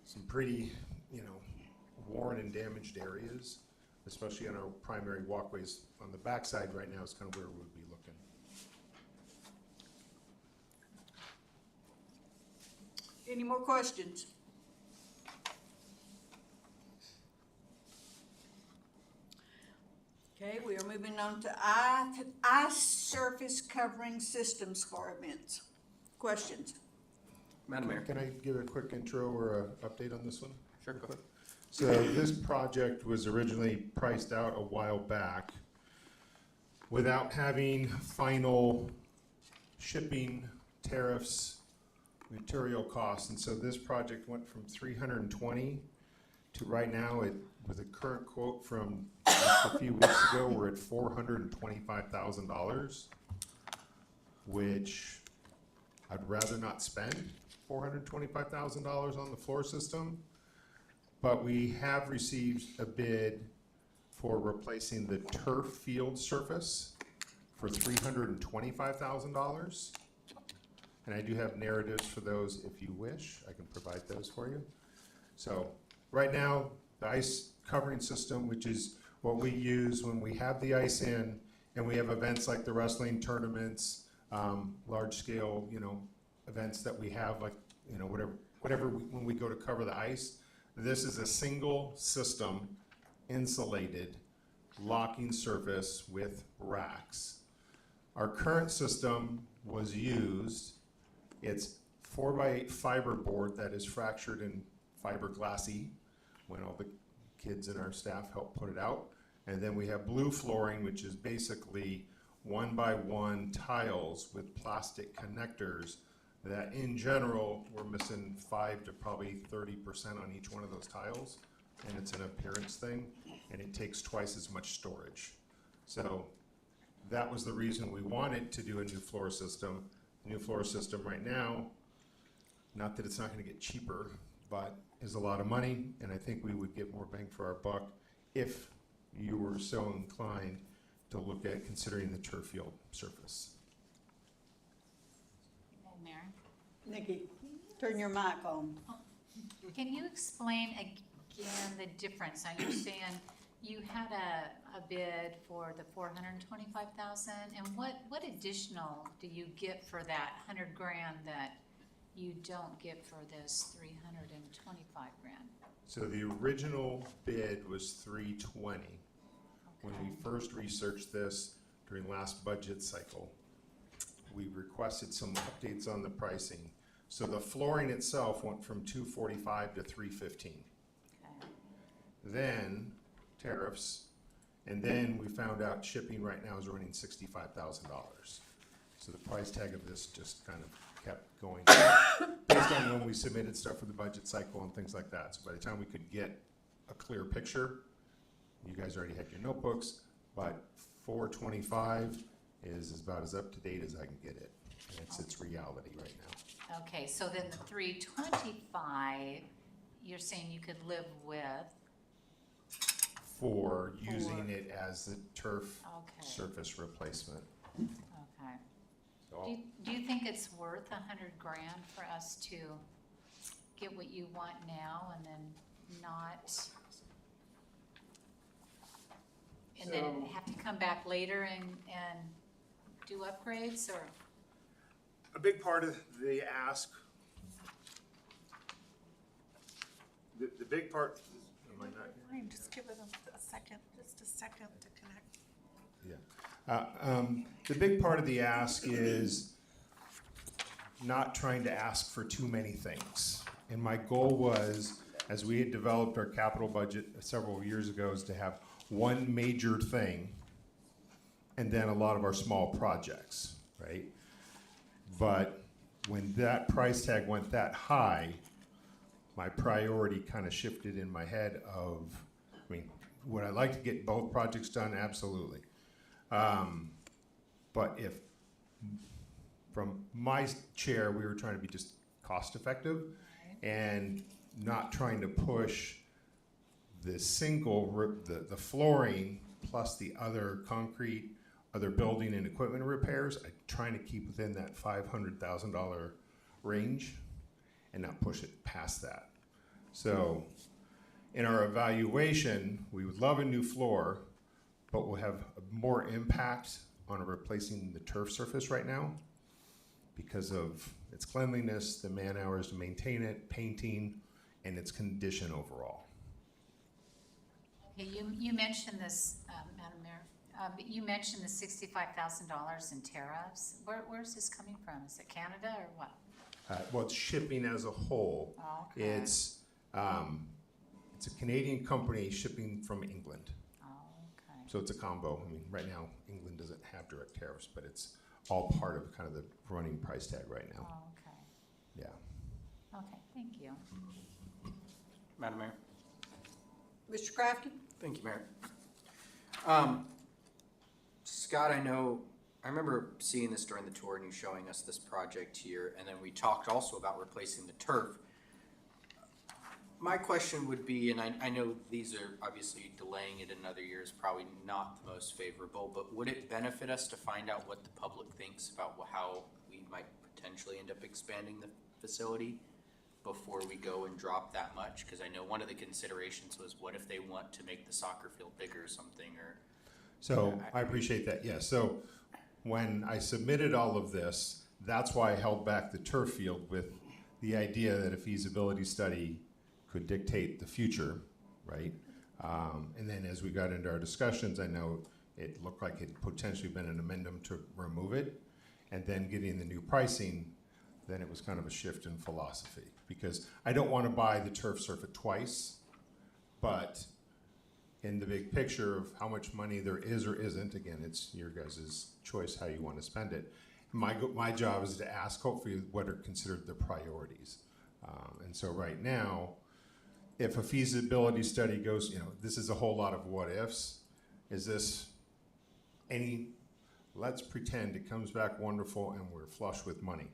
some pretty, worn and damaged areas, especially on our primary walkways. On the backside right now is kind of where we would be looking. Any more questions? Okay, we are moving on to ice surface covering systems for events. Questions? Madam Mayor. Can I give a quick intro or an update on this one? Sure, go ahead. So this project was originally priced out a while back without having final shipping, tariffs, material costs. And so this project went from 320 to right now, with a current quote from just a few weeks ago, we're at $425,000, which I'd rather not spend $425,000 on the floor system. But we have received a bid for replacing the turf field surface for $325,000. And I do have narratives for those if you wish. I can provide those for you. So right now, the ice covering system, which is what we use when we have the ice in and we have events like the wrestling tournaments, large scale, events that we have, like, whatever when we go to cover the ice. This is a single system, insulated, locking surface with racks. Our current system was used. It's 4x8 fiber board that is fractured in fiberglassy when all the kids and our staff help put it out. And then we have blue flooring, which is basically 1x1 tiles with plastic connectors that in general, we're missing 5 to probably 30% on each one of those tiles. And it's an appearance thing, and it takes twice as much storage. So that was the reason we wanted to do a new floor system. The new floor system right now, not that it's not gonna get cheaper, but is a lot of money, and I think we would get more bang for our buck if you were so inclined to look at considering the turf field surface. Mayor, Nikki, turn your mic on. can you explain again the difference? I understand you had a bid for the 425,000, and what additional do you get for that 100 grand that you don't get for this 325 grand? So the original bid was 320. When we first researched this during last budget cycle, we requested some updates on the pricing. So the flooring itself went from 245 to 315. Okay. Then tariffs, and then we found out shipping right now is running $65,000. So the price tag of this just kind of kept going based on when we submitted stuff for the budget cycle and things like that. So by the time we could get a clear picture, you guys already had your notebooks, but 425 is about as up to date as I can get it. And it's reality right now. Okay, so then the 325, you're saying you could live with? For using it as the turf Okay. surface replacement. Okay. So Do you think it's worth 100 grand for us to get what you want now and then not? And then So- have to come back later and do upgrades, or? a big part of the ask, the big part, am I not? Fine, just give it a second to connect. Yeah. The big part of the ask is not trying to ask for too many things. And my goal was, as we had developed our capital budget several years ago, is to have one major thing and then a lot of our small projects, right? But when that price tag went that high, my priority kind of shifted in my head of, I mean, would I like to get both projects done? Absolutely. But if, from my chair, we were trying to be just cost effective and not trying to push the the flooring plus the other concrete, other building and equipment repairs, I'm trying to keep within that $500,000 range and not push it past that. So in our evaluation, we would love a new floor, but we'll have more impact on replacing the turf surface right now because of its cleanliness, the man hours to maintain it, painting, and its condition overall. Okay, you mentioned this, Madam Mayor, but you mentioned the $65,000 in tariffs. Where's this coming from? Is it Canada or what? Well, it's shipping as a whole. Oh, okay. It's a Canadian company shipping from England. Oh, okay. So it's a combo. I mean, right now, England doesn't have direct tariffs, but it's all part of kind of the running price tag right now. Oh, okay. Yeah. Okay, thank you. Madam Mayor? Mr. Crafton? Thank you, Mayor. Scott, I remember seeing this during the tour and you showing us this project here, and then we talked also about replacing the turf. My question would be, and I know these are obviously delaying it another year is probably not the most favorable, but would it benefit us to find out what the public thinks about how we might potentially end up expanding the facility before we go and drop that much? Because I know one of the considerations was what if they want to make the soccer field bigger or something, or. So I appreciate that, yes. So when I submitted all of this, that's why I held back the turf field with the idea that a feasibility study could dictate the future, right? And then as we got into our discussions, I know it looked like it potentially been an amendment to remove it. And then getting the new pricing, then it was kind of a shift in philosophy. Because I don't want to buy the turf surface twice, but in the big picture of how much money there is or isn't, again, it's your guys' choice how you want to spend it. My job is to ask, hopefully, what are considered the priorities. And so right now, if a feasibility study goes, this is a whole lot of what ifs. Is this let's pretend it comes back wonderful and we're flush with money.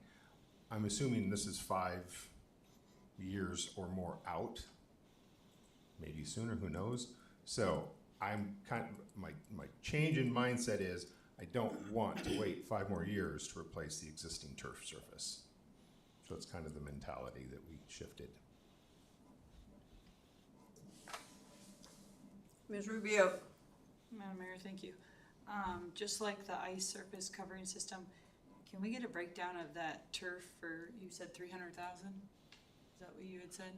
I'm assuming this is 5 years or more out, maybe sooner, who knows? So I'm my change in mindset is I don't want to wait 5 more years to replace the existing turf surface. So it's kind of the mentality that we shifted. Ms. Rubio? Madam Mayor, thank you. Just like the ice surface covering system, can we get a breakdown of that turf for, you said 300,000? Is that what you had said?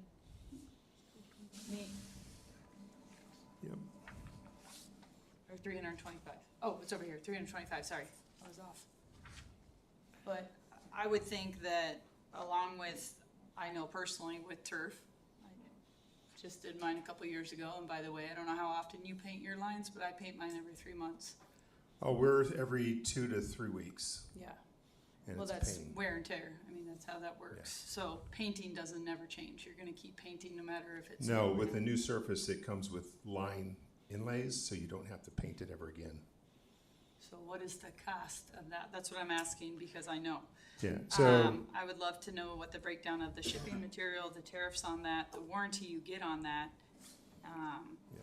Yep. Or 325? Oh, it's over here, 325, sorry, I was off. But I would think that along with, I know personally with turf, I just did mine a couple years ago, and by the way, I don't know how often you paint your lines, but I paint mine every 3 months. Oh, we're every 2 to 3 weeks. Yeah. And Well, it's that's painting. wear and tear. I mean, that's how that works. So painting doesn't never change. You're gonna keep painting no matter if it's. No, with the new surface, it comes with line inlays, so you don't have to paint it ever again. So what is the cost of that? That's what I'm asking because I know. Yeah, so I would love to know what the breakdown of the shipping material, the tariffs on that, the warranty you get on that.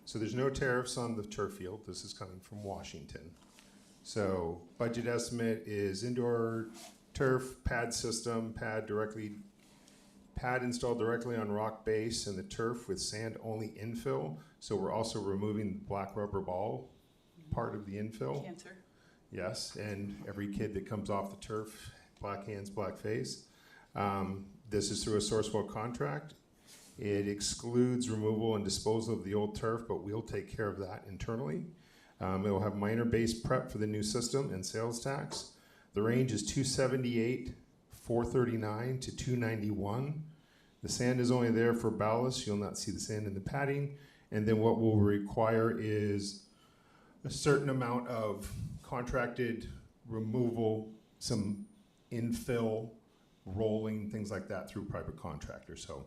so there's no tariffs on the turf field. This is coming from Washington. So budget estimate is indoor turf pad system, pad installed directly on rock base and the turf with sand only infill. So we're also removing the black rubber ball part of the infill. Cancer. Yes, and every kid that comes off the turf, black hands, black face. This is through a Sourcewell contract. It excludes removal and disposal of the old turf, but we'll take care of that internally. It will have minor base prep for the new system and sales tax. The range is 278, 439 to 291. The sand is only there for ballast. You'll not see the sand in the padding. And then what we'll require is a certain amount of contracted removal, some infill, rolling, things like that through private contractors. So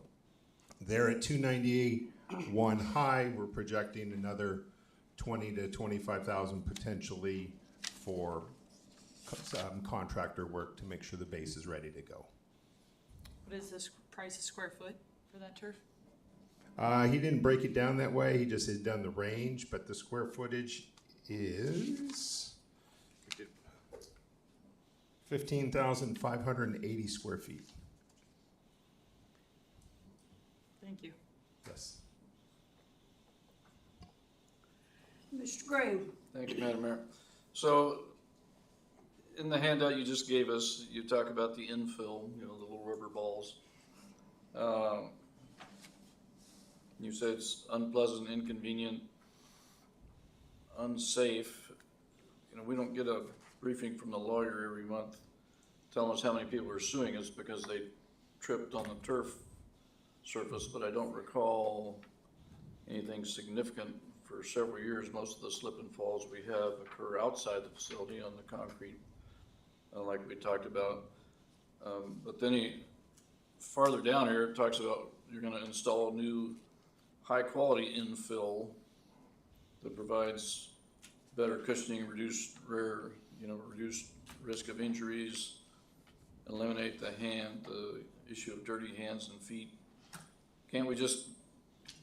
they're at 291 high. We're projecting another 20 to 25,000 potentially for contractor work to make sure the base is ready to go. What is this price a square foot for that turf? He didn't break it down that way. He just has done the range, but the square footage is 15,580 square feet. Thank you. Yes. Mr. Graham? Thank you, Madam Mayor. So, in the handout you just gave us, you talk about the infill, you know, the little rubber balls. You said it's unpleasant, inconvenient, unsafe. You know, we don't get a briefing from the lawyer every month telling us how many people are suing us because they tripped on the turf surface, but I don't recall anything significant for several years. Most of the slip and falls we have occur outside the facility on the concrete, like we talked about. But then farther down here, it talks about you're gonna install new high-quality infill that provides better cushioning, reduced risk of injuries, eliminate the issue of dirty hands and feet. Can't we just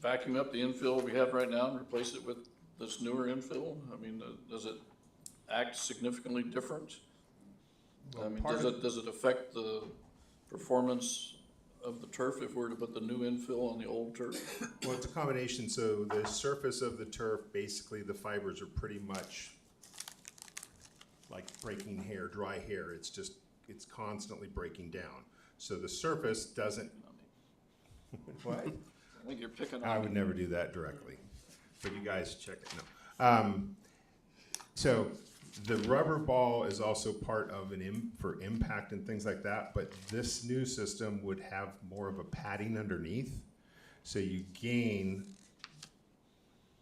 vacuum up the infill we have right now and replace it with this newer infill? I mean, does it act significantly different? Well, I mean, does it affect the performance of the turf if we were to put the new infill on the old turf? Well, it's a combination. So the surface of the turf, basically the fibers are pretty much like breaking hair, dry hair. It's constantly breaking down. So the surface doesn't. What? I think you're picking on I would never do that directly, but you guys check it. No. So the rubber ball is also part of for impact and things like that, but this new system would have more of a padding underneath. So you gain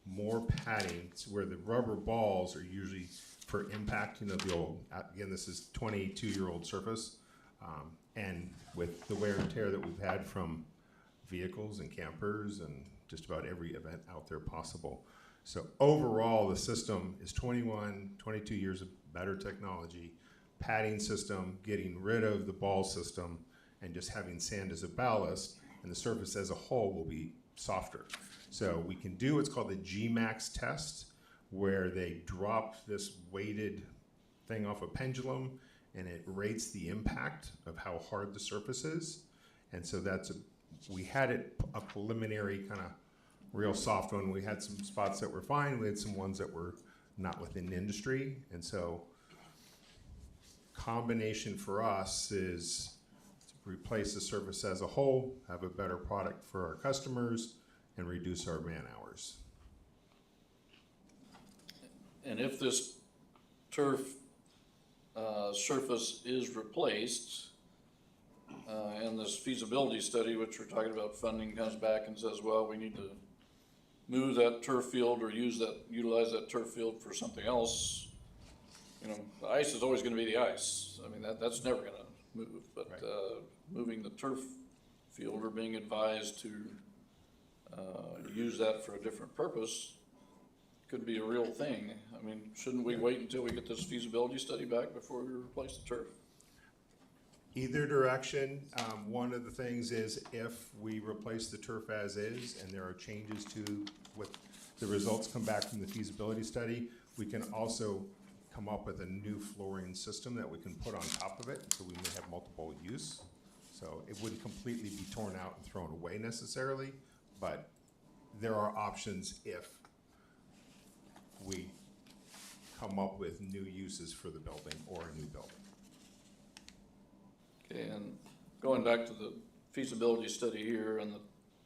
more padding where the rubber balls are usually for impact, you know, the old, again, this is 22-year-old surface. And with the wear and tear that we've had from vehicles and campers and just about every event out there possible. So overall, the system is 22 years of better technology, padding system, getting rid of the ball system, and just having sand as a ballast, and the surface as a whole will be softer. So we can do what's called the G-Max test, where they drop this weighted thing off a pendulum, and it rates the impact of how hard the surface is. And so we had a preliminary kind of real soft one. We had some spots that were fine. We had some ones that were not within industry. And so combination for us is to replace the surface as a whole, have a better product for our customers, and reduce our man hours. And if this turf surface is replaced, and this feasibility study, which we're talking about funding, comes back and says, well, we need to move that turf field or utilize that turf field for something else, you know, the ice is always gonna be the ice. I mean, that's never gonna move, but, Right. Moving the turf field or being advised to, use that for a different purpose could be a real thing. I mean, shouldn't we wait until we get this feasibility study back before we replace the turf? Either direction. One of the things is if we replace the turf as is and there are changes to what the results come back from the feasibility study, we can also come up with a new flooring system that we can put on top of it, so we may have multiple use. So it wouldn't completely be torn out and thrown away necessarily, but there are options if we come up with new uses for the building or a new building. Okay, and going back to the feasibility study here and the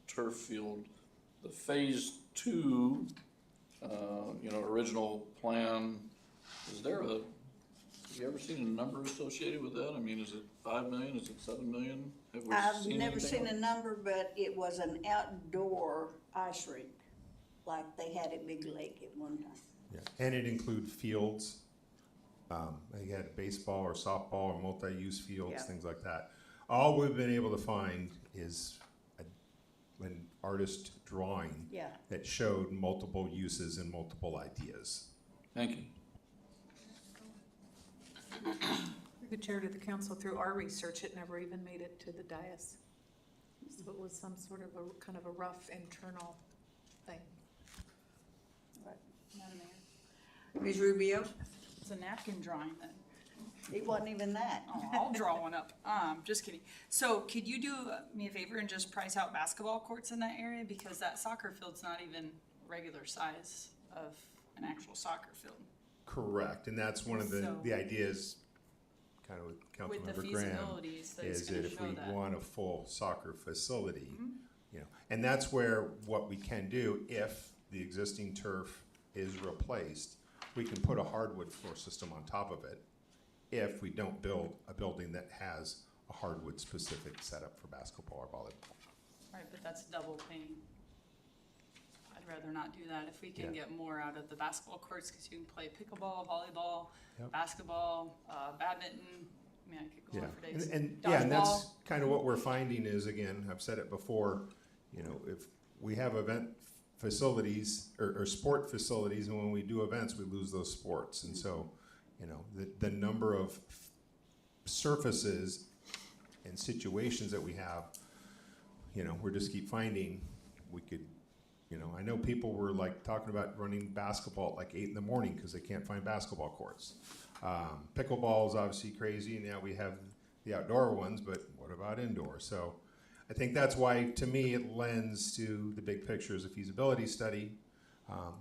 turf field, the phase 2, original plan, have you ever seen a number associated with that? I mean, is it 5 million, is it 7 million? Have we I've seen never anything seen on a it? number, but it was an outdoor ice rink, like they had at Big Lake at one time. Yeah, and it includes fields, You had baseball or softball or multi-use fields, Yeah. things like that. All we've been able to find is an artist drawing Yeah. that showed multiple uses and multiple ideas. Thank you. The chair to the council, through our research, it never even made it to the dais. So it was some sort of a, kind of a rough internal thing. Madam Mayor, Ms. Rubio? it's a napkin drawing then. It wasn't even that. Oh, I'll draw one up. Just kidding. So could you do me a favor and just price out basketball courts in that area? Because that soccer field's not even regular size of an actual soccer field. Correct, and that's one of So- the ideas, kind of with With the Councilmember Graham, feasibilities that it's is gonna that if show we that. want a full soccer facility, Mhm. you know, and that's where what we can do, if the existing turf is replaced, we can put a hardwood floor system on top of it if we don't build a building that has a hardwood specific setup for basketball or volleyball. Right, but that's double pain. I'd rather not do that if we can Yeah. get more out of the basketball courts, because you can play pickleball, volleyball, Yep. basketball, badminton. I mean, I could go Yeah, on for days. and that's Dodgeball. kind of what we're finding is, again, I've said it before, you know, if we have event facilities or sport facilities, and when we do events, we lose those sports. And so, you know, the number of surfaces and situations that we have, you know, we just keep finding we could, you know, I know people were like talking about running basketball at like 8 in the morning because they can't find basketball courts. Pickleball is obviously crazy, and now we have the outdoor ones, but what about indoor? So I think that's why, to me, it lends to the big picture as a feasibility study.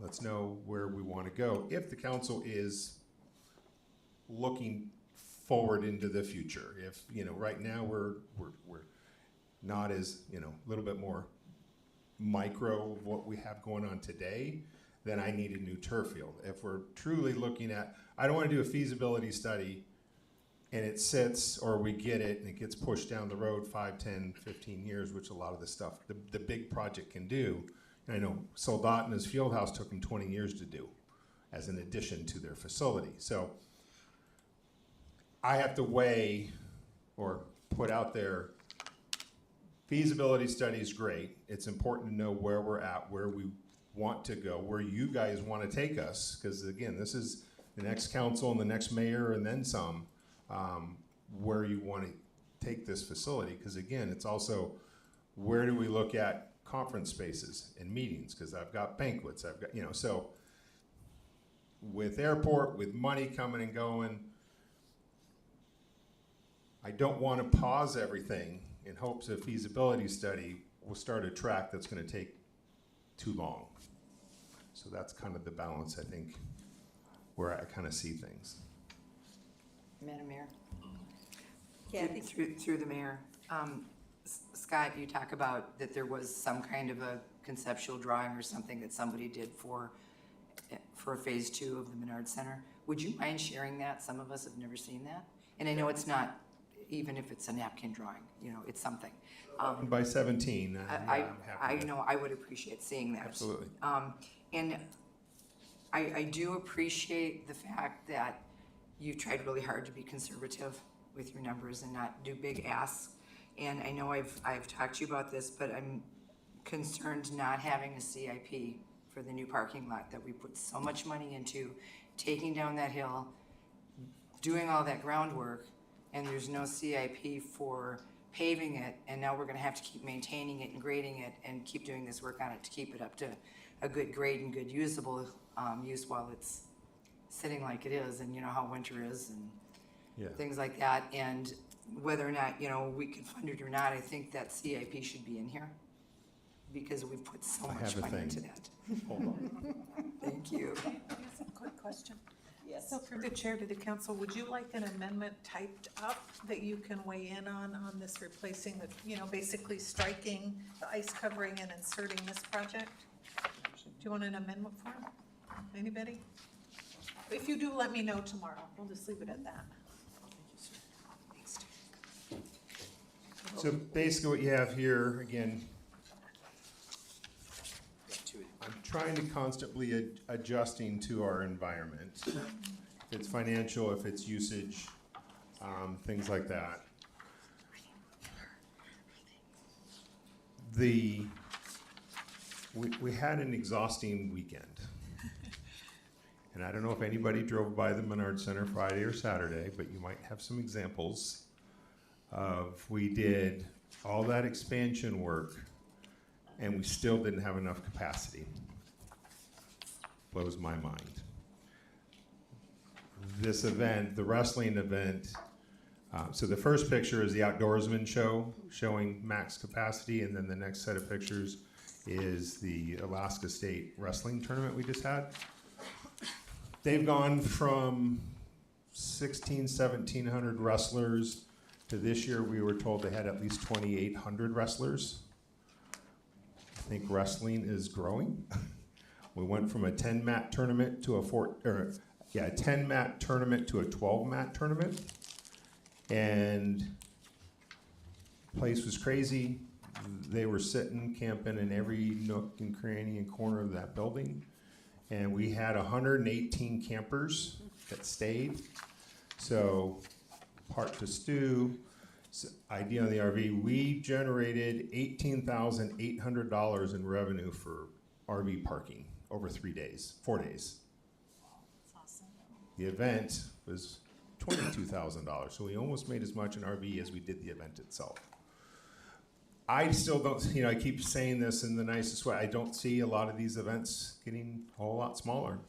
Let's know where we want to go. If the council is looking forward into the future, if, you know, right now we're not as, you know, a little bit more micro of what we have going on today, then I need a new turf field. If we're truly looking at, I don't want to do a feasibility study and it sits, or we get it and it gets pushed down the road 5, 10, 15 years, which a lot of the stuff, the big project can do. And I know Soldat and his field house took them 20 years to do as an addition to their facility. So I have to weigh or put out there, feasibility study is great. It's important to know where we're at, where we want to go, where you guys want to take us. Because again, this is the next council and the next mayor and then some, where you want to take this facility. Because again, it's also, where do we look at conference spaces and meetings? Because I've got banquets, I've got, you know, so with airport, with money coming and going, I don't want to pause everything in hopes of feasibility study will start a track that's going to take too long. So that's kind of the balance, I think, where I kind of see things. Madam Mayor? Kathy? Through the mayor. Scott, you talk about that there was some kind of a conceptual drawing or something that somebody did for phase 2 of the Menard Center. Would you mind sharing that? Some of us have never seen that. And I know it's not, even if it's a napkin drawing, you know, it's something. By 17, I'm I happy to- know, I would appreciate seeing that. Absolutely. And I do appreciate the fact that you tried really hard to be conservative with your numbers and not do big asks. And I know I've talked to you about this, but I'm concerned not having a CIP for the new parking lot that we put so much money into, taking down that hill, doing all that groundwork, and there's no CIP for paving it, and now we're gonna have to keep maintaining it and grading it and keep doing this work on it to keep it up to a good grade and good usable use while it's sitting like it is, and you know how winter is and Yeah. things like that. And whether or not, you know, we can fund it or not, I think that CIP should be in here because we've put so I much have a money thing. into that. Hold on. Thank you. Yes, a quick question. Yes. So through the chair to the council, would you like an amendment typed up that you can weigh in on this replacing the, you know, basically striking the ice covering and inserting this project? Do you want an amendment for it? Anybody? If you do, let me know tomorrow. We'll just leave it at that. So basically what you have here, again, I'm trying to constantly adjusting to our environment. it's financial, if it's usage, things like that. We had an exhausting weekend. And I don't know if anybody drove by the Menard Center Friday or Saturday, but you might have some examples of, we did all that expansion work and we still didn't have enough capacity. Blows my mind. This event, the wrestling event, so the first picture is the outdoorsman show showing max capacity, and then the next set of pictures is the Alaska State Wrestling Tournament we just had. They've gone from 1,700 wrestlers to this year we were told they had at least 2,800 wrestlers. I think wrestling is growing. We went from a 10-mat tournament to a 10-mat tournament to a 12-mat tournament. And the place was crazy. They were sitting, camping in every nook and cranny and corner of that building. And we had 118 campers that stayed. So, part to Stu, idea on the RV, we generated $18,800 in revenue for RV parking over 4 days. That's awesome. The event was $22,000, so we almost made as much in RV as we did the event itself. I still don't, I keep saying this in the nicest way, I don't see a lot of these events getting a whole lot smaller.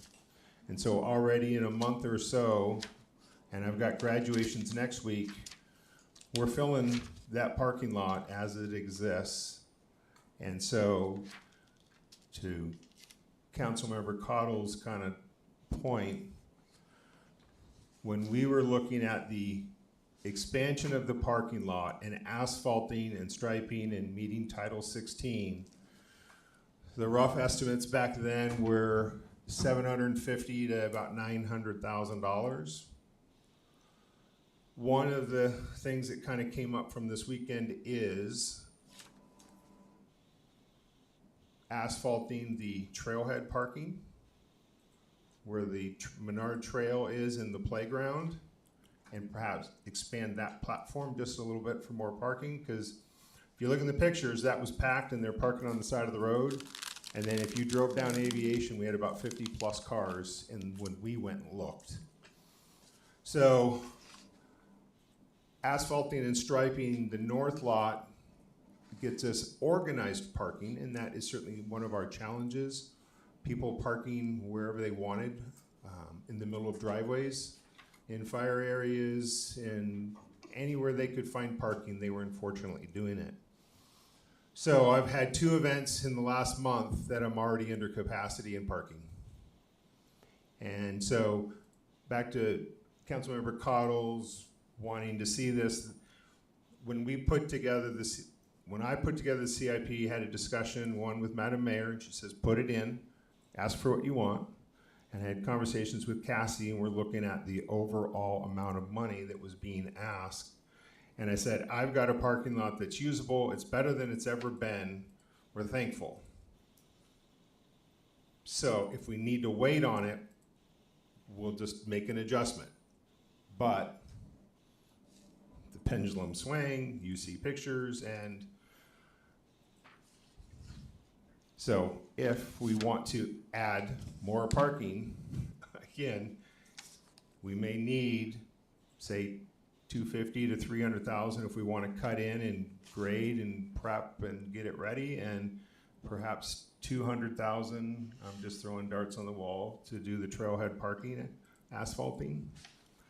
And so already in a month or so, and I've got graduations next week, we're filling that parking lot as it exists. And so, to Councilmember Cottle's kind of point, when we were looking at the expansion of the parking lot and asphalting and striping and meeting Title 16, the rough estimates back then were $750,000 to about $900,000. One of the things that kind of came up from this weekend is asphalting the trailhead parking where the Menard Trail is in the playground, and perhaps expand that platform just a little bit for more parking, because if you look in the pictures, that was packed and they're parking on the side of the road. And then if you drove down Aviation, we had about 50 plus cars when we went and looked. So asphalting and striping the north lot gets us organized parking, and that is certainly one of our challenges. People parking wherever they wanted, in the middle of driveways, in fire areas, and anywhere they could find parking, they were unfortunately doing it. So I've had 2 events in the last month that I'm already under capacity in parking. And so back to Councilmember Cottle's wanting to see this, when I put together the CIP, had a discussion, one with Madam Mayor, and she says, put it in, ask for what you want. And I had conversations with Cassie, and we're looking at the overall amount of money that was being asked. And I said, I've got a parking lot that's usable. It's better than it's ever been. We're thankful. So if we need to wait on it, we'll just make an adjustment. But the pendulum swing, you see pictures, and so if we want to add more parking, again, we may need, say, $250,000 to $300,000 if we want to cut in and grade and prep and get it ready, and perhaps $200,000, I'm just throwing darts on the wall, to do the trailhead parking asphalting.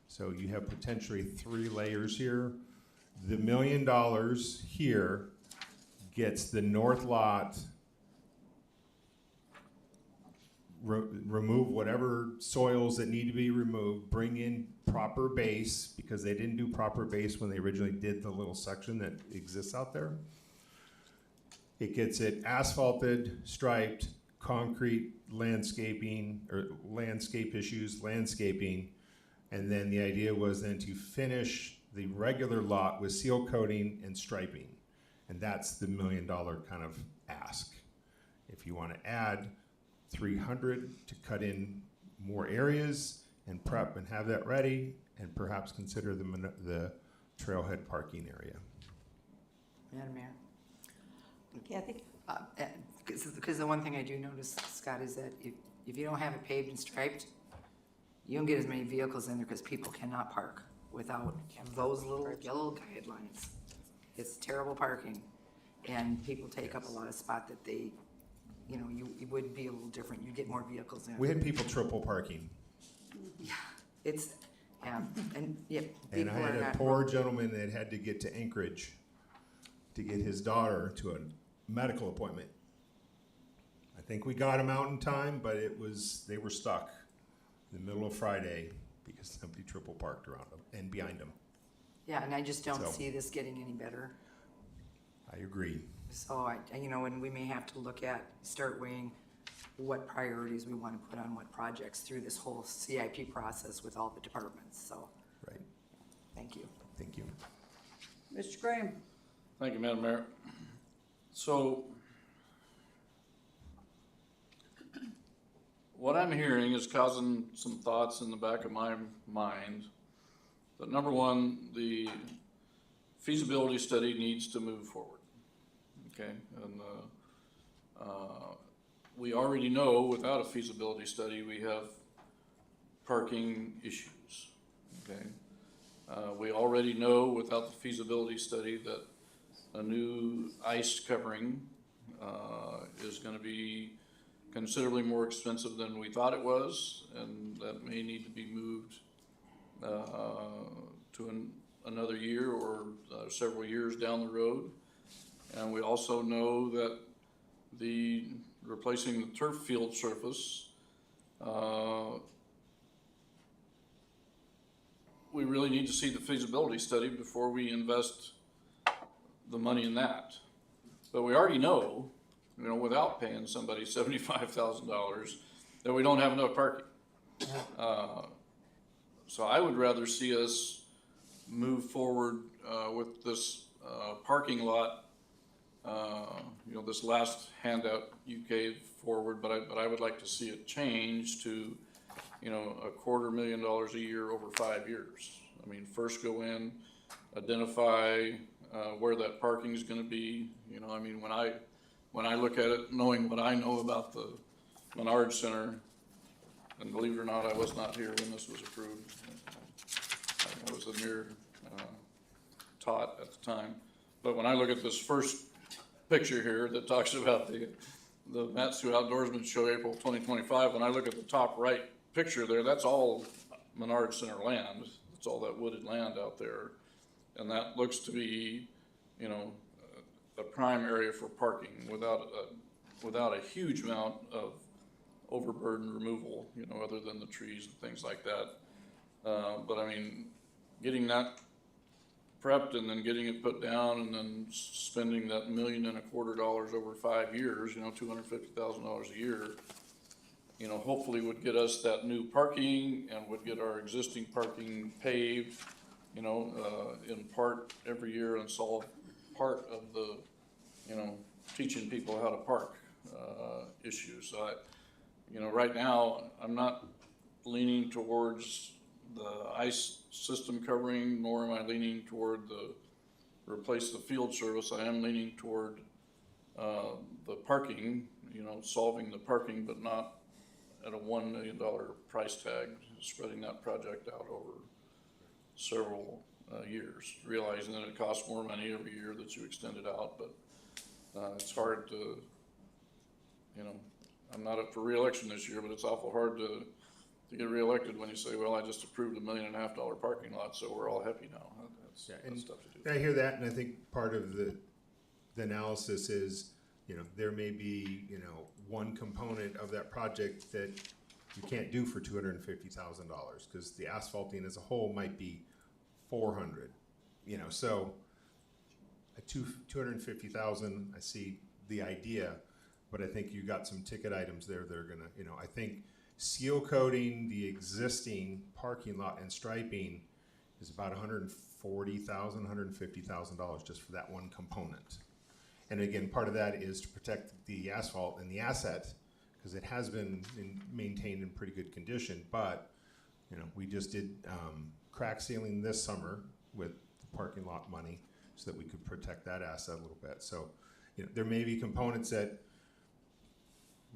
So you have potentially 3 layers here. The $1 million here gets the north lot, remove whatever soils that need to be removed, bring in proper base, because they didn't do proper base when they originally did the little section that exists out there. It gets it asphalted, striped, concrete, landscaping, or landscape issues, landscaping, and then the idea was then to finish the regular lot with seal coating and striping, and that's the $1 million kind of ask. If you want to add 300 to cut in more areas, and prep and have that ready, and perhaps consider the trailhead parking area. Madam Mayor? Kathy? Because the one thing I do notice, Scott, is that if you don't have it paved and striped, you don't get as many vehicles in there because people cannot park without those little yellow guidelines. It's terrible parking, and people take up a lot of spot that they, you know, you would be a little different. You get more vehicles in. We had people triple parking, It's, and yep. and I people had are a not- poor gentleman that had to get to Anchorage to get his daughter to a medical appointment. I think we got him out in time, but they were stuck in the middle of Friday because somebody triple parked around them and behind them. Yeah, and I just don't So- see this getting any better. I agree. So and we may have to start weighing what priorities we want to put on what projects through this whole CIP process with all the departments, so, Right. thank you. Thank you. Mr. Graham? Thank you, Madam Mayor. So, what I'm hearing is causing some thoughts in the back of my mind. That number one, the feasibility study needs to move forward. Okay, and we already know without a feasibility study, we have parking issues. Okay, we already know without the feasibility study that a new ice covering is going to be considerably more expensive than we thought it was, and that may need to be moved to another year or several years down the road. And we also know that replacing the turf field surface, we really need to see the feasibility study before we invest the money in that. But we already know, without paying somebody $75,000, that we don't have enough parking. So I would rather see us move forward with this parking lot. This last handout you gave forward, but I would like to see it change to, $250,000 a year over 5 years. I mean, first go in, identify where that parking is going to be. When I look at it, knowing what I know about the Menard Center, and believe it or not, I was not here when this was approved. I was a mere tot at the time. But when I look at this first picture here that talks about the Matsu Outdoorsman Show April 2025, when I look at the top right picture there, that's all Menard Center land. It's all that wooded land out there. And that looks to be, a prime area for parking without a huge amount of overburden removal, other than the trees and things like that. But I mean, getting that prepped and then getting it put down and then spending that $1.25 million over 5 years, $250,000 a year, hopefully would get us that new parking and would get our existing parking paved, in part every year and solve part of the, teaching people how to park issues. So right now, I'm not leaning towards the ice system covering, nor am I leaning toward replace the field service. I am leaning toward the parking, solving the parking, but not at a $1 million price tag, spreading that project out over several years, realizing that it costs more money every year that you extend it out, but it's hard to, I'm not up for re-election this year, but it's awful hard to get reelected when you say, well, I just approved $1.5 million parking lot, so we're all happy now. That's tough to do. I hear that, and I think part of the analysis is, there may be, one component of that project that you can't do for $250,000, because the asphalting as a whole might be $400,000, so at $250,000, I see the idea, but I think you got some ticket items there that are gonna, I think seal coating the existing parking lot and striping is about $140,000, $150,000 just for that one component. And again, part of that is to protect the asphalt and the asset, because it has been maintained in pretty good condition, but You know, we just did crack sealing this summer with parking lot money so that we could protect that asset a little bit. So, you know, there may be components that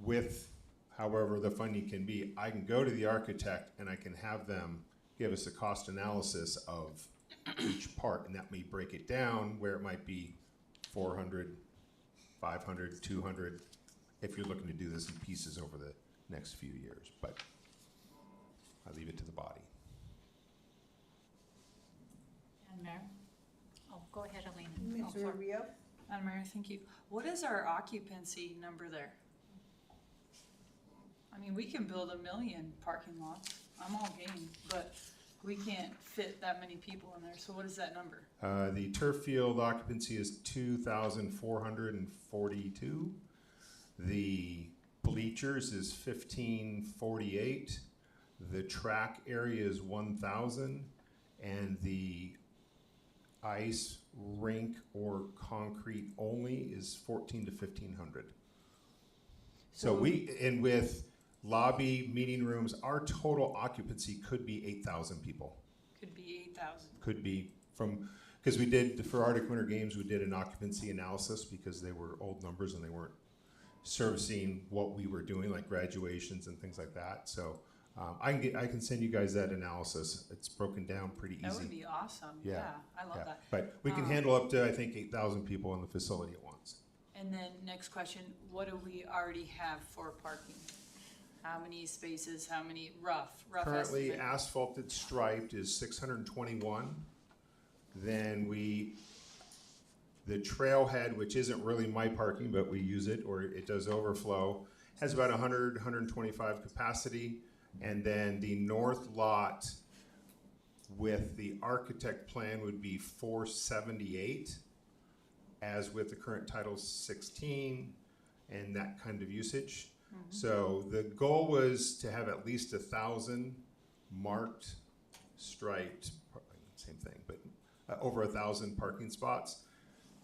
with however the funding can be, I can go to the architect and I can have them give us a cost analysis of each part, and that may break it down where it might be 400, 500, 200, if you're looking to do this in pieces over the next few years, but I leave it to the body. And Mayor? Oh, go ahead, Alina. Ms. Oh, sorry. Rubio? Madam Mayor, thank you. What is our occupancy number there? I mean, we can build 1 million parking lots. I'm all game, but we can't fit that many people in there. So what is that number? The turf field occupancy is 2,442. The bleachers is 1,548. The track area is 1,000, and the ice rink or concrete only is 1,400 to 1,500. So and with lobby, meeting rooms, our total occupancy could be 8,000 people. Could be 8,000. Could be because we did, for Arctic Winter Games, we did an occupancy analysis because they were old numbers and they weren't servicing what we were doing, like graduations and things like that. So I can send you guys that analysis. It's broken down pretty easy. That would be awesome. Yeah, Yeah, I love Yeah. that. But we can handle up to, I think, 8,000 people in the facility at once. And then next question, what do we already have for parking? How many spaces, how many rough Currently, estimate? asphalted striped is 621. Then the trailhead, which isn't really my parking, but we use it, or it does overflow, has about 100, 125 capacity. And then the north lot with the architect plan would be 478, as with the current Title 16 and that kind of usage. So the goal was to have at least 1,000 marked, striped, same thing, but over 1,000 parking spots.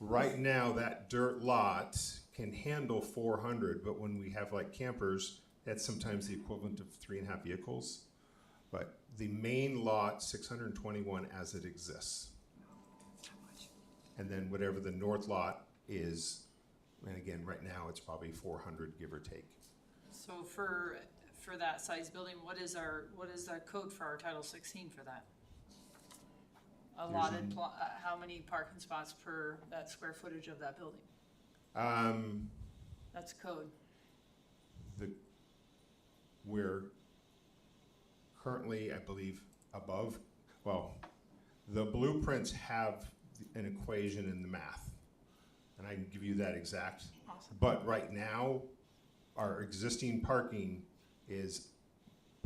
Right now, that dirt lot can handle 400, but when we have like campers, that's sometimes the equivalent of 3.5 vehicles. But the main lot, 621 as it exists. And then whatever the north lot is, and again, right now, it's probably 400, give or take. So for that size building, what is our code for our Title 16 for that? Allotted, how many parking spots per that square footage of that building? That's code. We're currently, I believe, above, well, the blueprints have an equation in the math, and I can give you that exact. Awesome. But right now, our existing parking is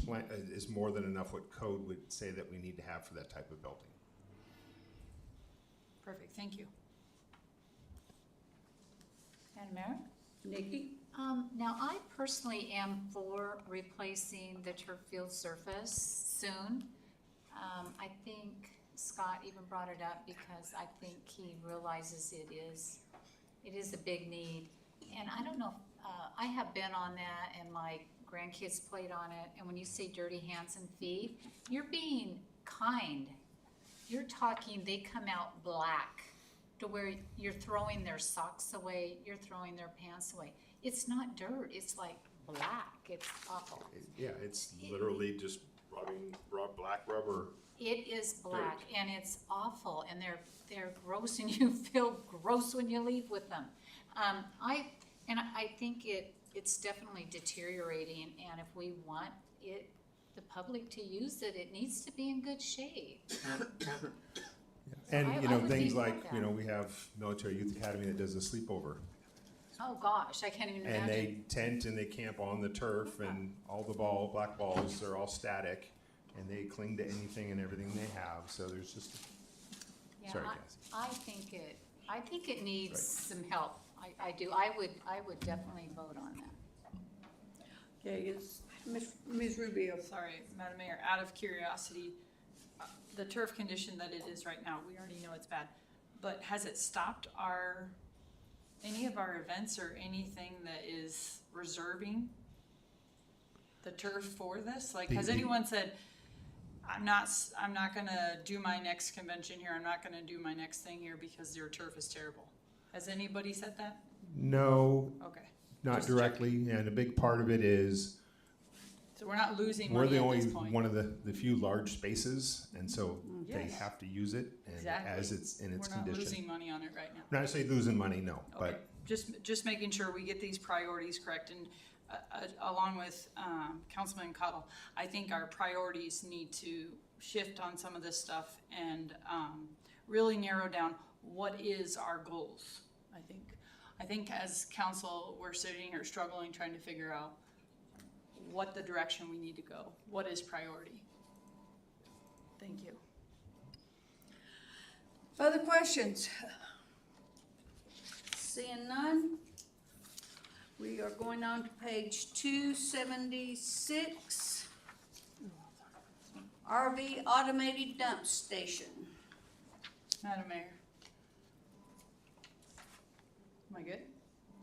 more than enough what code would say that we need to have for that type of building. Perfect, thank you. And Mayor? Nikki? Now, I personally am for replacing the turf field surface soon. I think Scott even brought it up because I think he realizes it is a big need. And I don't know, I have been on that and my grandkids played on it. And when you say dirty hands and feet, you're being kind. You're talking, they come out black to where you're throwing their socks away, you're throwing their pants away. It's not dirt, it's like black, it's awful. Yeah, it's literally just black rubber. It is black and it's awful and they're gross and you feel gross when you leave with them. I think it's definitely deteriorating, and if we want the public to use it, it needs to be in good shape. And, I would things think like, that. we have Military Youth Academy that does a sleepover. Oh gosh, I can't even And imagine. they tent and they camp on the turf, and all the black balls, they're all static, and they cling to anything and everything they have, so there's just, Yeah, sorry, Cassie. I think it needs some help. I do. I would definitely vote on that. Okay, is Ms. Rubio? Sorry, Madam Mayor, out of curiosity, the turf condition that it is right now, we already know it's bad, but has it stopped any of our events or anything that is reserving the turf for this? Like, has anyone said, I'm not gonna do my next convention here, I'm not gonna do my next thing here because your turf is terrible. Has anybody said that? No, Okay, not Just directly, and a big part of it is so we're not losing we're money the at only this point. one of the few large spaces, and so they Yes. have to use it, and Exactly. as it's in its We're not condition. losing money on it right now. Not to say losing money, no, Okay, but just making sure we get these priorities correct, and along with Councilman Cottle, I think our priorities need to shift on some of this stuff and really narrow down what is our goals, I think as council, we're sitting here struggling, trying to figure out what the direction we need to go, what is priority. Thank you. Further questions? Seeing none, we are going on to page 276. RV automated dump station. Madam Mayor. Am I good?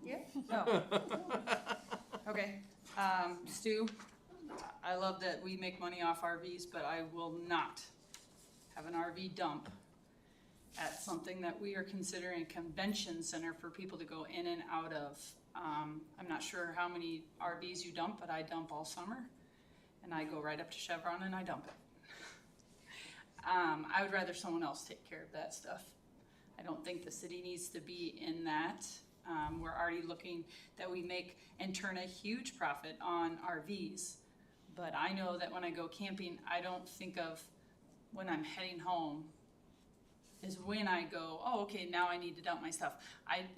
Yeah. Oh. Okay, Stu, I love that we make money off RVs, but I will not have an RV dump at something that we are considering a convention center for people to go in and out of. I'm not sure how many RVs you dump, but I dump all summer, and I go right up to Chevron and I dump it. I would rather someone else take care of that stuff. I don't think the city needs to be in that. We're already looking that we make and turn a huge profit on RVs. But I know that when I go camping, I don't think of when I'm heading home is when I go, oh, okay, now I need to dump my stuff.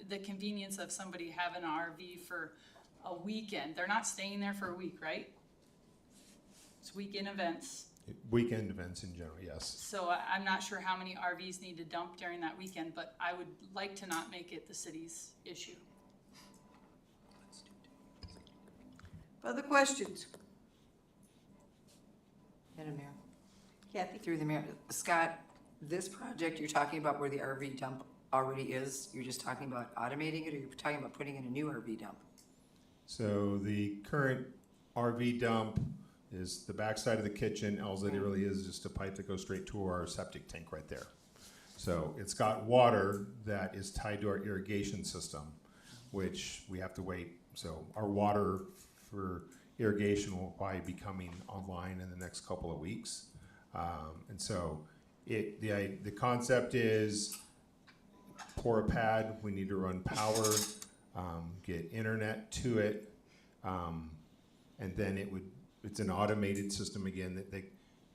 The convenience of somebody having an RV for a weekend, they're not staying there for a week, right? It's weekend events. weekend events in general, yes. So I'm not sure how many RVs need to dump during that weekend, but I would like to not make it the city's issue. Further questions? Madam Mayor, Kathy? through the mayor, Scott, this project you're talking about where the RV dump already is, you're just talking about automating it, or you're talking about putting in a new RV dump? So the current RV dump is the backside of the kitchen. All that it really is just a pipe that goes straight to our septic tank right there. So it's got water that is tied to our irrigation system, which we have to wait. So our water for irrigation will probably be coming online in the next couple of weeks. And so the concept is pour a pad, we need to run power, get internet to it, and then it's an automated system again that they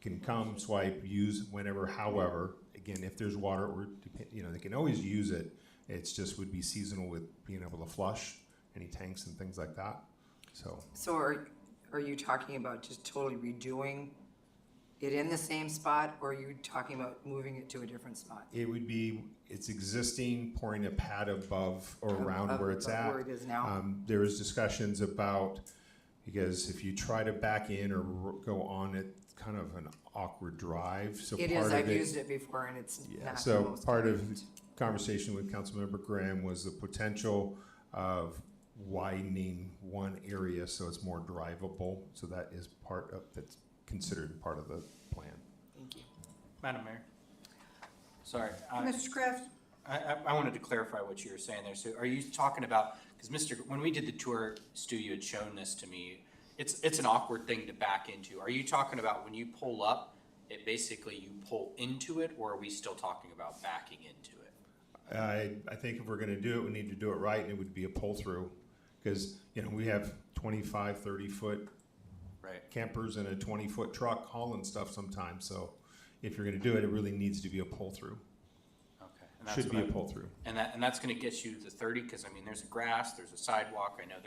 can come, swipe, use whenever, however. Again, if there's water, or they can always use it. It's just would be seasonal with being able to flush any tanks and things like that. So are you talking about just totally redoing it in the same spot, or are you talking about moving it to a different spot? it would be, it's existing, pouring a pad above or around where it's at. Where it is now? There was discussions about, because if you try to back in or go on it, kind of an awkward drive. So It part is, of I've it, used it before, and it's yeah. not the So most part of convenient. the conversation with Councilmember Graham was the potential of widening one area so it's more drivable. So that is that's considered part of the plan. Thank you. Madam Mayor. Sorry, Mr. Kraft? I wanted to clarify what you were saying there. So are you talking about, because when we did the tour, Stu, you had shown this to me. It's an awkward thing to back into. Are you talking about when you pull up, it basically you pull into it, or are we still talking about backing into it? I think if we're gonna do it, we need to do it right, and it would be a pull-through. Because, we have 25, 30-foot Right. campers and a 20-foot truck hauling stuff sometimes. So if you're gonna do it, it really needs to be a pull-through. Okay. And that's Should be what a pull-through. And that's gonna get you to 30, because there's a grass, there's a sidewalk, I know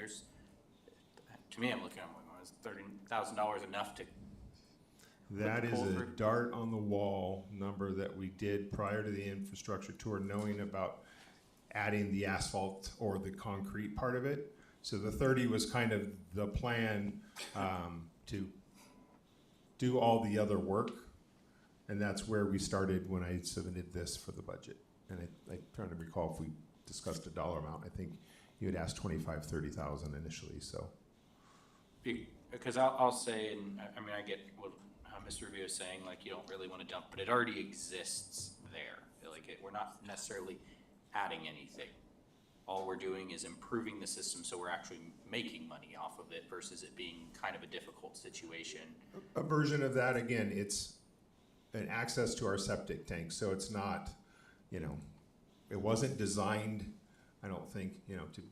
to me, I'm looking at is $30,000 enough to, That the is a pull-through. dart on the wall number that we did prior to the infrastructure tour, knowing about adding the asphalt or the concrete part of it. So the 30 was kind of the plan to do all the other work. And that's where we started when I submitted this for the budget. And I'm trying to recall if we discussed a dollar amount. I think you had asked 25, 30,000 initially, so. because I'll say, and I get Mr. Rubio is saying, like, you don't really wanna dump, but it already exists there. Like, we're not necessarily adding anything. All we're doing is improving the system so we're actually making money off of it versus it being kind of a difficult situation. A version of that, again, it's an access to our septic tank, so it's not, you know, it wasn't designed, I don't think, you know, to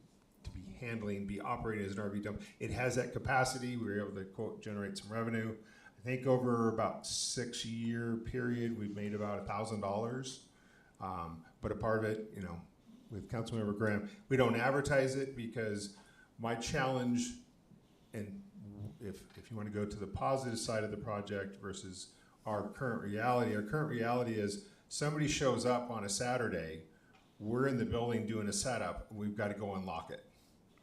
be operating as an RV dump. It has that capacity. We were able to, quote, generate some revenue. I think over about 6-year period, we've made about $1,000. But a part of it, you know, with Councilmember Graham, we don't advertise it because my challenge, and if you want to go to the positive side of the project versus our current reality is somebody shows up on a Saturday, we're in the building doing a setup, and we've got to go unlock it.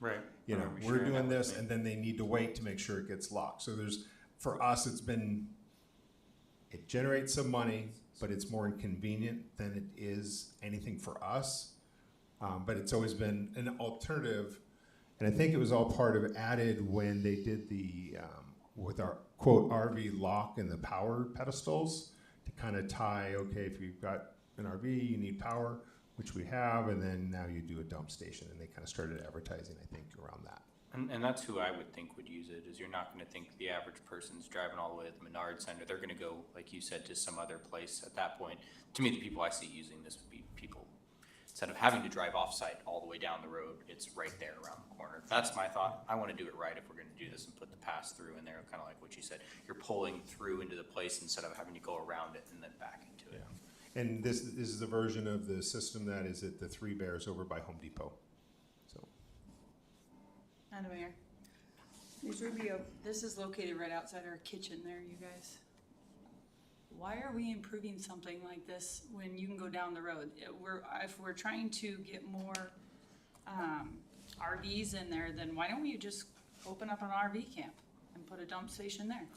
Right. You know, we're doing this, and then they need to wait to make sure it gets locked. So for us, it generates some money, but it's more inconvenient than it is anything for us. But it's always been an alternative, and I think it was all part of added when they did the, with our quote RV lock and the power pedestals to kind of tie, okay, if you've got an RV, you need power, which we have, and then now you do a dump station, and they kind of started advertising, I think, around that. And that's who I would think would use it, is you're not gonna think the average person's driving all the way to the Menard Center. They're gonna go, like you said, to some other place at that point. To me, the people I see using this would be people, instead of having to drive off-site all the way down the road, it's right there around the corner. That's my thought. I wanna do it right if we're gonna do this and put the pass-through in there, kinda like what you said. You're pulling through into the place instead of having to go around it and then back into it. And this is the version of the system that is at the Three Bears over by Home Depot. So, Madam Mayor, Ms. Rubio, this is located right outside our kitchen there, you guys. Why are we improving something like this when you can go down the road? If we're trying to get more RVs in there, then why don't we just open up an RV camp and put a dump station there?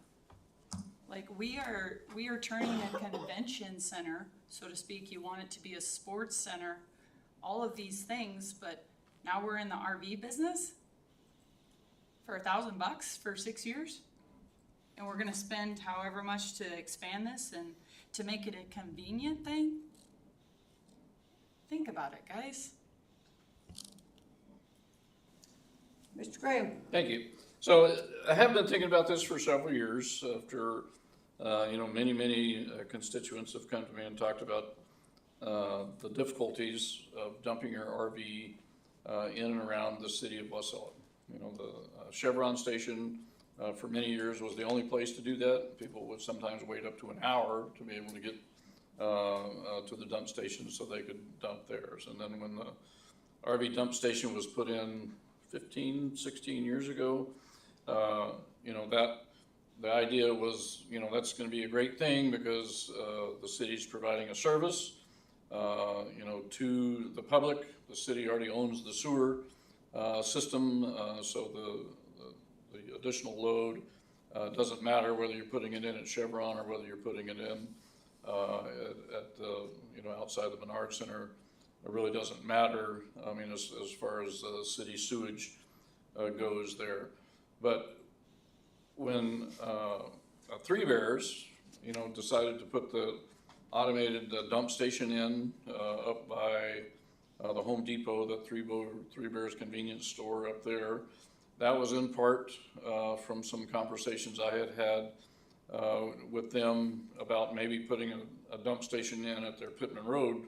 Like, we are turning a convention center, so to speak. You want it to be a sports center, all of these things, but now we're in the RV business for $1,000 for 6 years? And we're gonna spend however much to expand this and to make it a convenient thing? Think about it, guys. Mr. Graham, Thank you. So I have been thinking about this for several years after, many constituents have come to me and talked about the difficulties of dumping your RV in and around the city of West Salt. You know, the Chevron station for many years was the only place to do that. People would sometimes wait up to an hour to be able to get to the dump station so they could dump theirs. And then when the RV dump station was put in 15, 16 years ago, the idea was, that's gonna be a great thing because the city's providing a service, to the public. The city already owns the sewer system, so the additional load doesn't matter whether you're putting it in at Chevron or whether you're putting it in at the, outside the Menard Center. It really doesn't matter, I mean, as far as city sewage goes there. But when Three Bears, decided to put the automated dump station in up by the Home Depot, the Three Bears convenience store up there, that was in part from some conversations I had with them about maybe putting a dump station in at their Pittman Road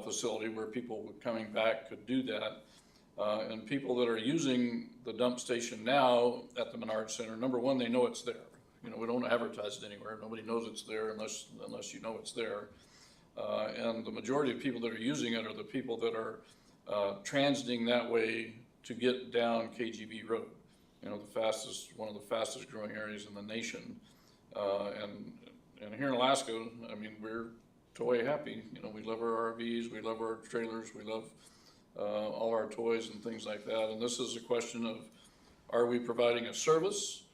facility where people coming back could do that. And people that are using the dump station now at the Menard Center, number one, they know it's there. We don't advertise it anywhere. Nobody knows it's there unless it's there. And the majority of people that are using it are the people that are transiting that way to get down KGB Road. One of the fastest growing areas in the nation. And here in Alaska, I mean, we're toy happy. We love our RVs, we love our trailers, we love all our toys and things like that. And this is a question of, are we providing a service?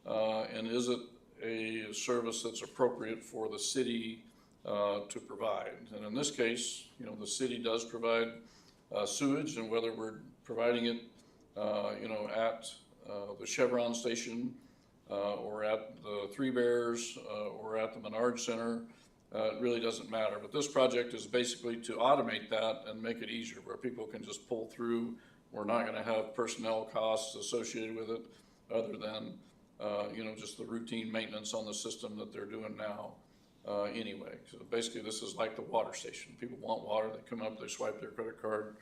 And is it a service that's appropriate for the city to provide? And in this case, the city does provide sewage, and whether we're providing it, at the Chevron station or at the Three Bears, or at the Menard Center. It really doesn't matter, but this project is basically to automate that and make it easier where people can just pull through. We're not gonna have personnel costs associated with it other than, just the routine maintenance on the system that they're doing now, anyway. So basically, this is like the water station. People want water, they come up, they swipe their credit card,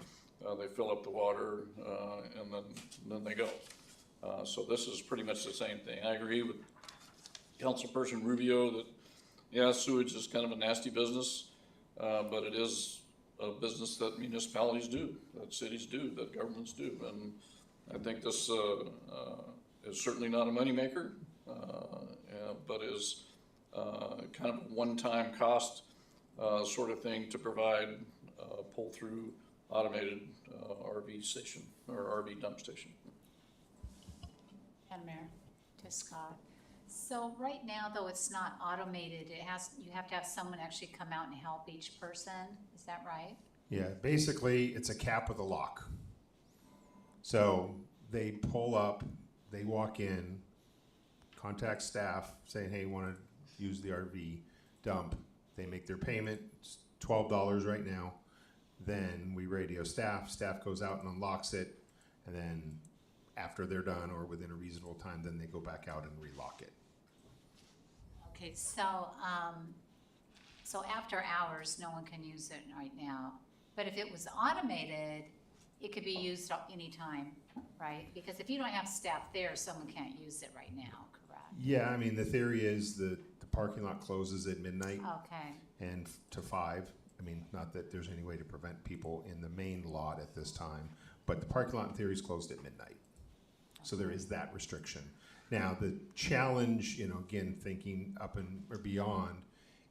they fill up the water, and then they go. So this is pretty much the same thing. I agree with Councilperson Rubio that, yeah, sewage is kind of a nasty business, but it is a business that municipalities do, that cities do, that governments do. And I think this is certainly not a moneymaker, but is kind of a one-time cost sort of thing to provide pull-through automated RV station or RV dump station. Madam Mayor, to Scott. So right now, though it's not automated, you have to have someone actually come out and help each person, is that right? Yeah, basically, it's a cap with a lock. So they pull up, they walk in, contact staff saying, hey, want to use the RV dump. They make their payment, it's $12 right now. Then we radio staff, staff goes out and unlocks it, and then after they're done or within a reasonable time, then they go back out and relock it. Okay, so after hours, no one can use it right now. But if it was automated, it could be used anytime, right? Because if you don't have staff there, someone can't use it right now, correct? Yeah, I mean, the theory is the parking lot closes at midnight Okay, and to 5. I mean, not that there's any way to prevent people in the main lot at this time, but the parking lot in theory is closed at midnight. So there is that restriction. Now, the challenge, again, thinking up and or beyond,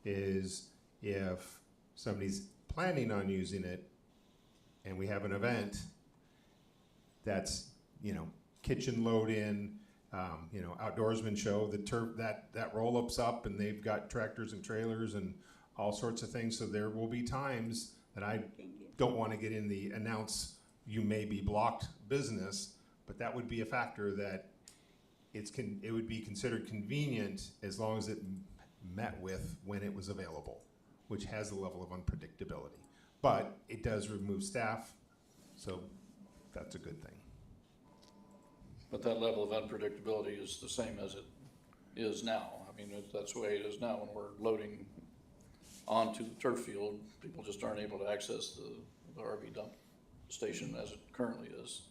is if somebody's planning on using it and we have an event that's, kitchen load in, outdoorsman show, the turf, that roll-up's up and they've got tractors and trailers and all sorts of things. So there will be times that I don't want to get in the announce you may be blocked business, but that would be a factor that it would be considered convenient as long as it met with when it was available, which has a level of unpredictability. But it does remove staff, so that's a good thing. But that level of unpredictability is the same as it is now. I mean, that's the way it is now when we're loading onto the turf field. People just aren't able to access the RV dump station as it currently is,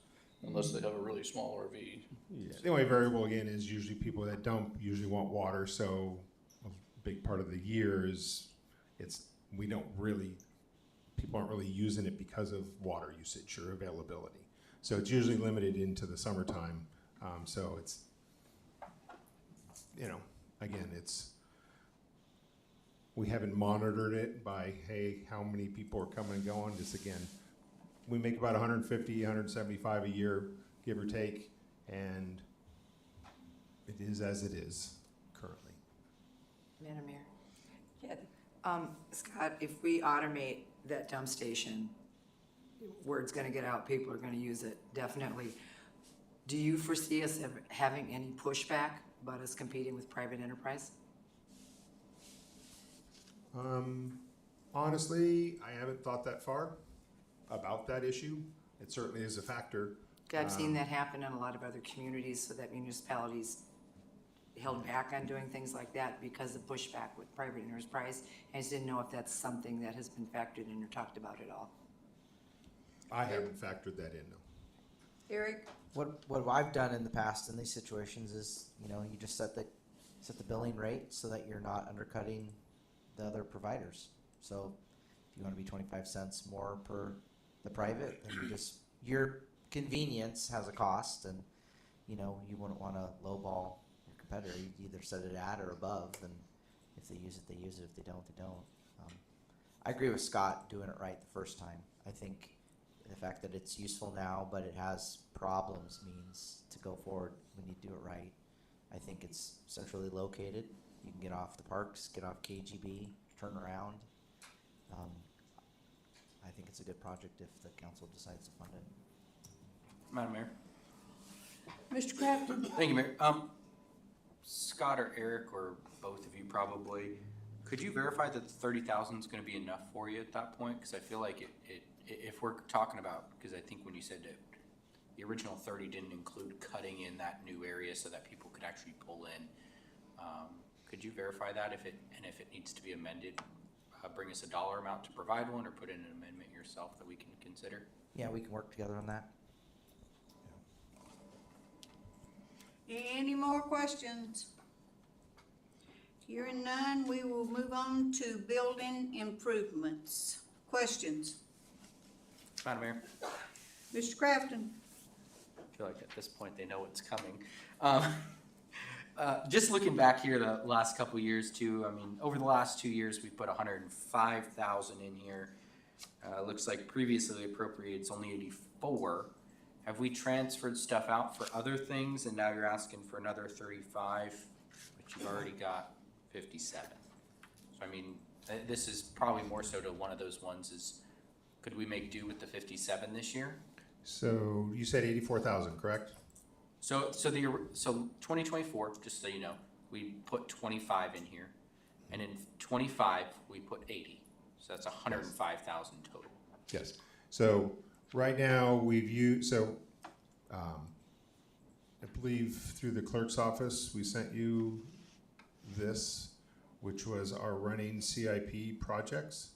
unless they have a really small RV. Yeah. The only variable again is usually people that dump usually want water, so a big part of the year is people aren't really using it because of water usage or availability. So it's usually limited into the summertime. So it's, again, we haven't monitored it by, hey, how many people are coming and going. Just again, we make about 150, 175 a year, give or take, and it is as it is currently. Madam Mayor. Yeah. Scott, if we automate that dump station, word's gonna get out, people are gonna use it, definitely. Do you foresee us having any pushback about us competing with private enterprise? Honestly, I haven't thought that far about that issue. It certainly is a factor. I've seen that happen in a lot of other communities, so that municipalities held back on doing things like that because of pushback with private enterprise. I just didn't know if that's something that has been factored in or talked about at all. I haven't factored that in, no. Eric? What I've done in the past in these situations is, you just set the billing rate so that you're not undercutting the other providers. So if you want to be 25 cents more per the private, then your convenience has a cost, and you wouldn't want to lowball your competitor. You either set it at or above, and if they use it, they use it. If they don't, they don't. I agree with Scott doing it right the first time. I think the fact that it's useful now, but it has problems, means to go forward, we need to do it right. I think it's centrally located. You can get off the parks, get off KGB, turn around. I think it's a good project if the council decides to fund it. Madam Mayor. Mr. Crafton? Thank you, Mayor. Scott or Eric, or both of you probably, could you verify that the 30,000 is gonna be enough for you at that point? Cause I feel like if we're talking about, cause I think when you said that the original 30 didn't include cutting in that new area so that people could actually pull in. Could you verify that if it needs to be amended? Bring us a dollar amount to provide one, or put in an amendment yourself that we can consider? Yeah, we can work together on that. Any more questions? Hearing none, we will move on to building improvements. Questions? Madam Mayor, Mr. Crafton? I feel like at this point they know what's coming. Just looking back here the last couple years too, I mean, over the last 2 years, we've put 105,000 in here. Looks like previously appropriated, it's only 84. Have we transferred stuff out for other things and now you're asking for another 35, but you've already got 57? So I mean, this is probably more so to one of those ones is, could we make do with the 57 this year? So you said 84,000, correct? So 2024, just so you know, we put 25 in here, and in 25 we put 80. So that's 105,000 total. Yes. So right now we've used, I believe through the clerk's office, we sent you this, which was our running CIP projects.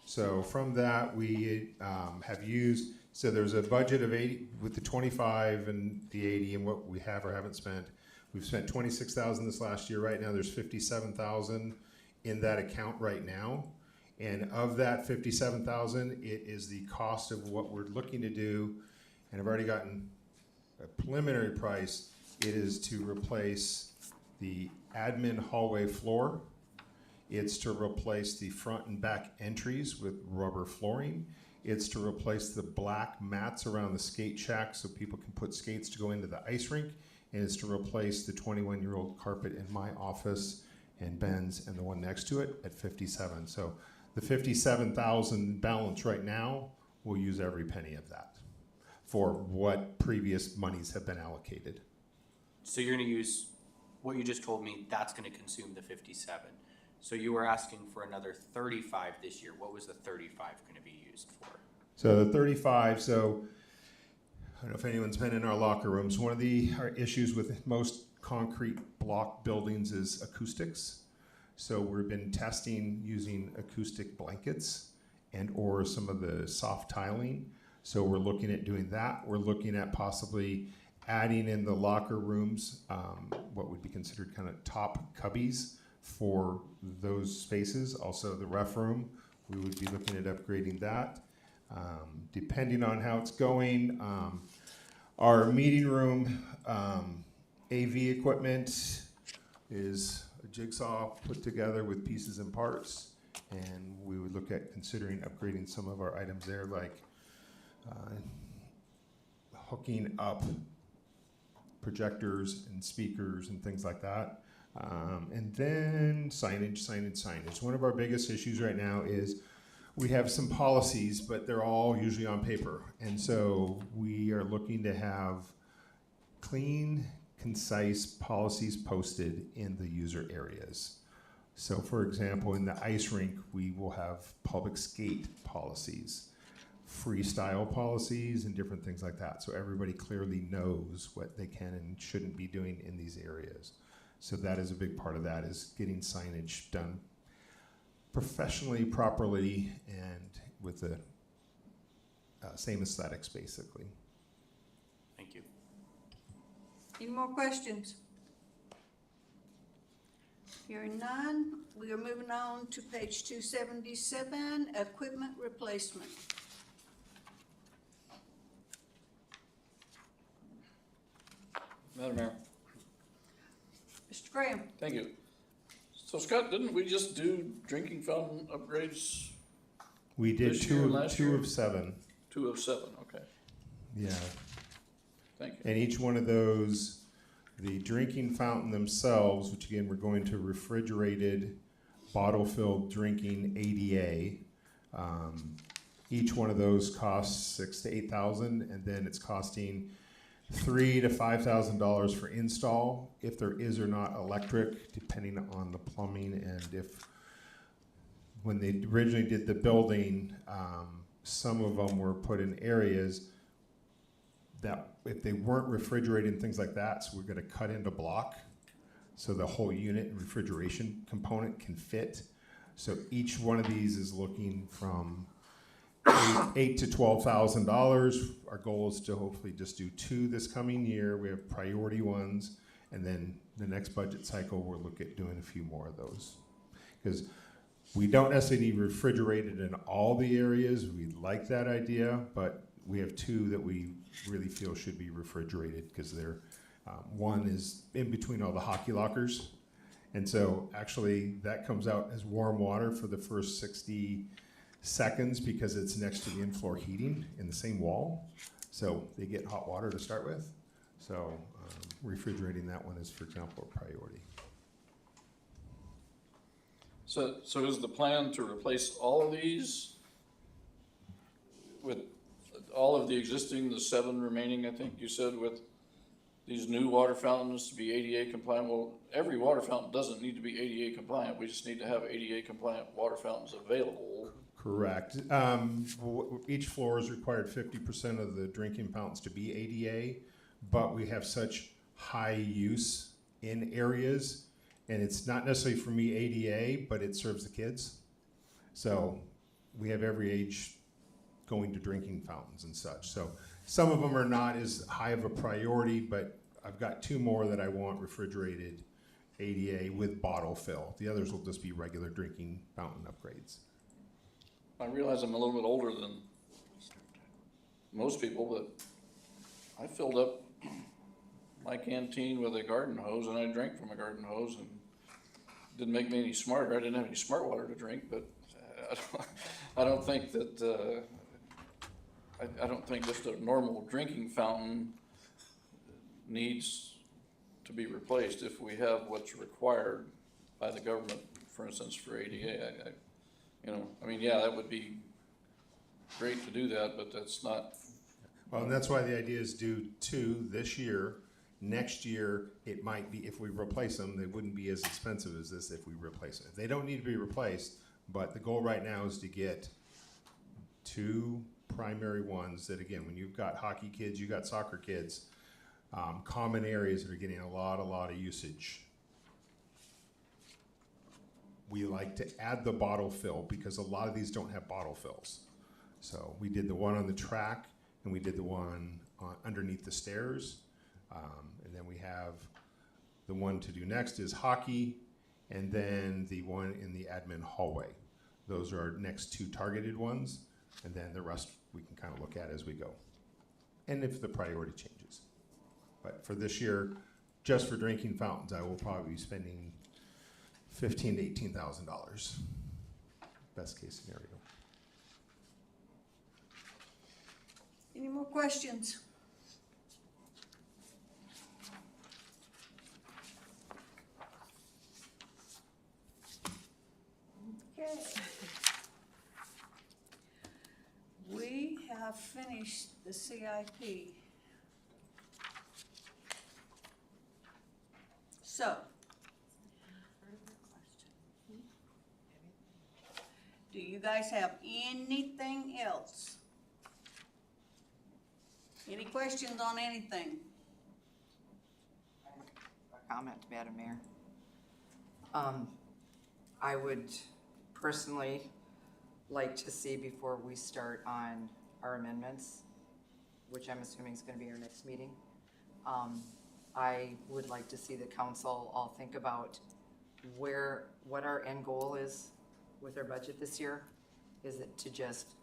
So from that, we have used, so there's a budget of 80, with the 25 and the 80 and what we have or haven't spent. We've spent 26,000 this last year. Right now, there's 57,000 in that account right now. And of that 57,000, it is the cost of what we're looking to do. And I've already gotten a preliminary price. It is to replace the admin hallway floor. It's to replace the front and back entries with rubber flooring. It's to replace the black mats around the skate shack so people can put skates to go into the ice rink. And it's to replace the 21-year-old carpet in my office and Ben's and the one next to it at 57. So the 57,000 balance right now, we'll use every penny of that for what previous monies have been allocated. So you're going to use what you just told me, that's going to consume the 57. So you were asking for another 35 this year. What was the 35 going to be used for? So the 35, so I don't know if anyone's been in our locker rooms. One of our issues with most concrete block buildings is acoustics. So we've been testing using acoustic blankets and or some of the soft tiling. So we're looking at doing that. We're looking at possibly adding in the locker rooms, what would be considered kind of top cubbies for those spaces. Also the ref room, we would be looking at upgrading that. Depending on how it's going, our meeting room AV equipment is a jigsaw put together with pieces and parts, and we would look at considering upgrading some of our items there, like hooking up projectors and speakers and things like that. And then signage. One of our biggest issues right now is we have some policies, but they're all usually on paper. And so we are looking to have clean, concise policies posted in the user areas. So for example, in the ice rink, we will have public skate policies, freestyle policies, and different things like that. So everybody clearly knows what they can and shouldn't be doing in these areas. So that is a big part of that, is getting signage done professionally, properly, and with the same aesthetics, basically. Thank you. Any more questions? Hearing none, we are moving on to page 277, equipment replacement. Madam Mayor, Mr. Graham? thank you. So Scott, didn't we just do drinking fountain upgrades? We did This year, last two year? of 7. 2 of 7, okay, Yeah. thank you. And each one of those, the drinking fountain themselves, which again, we're going to refrigerated, bottle-filled drinking ADA. Each one of those costs $6,000 to $8,000, and then it's costing $3,000 to $5,000 for install, if there is or not electric, depending on the plumbing, and if, when they originally did the building, some of them were put in areas that if they weren't refrigerated and things like that, so we're gonna cut into block, so the whole unit and refrigeration component can fit. So each one of these is looking from $8,000 to $12,000. Our goal is to hopefully just do 2 this coming year. We have priority ones, and then the next budget cycle, we'll look at doing a few more of those. Because we don't necessarily need refrigerated in all the areas. We like that idea, but we have 2 that we really feel should be refrigerated because they're, one is in between all the hockey lockers. And so actually that comes out as warm water for the first 60 seconds because it's next to the in-floor heating in the same wall. So they get hot water to start with. So refrigerating that one is, for example, a priority. So is the plan to replace all of these with all of the existing, the 7 remaining, I think you said, with these new water fountains to be ADA compliant? Well, every water fountain doesn't need to be ADA compliant. We just need to have ADA compliant water fountains available. Correct. Each floor is required 50% of the drinking fountains to be ADA, but we have such high use in areas, and it's not necessarily for me ADA, but it serves the kids. So we have every age going to drinking fountains and such. So some of them are not as high of a priority, but I've got 2 more that I want refrigerated ADA with bottle fill. The others will just be regular drinking fountain upgrades. I realize I'm a little bit older than most people, but I filled up my canteen with a garden hose and I drank from a garden hose, and didn't make me any smarter. I didn't have any smart water to drink, but I don't think that, I don't think just a normal drinking fountain needs to be replaced if we have what's required by the government, for instance, for ADA. Yeah, that would be great to do that, but that's not. Well, and that's why the idea is do 2 this year. Next year, it might be, if we replace them, they wouldn't be as expensive as this if we replace them. They don't need to be replaced, but the goal right now is to get 2 primary ones that, again, when you've got hockey kids, you've got soccer kids, common areas that are getting a lot of usage. We like to add the bottle fill because a lot of these don't have bottle fills. So we did the one on the track and we did the one underneath the stairs. And then we have the one to do next is hockey, and then the one in the admin hallway. Those are our next 2 targeted ones, and then the rest we can kind of look at as we go. And if the priority changes. But for this year, just for drinking fountains, I will probably be spending $15,000 to $18,000. Best case scenario. Any more questions? Okay. We have finished the CIP. So, do you guys have anything else? Any questions on anything? Comment, Madam Mayor. I would personally like to see, before we start on our amendments, which I'm assuming is gonna be our next meeting, I would like to see the council all think about what our end goal is with our budget this year. Is it to just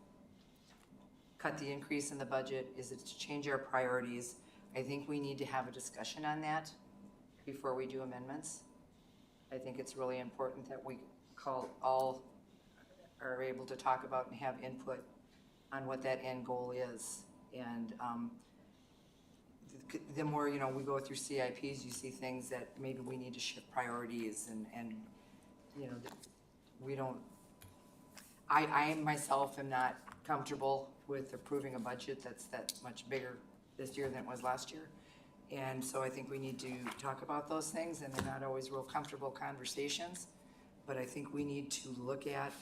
cut the increase in the budget? Is it to change our priorities? I think we need to have a discussion on that before we do amendments. I think it's really important that we all are able to talk about and have input on what that end goal is. And the more, we go through CIPs, you see things that maybe we need to shift priorities and we don't, I myself am not comfortable with approving a budget that's that much bigger this year than it was last year. And so I think we need to talk about those things, and they're not always real comfortable conversations. But I think we need to look at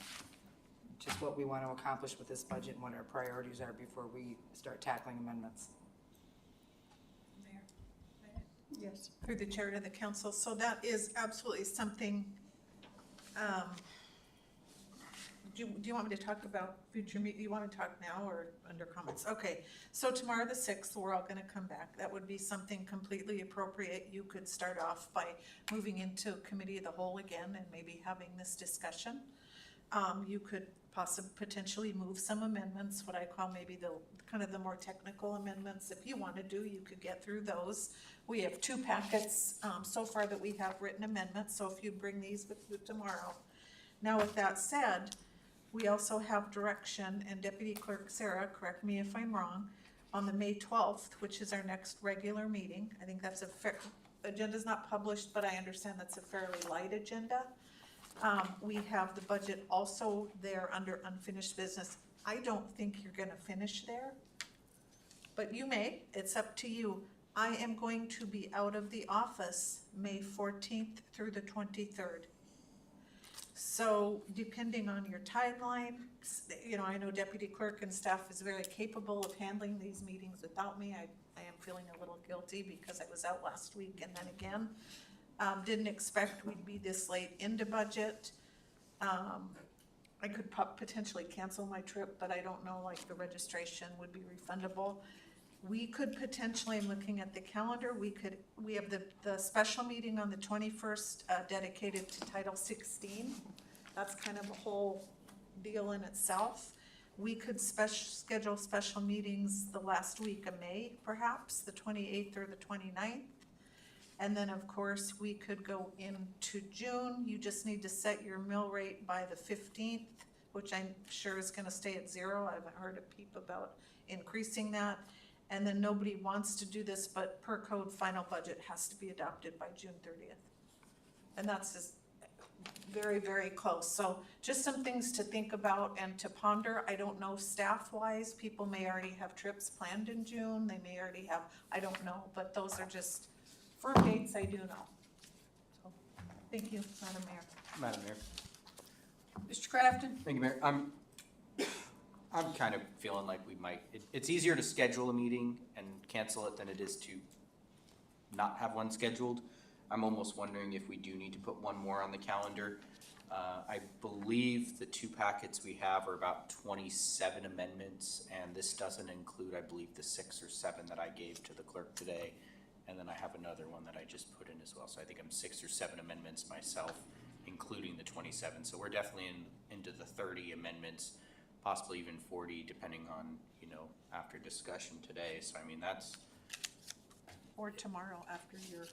just what we want to accomplish with this budget and what our priorities are before we start tackling amendments. Yes. Through the chair to the council, so that is absolutely something, do you want me to talk about future you wanna talk now or under comments? Okay, so tomorrow the 6th, we're all gonna come back, that would be something completely appropriate. You could start off by moving into committee of the whole again and maybe having this discussion. You could potentially move some amendments, what I call maybe the kind of the more technical amendments. If you want to do, you could get through those. We have 2 packets so far that we have written amendments, so if you bring these with you tomorrow. Now, with that said, we also have direction, and Deputy Clerk Sarah, correct me if I'm wrong, on the May 12th, which is our next regular meeting. I think that's a fair, agenda's not published, but I understand that's a fairly light agenda. We have the budget also there under unfinished business. I don't think you're gonna finish there, but you may, it's up to you. I am going to be out of the office May 14th through the 23rd. So depending on your timeline, you know, I know Deputy Clerk and staff is very capable of handling these meetings without me. I am feeling a little guilty because I was out last week and then again. Didn't expect we'd be this late into budget. I could potentially cancel my trip, but I don't know, like the registration would be refundable. We could potentially, I'm looking at the calendar, we have the special meeting on the 21st dedicated to Title 16. That's kind of a whole deal in itself. We could schedule special meetings the last week of May, perhaps, the 28th or the 29th. And then, of course, we could go into June. You just need to set your mill rate by the 15th, which I'm sure is gonna stay at 0. I haven't heard a peep about increasing that. And then nobody wants to do this, but per code, final budget has to be adopted by June 30th. And that's just very, very close. So just some things to think about and to ponder. I don't know staff-wise, people may already have trips planned in June. They may already have, I don't know, but those are just firm dates I do know. So, thank you, Madam Mayor. Madam Mayor. Mr. Crafton? Thank you, Mayor. I'm kind of feeling like we might, it's easier to schedule a meeting and cancel it than it is to not have one scheduled. I'm almost wondering if we do need to put one more on the calendar. I believe the 2 packets we have are about 27 amendments, and this doesn't include, I believe, the 6 or 7 that I gave to the clerk today. And then I have another one that I just put in as well. So I think I'm 6 or 7 amendments myself, including the 27. So we're definitely into the 30 amendments, possibly even 40, depending on, you know, after discussion today. So I mean, that's. Or tomorrow after your.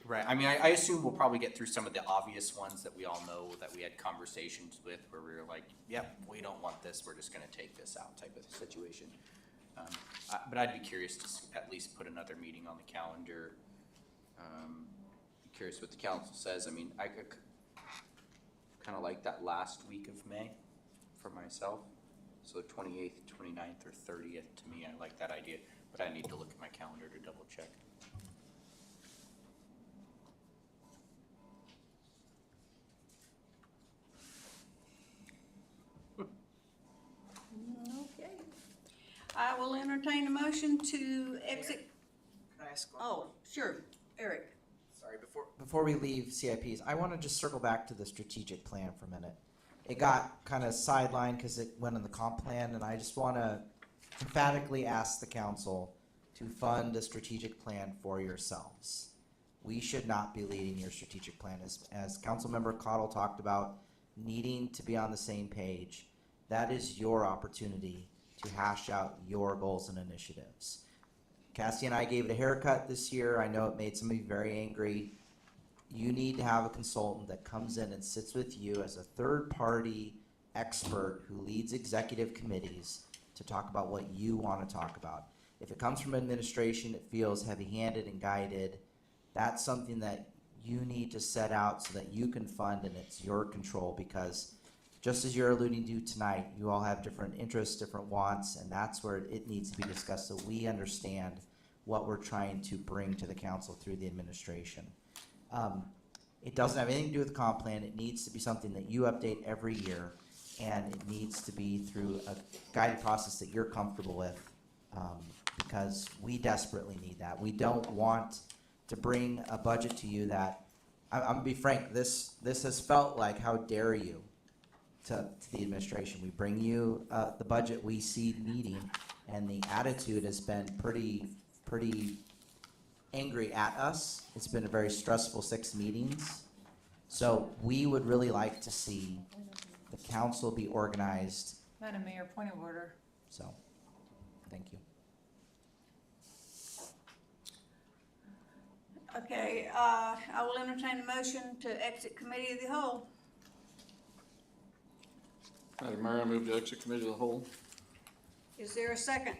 Right, I mean, I assume we'll probably get through some of the obvious ones that we all know that we had conversations with where we were like, yep, we don't want this, we're just gonna take this out type of situation. But I'd be curious to at least put another meeting on the calendar. Curious what the council says. I mean, I could kind of like that last week of May for myself. So 28th, 29th, or 30th, to me, I like that idea, but I need to look at my calendar to double check. Okay. I will entertain a motion to exit. Can I ask Oh, sure, Eric. Sorry, before we leave CIPs, I want to just circle back to the strategic plan for a minute. It got kind of sidelined because it went on the comp plan, and I just want to emphatically ask the council to fund a strategic plan for yourselves. We should not be leading your strategic plan. As Councilmember Cottle talked about, needing to be on the same page. That is your opportunity to hash out your goals and initiatives. Cassie and I gave it a haircut this year. I know it made some of you very angry. You need to have a consultant that comes in and sits with you as a third-party expert who leads executive committees to talk about what you want to talk about. If it comes from administration, it feels heavy-handed and guided. That's something that you need to set out so that you can fund and it's your control, because just as you're alluding to tonight, you all have different interests, different wants, and that's where it needs to be discussed so we understand what we're trying to bring to the council through the administration. It doesn't have anything to do with the comp plan. It needs to be something that you update every year, and it needs to be through a guided process that you're comfortable with, because we desperately need that. We don't want to bring a budget to you that, I'm gonna be frank, this has felt like, how dare you to the administration. We bring you the budget we see needing, and the attitude has been pretty angry at us. It's been a very stressful 6 meetings. So we would really like to see the council be organized. Madam Mayor, point of order. So, thank you. Okay, I will entertain a motion to exit committee of the whole. Madam Mayor, I move to exit committee of the whole. Is there a second?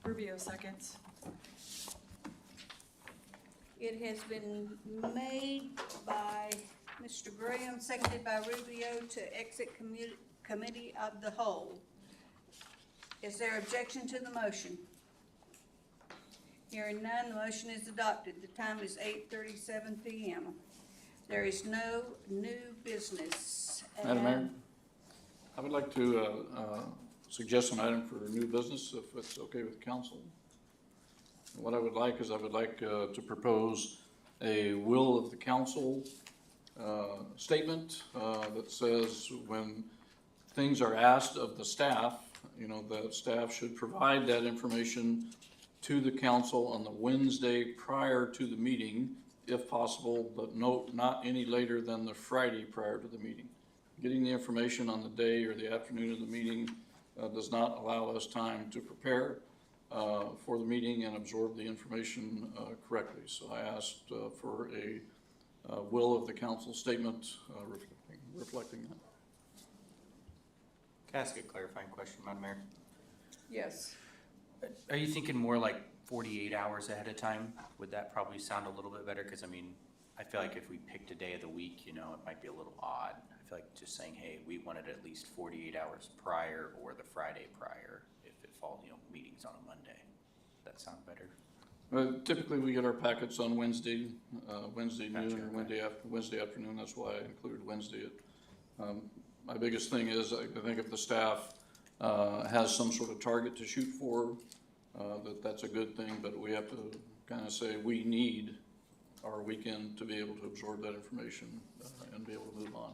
Rubio seconds. It has been made by Mr. Graham, seconded by Rubio, to exit committee of the whole. Is there objection to the motion? Hearing none, the motion is adopted. The time is 8:37 p.m. There is no new business. Madam Mayor, I would like to suggest an item for new business, if it's okay with council. What I would like is to propose a will of the council statement that says when things are asked of the staff, the staff should provide that information to the council on the Wednesday prior to the meeting, if possible, but not any later than the Friday prior to the meeting. Getting the information on the day or the afternoon of the meeting does not allow us time to prepare for the meeting and absorb the information correctly. So I asked for a will of the council statement reflecting that. Can I ask a clarifying question, Madam Mayor? Yes. Are you thinking more like 48 hours ahead of time? Would that probably sound a little bit better? Because I feel like if we picked a day of the week, it might be a little odd. I feel like just saying, hey, we want it at least 48 hours prior or the Friday prior if it falls, meetings on a Monday. That sound better? Typically, we get our packets on Wednesday noon Gotcha, or Wednesday afternoon. That's why I included Wednesday. My biggest thing is I think if the staff has some sort of target to shoot for, that's a good thing, but we have to kind of say we need our weekend to be able to absorb that information and be able to move on.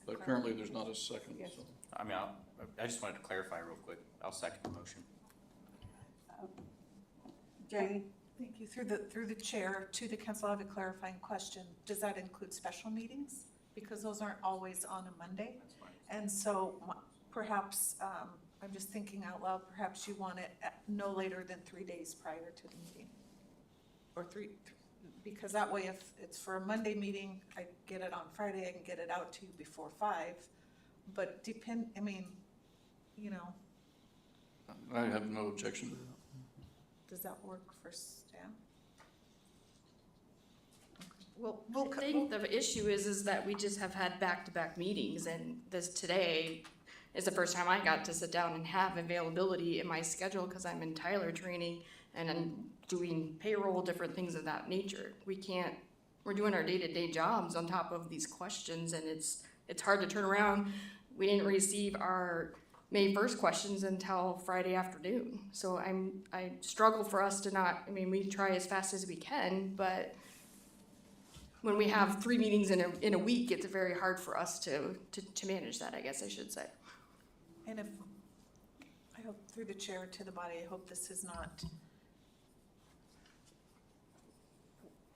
But currently, there's not a second. Yes. So. I just wanted to clarify real quick. I'll second the motion. Jamie? Thank you. Through the chair to the council, I have a clarifying question. Does that include special meetings? Because those aren't always on a Monday. That's fine. And so perhaps, I'm just thinking out loud, perhaps you want it no later than 3 days prior to the meeting. Or because that way if it's for a Monday meeting, I get it on Friday, I can get it out to you before 5. But I have no objection to that. does that work for staff? Well, I think the issue is that we just have had back-to-back meetings, and today is the first time I got to sit down and have availability in my schedule because I'm in Tyler training and I'm doing payroll, different things of that nature. We're doing our day-to-day jobs on top of these questions, and it's hard to turn around. We didn't receive our May 1st questions until Friday afternoon. So I struggle for us to not, we try as fast as we can, but when we have 3 meetings in a week, it's very hard for us to manage that, I guess I should say. And I hope through the chair to the body, I hope this is not,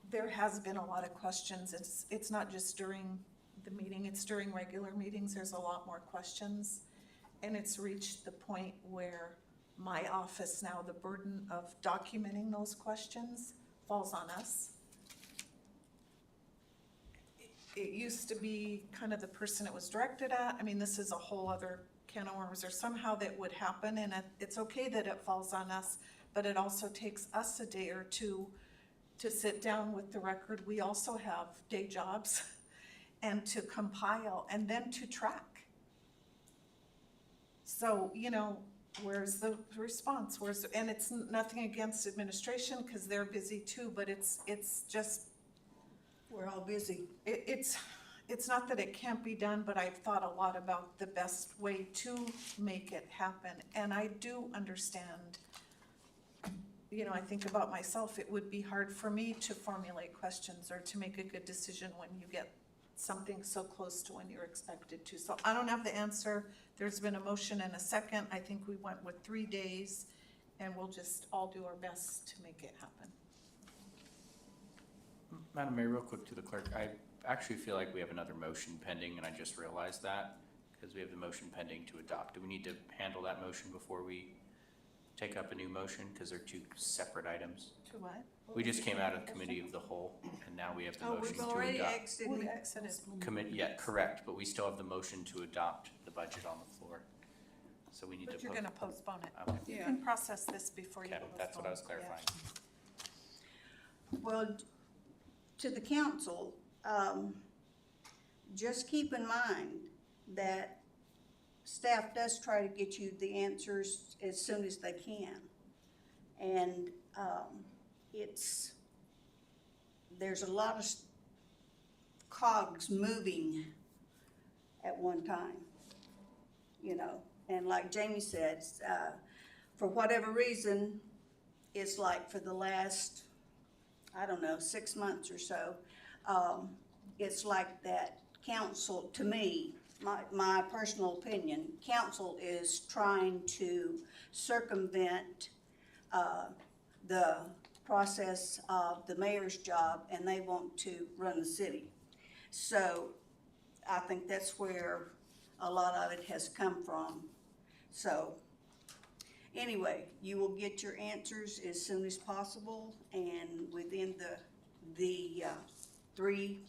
there has been a lot of questions. It's not just during the meeting, it's during regular meetings, there's a lot more questions. And it's reached the point where my office now, the burden of documenting those questions falls on us. It used to be kind of the person it was directed at. This is a whole other can of worms, or somehow that would happen, and it's okay that it falls on us, but it also takes us a day or two to sit down with the record. We also have day jobs and to compile and then to track. So, where's the response? And it's nothing against administration, cause they're busy too, but it's just, We're all busy. it's not that it can't be done, but I've thought a lot about the best way to make it happen. And I do understand, you know, I think about myself, it would be hard for me to formulate questions or to make a good decision when you get something so close to when you're expected to. So I don't have the answer. There's been a motion and a second. I think we went with 3 days, and we'll just all do our best to make it happen. Madam Mayor, real quick to the clerk, I actually feel like we have another motion pending, and I just realized that, because we have the motion pending to adopt. Do we need to handle that motion before we take up a new motion, because they're two separate items? To what? We just came out of committee of the whole, and now we have the Oh, motion we've to already adopt. exited. Committee, yeah, correct, but we still have the motion to adopt the budget on the floor. So we need to. But you're gonna postpone it. Okay, You Yeah. can process this before you okay, postpone. that's what I was Yeah. clarifying. Well, to the council, just keep in mind that staff does try to get you the answers as soon as they can. And, there's a lot of cogs moving at one time, you know? And like Jamie said, for whatever reason, it's like for the last, I don't know, 6 months or so, it's like that council, to me, my personal opinion, council is trying to circumvent the process of the mayor's job, and they want to run the city. So I think that's where a lot of it has come from. So anyway, you will get your answers as soon as possible and within the 3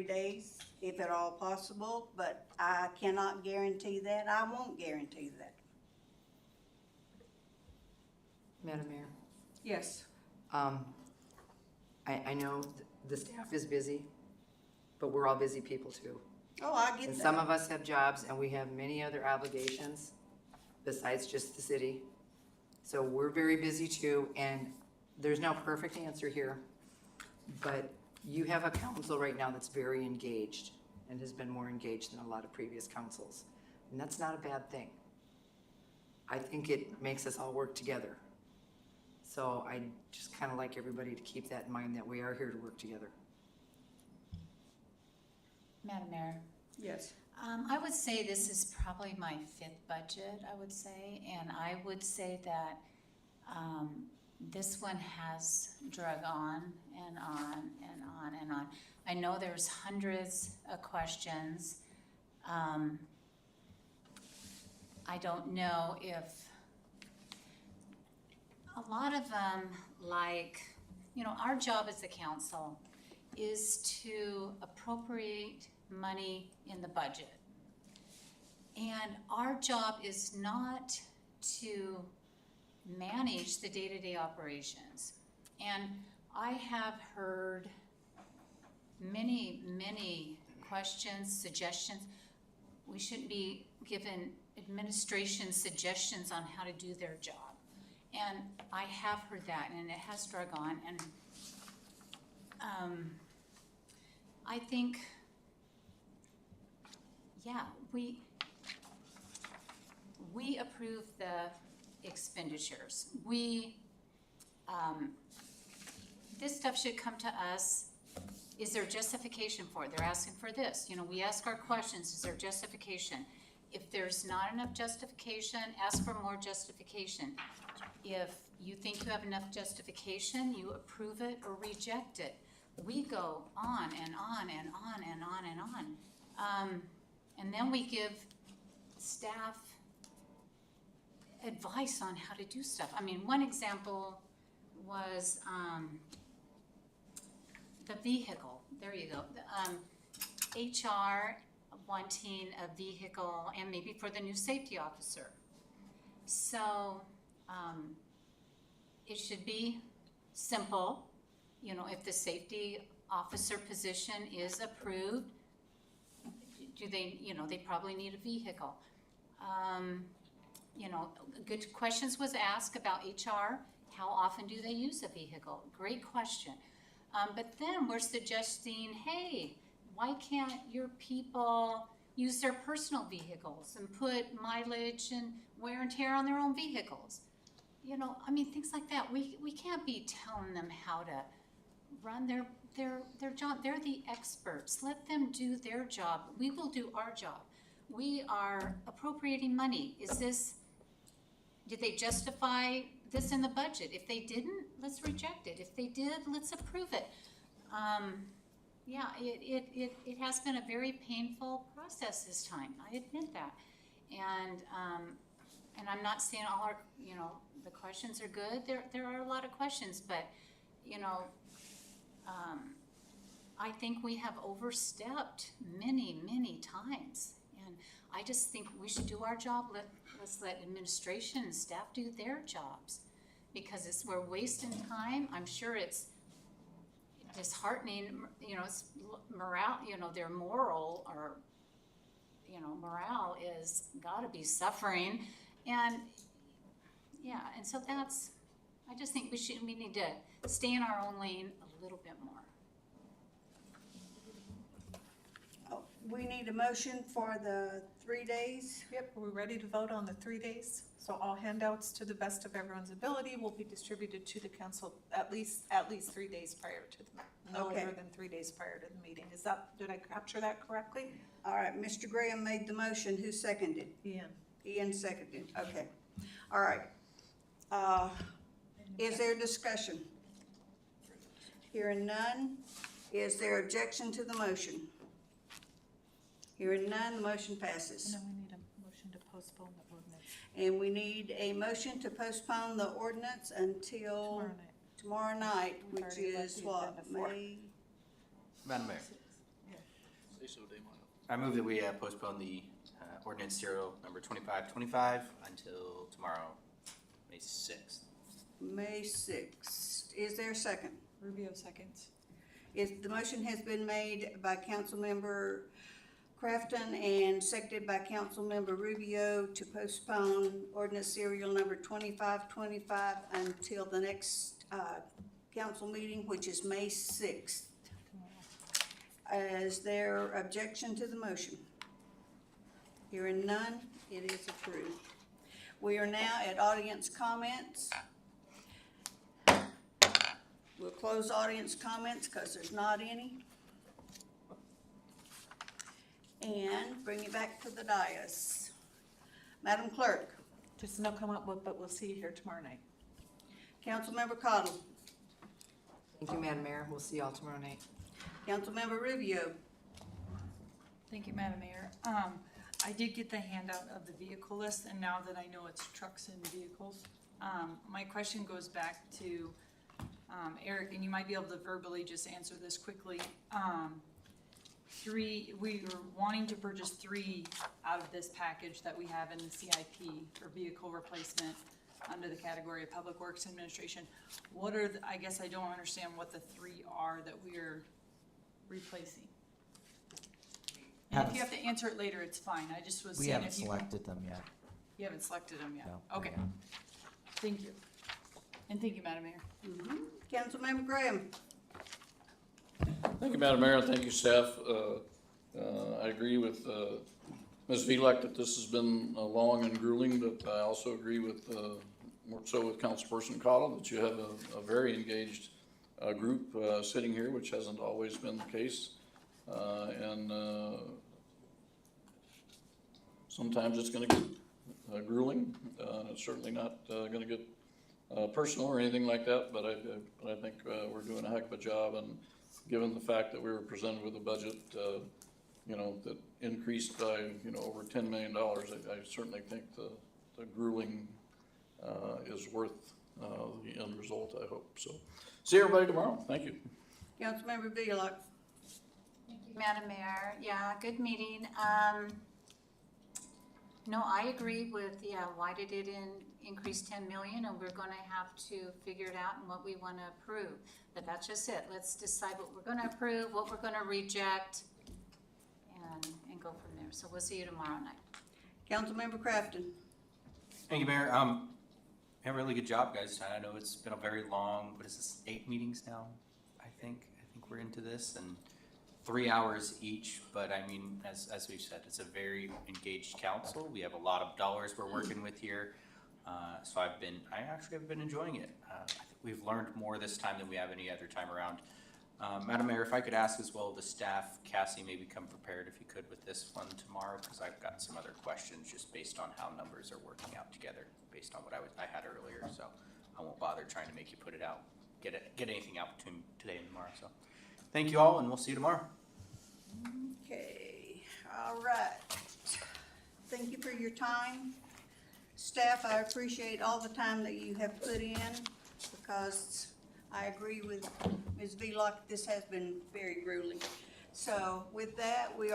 days, if at all possible, but I cannot guarantee that. I won't guarantee that. Madam Mayor, Yes. I know the staff is busy, but we're all busy people too. Oh, I get And that. some of us have jobs and we have many other obligations besides just the city. So we're very busy too, and there's no perfect answer here. But you have a council right now that's very engaged and has been more engaged than a lot of previous councils. And that's not a bad thing. I think it makes us all work together. So I just kind of like everybody to keep that in mind, that we are here to work together. Madam Mayor, Yes. I would say this is probably my 5th budget, I would say, and I would say that this one has drug on and on and on and on. I know there's hundreds of questions. I don't know if a lot of them, like, you know, our job as a council is to appropriate money in the budget. And our job is not to manage the day-to-day operations. And I have heard many, many questions, suggestions. We shouldn't be given administration suggestions on how to do their job. And I have heard that, and it has drug on, and I think, yeah, we approve the expenditures. This stuff should come to us. Is there justification for it? They're asking for this. You know, we ask our questions, is there justification? If there's not enough justification, ask for more justification. If you think you have enough justification, you approve it or reject it. We go on and on and on and on and on. And then we give staff advice on how to do stuff. I mean, one example was the vehicle. There you go. HR wanting a vehicle, and maybe for the new safety officer. So it should be simple. You know, if the safety officer position is approved, do they, you know, they probably need a vehicle. You know, good questions was asked about HR. How often do they use a vehicle? Great question. But then we're suggesting, hey, why can't your people use their personal vehicles and put mileage and wear and tear on their own vehicles? Things like that. We can't be telling them how to run their job. They're the experts. Let them do their job. We will do our job. We are appropriating money. Did they justify this in the budget? If they didn't, let's reject it. If they did, let's approve it. It has been a very painful process this time. I admit that. And I'm not saying all our, the questions are good. There are a lot of questions, but, I think we have overstepped many, many times. And I just think we should do our job. Let's let administration and staff do their jobs, because we're wasting time. I'm sure it's disheartening, it's morale, their moral or, morale is gotta be suffering. And so I just think we need to stay in our own lane a little bit more. We need a motion for the 3 days. Yep, are we ready to vote on the 3 days? So all handouts, to the best of everyone's ability, will be distributed to the council at least 3 days prior to no Okay. later than 3 days prior to the meeting. Did I capture that correctly? All right, Mr. Graham made the motion. Who seconded? Ian? Ian seconded. Okay. All right. Is there discussion? Hearing none. Is there objection to the motion? Hearing none, the motion passes. And then we need a motion to postpone the ordinance And we need a motion to postpone the ordinance until tomorrow night. tomorrow night, We've which already let is the what, agenda for. May? Madam Mayor, Say so, Dave. I move that we postpone the ordinance serial number 2525 until tomorrow, May 6th. May 6th. Is there a second? Rubio seconds. The motion has been made by Councilmember Crafton and seconded by Councilmember Rubio to postpone ordinance serial number 2525 until the next council meeting, which is May 6th. Is there objection to the motion? Hearing none, it is approved. We are now at audience comments. We'll close audience comments because there's not any. And bring it back to the dais. Madam Clerk, Just no come up with, but we'll see you here tomorrow night. Councilmember Cottle, Thank you, Madam Mayor. We'll see y'all tomorrow night. Councilmember Rubio, Thank you, Madam Mayor. I did get the handout of the vehicle list, and now that I know it's trucks and vehicles, my question goes back to Eric, and you might be able to verbally just answer this quickly. We were wanting to purchase 3 out of this package that we have in the CIP for vehicle replacement under the category of Public Works Administration. What are, I guess I don't understand what the 3 are that we're replacing. And if you have to answer it later, it's fine. I just was We seeing haven't if you. selected them yet. You haven't selected them yet? No. Okay. Thank you. And thank you, Madam Mayor. Councilmember Graham. Thank you, Madam Mayor, and thank you, staff. I agree with Ms. Velek that this has been long and grueling, but I also agree with, more so with Councilperson Cottle, that you have a very engaged group sitting here, which hasn't always been the case. And sometimes it's gonna get grueling, and it's certainly not gonna get personal or anything like that, but I think we're doing a heck of a job, and given the fact that we were presented with a budget, that increased by, over $10 million, I certainly think the grueling is worth the end result, I hope. So, see everybody tomorrow. Thank you. Councilmember Velek. Thank you, Madam Mayor. Yeah, good meeting. No, I agree with, why did it increase 10 million? And we're gonna have to figure it out and what we wanna approve. But that's just it. Let's decide what we're gonna approve, what we're gonna reject, and go from there. So we'll see you tomorrow night. Councilmember Crafton. Thank you, Mayor. Yeah, really good job, guys. I know it's been a very long, what is this, 8 meetings now? I think we're into this, and 3 hours each, but I mean, as we've said, it's a very engaged council. We have a lot of dollars we're working with here. So I actually have been enjoying it. I think we've learned more this time than we have any other time around. Madam Mayor, if I could ask as well the staff, Cassie, maybe come prepared if you could with this one tomorrow, because I've got some other questions just based on how numbers are working out together, based on what I had earlier. So I won't bother trying to make you put it out, get anything out between today and tomorrow. So thank you all, and we'll see you tomorrow. Okay, all right. Thank you for your time. Staff, I appreciate all the time that you have put in, because I agree with Ms. Velock, this has been very grueling. So with that, we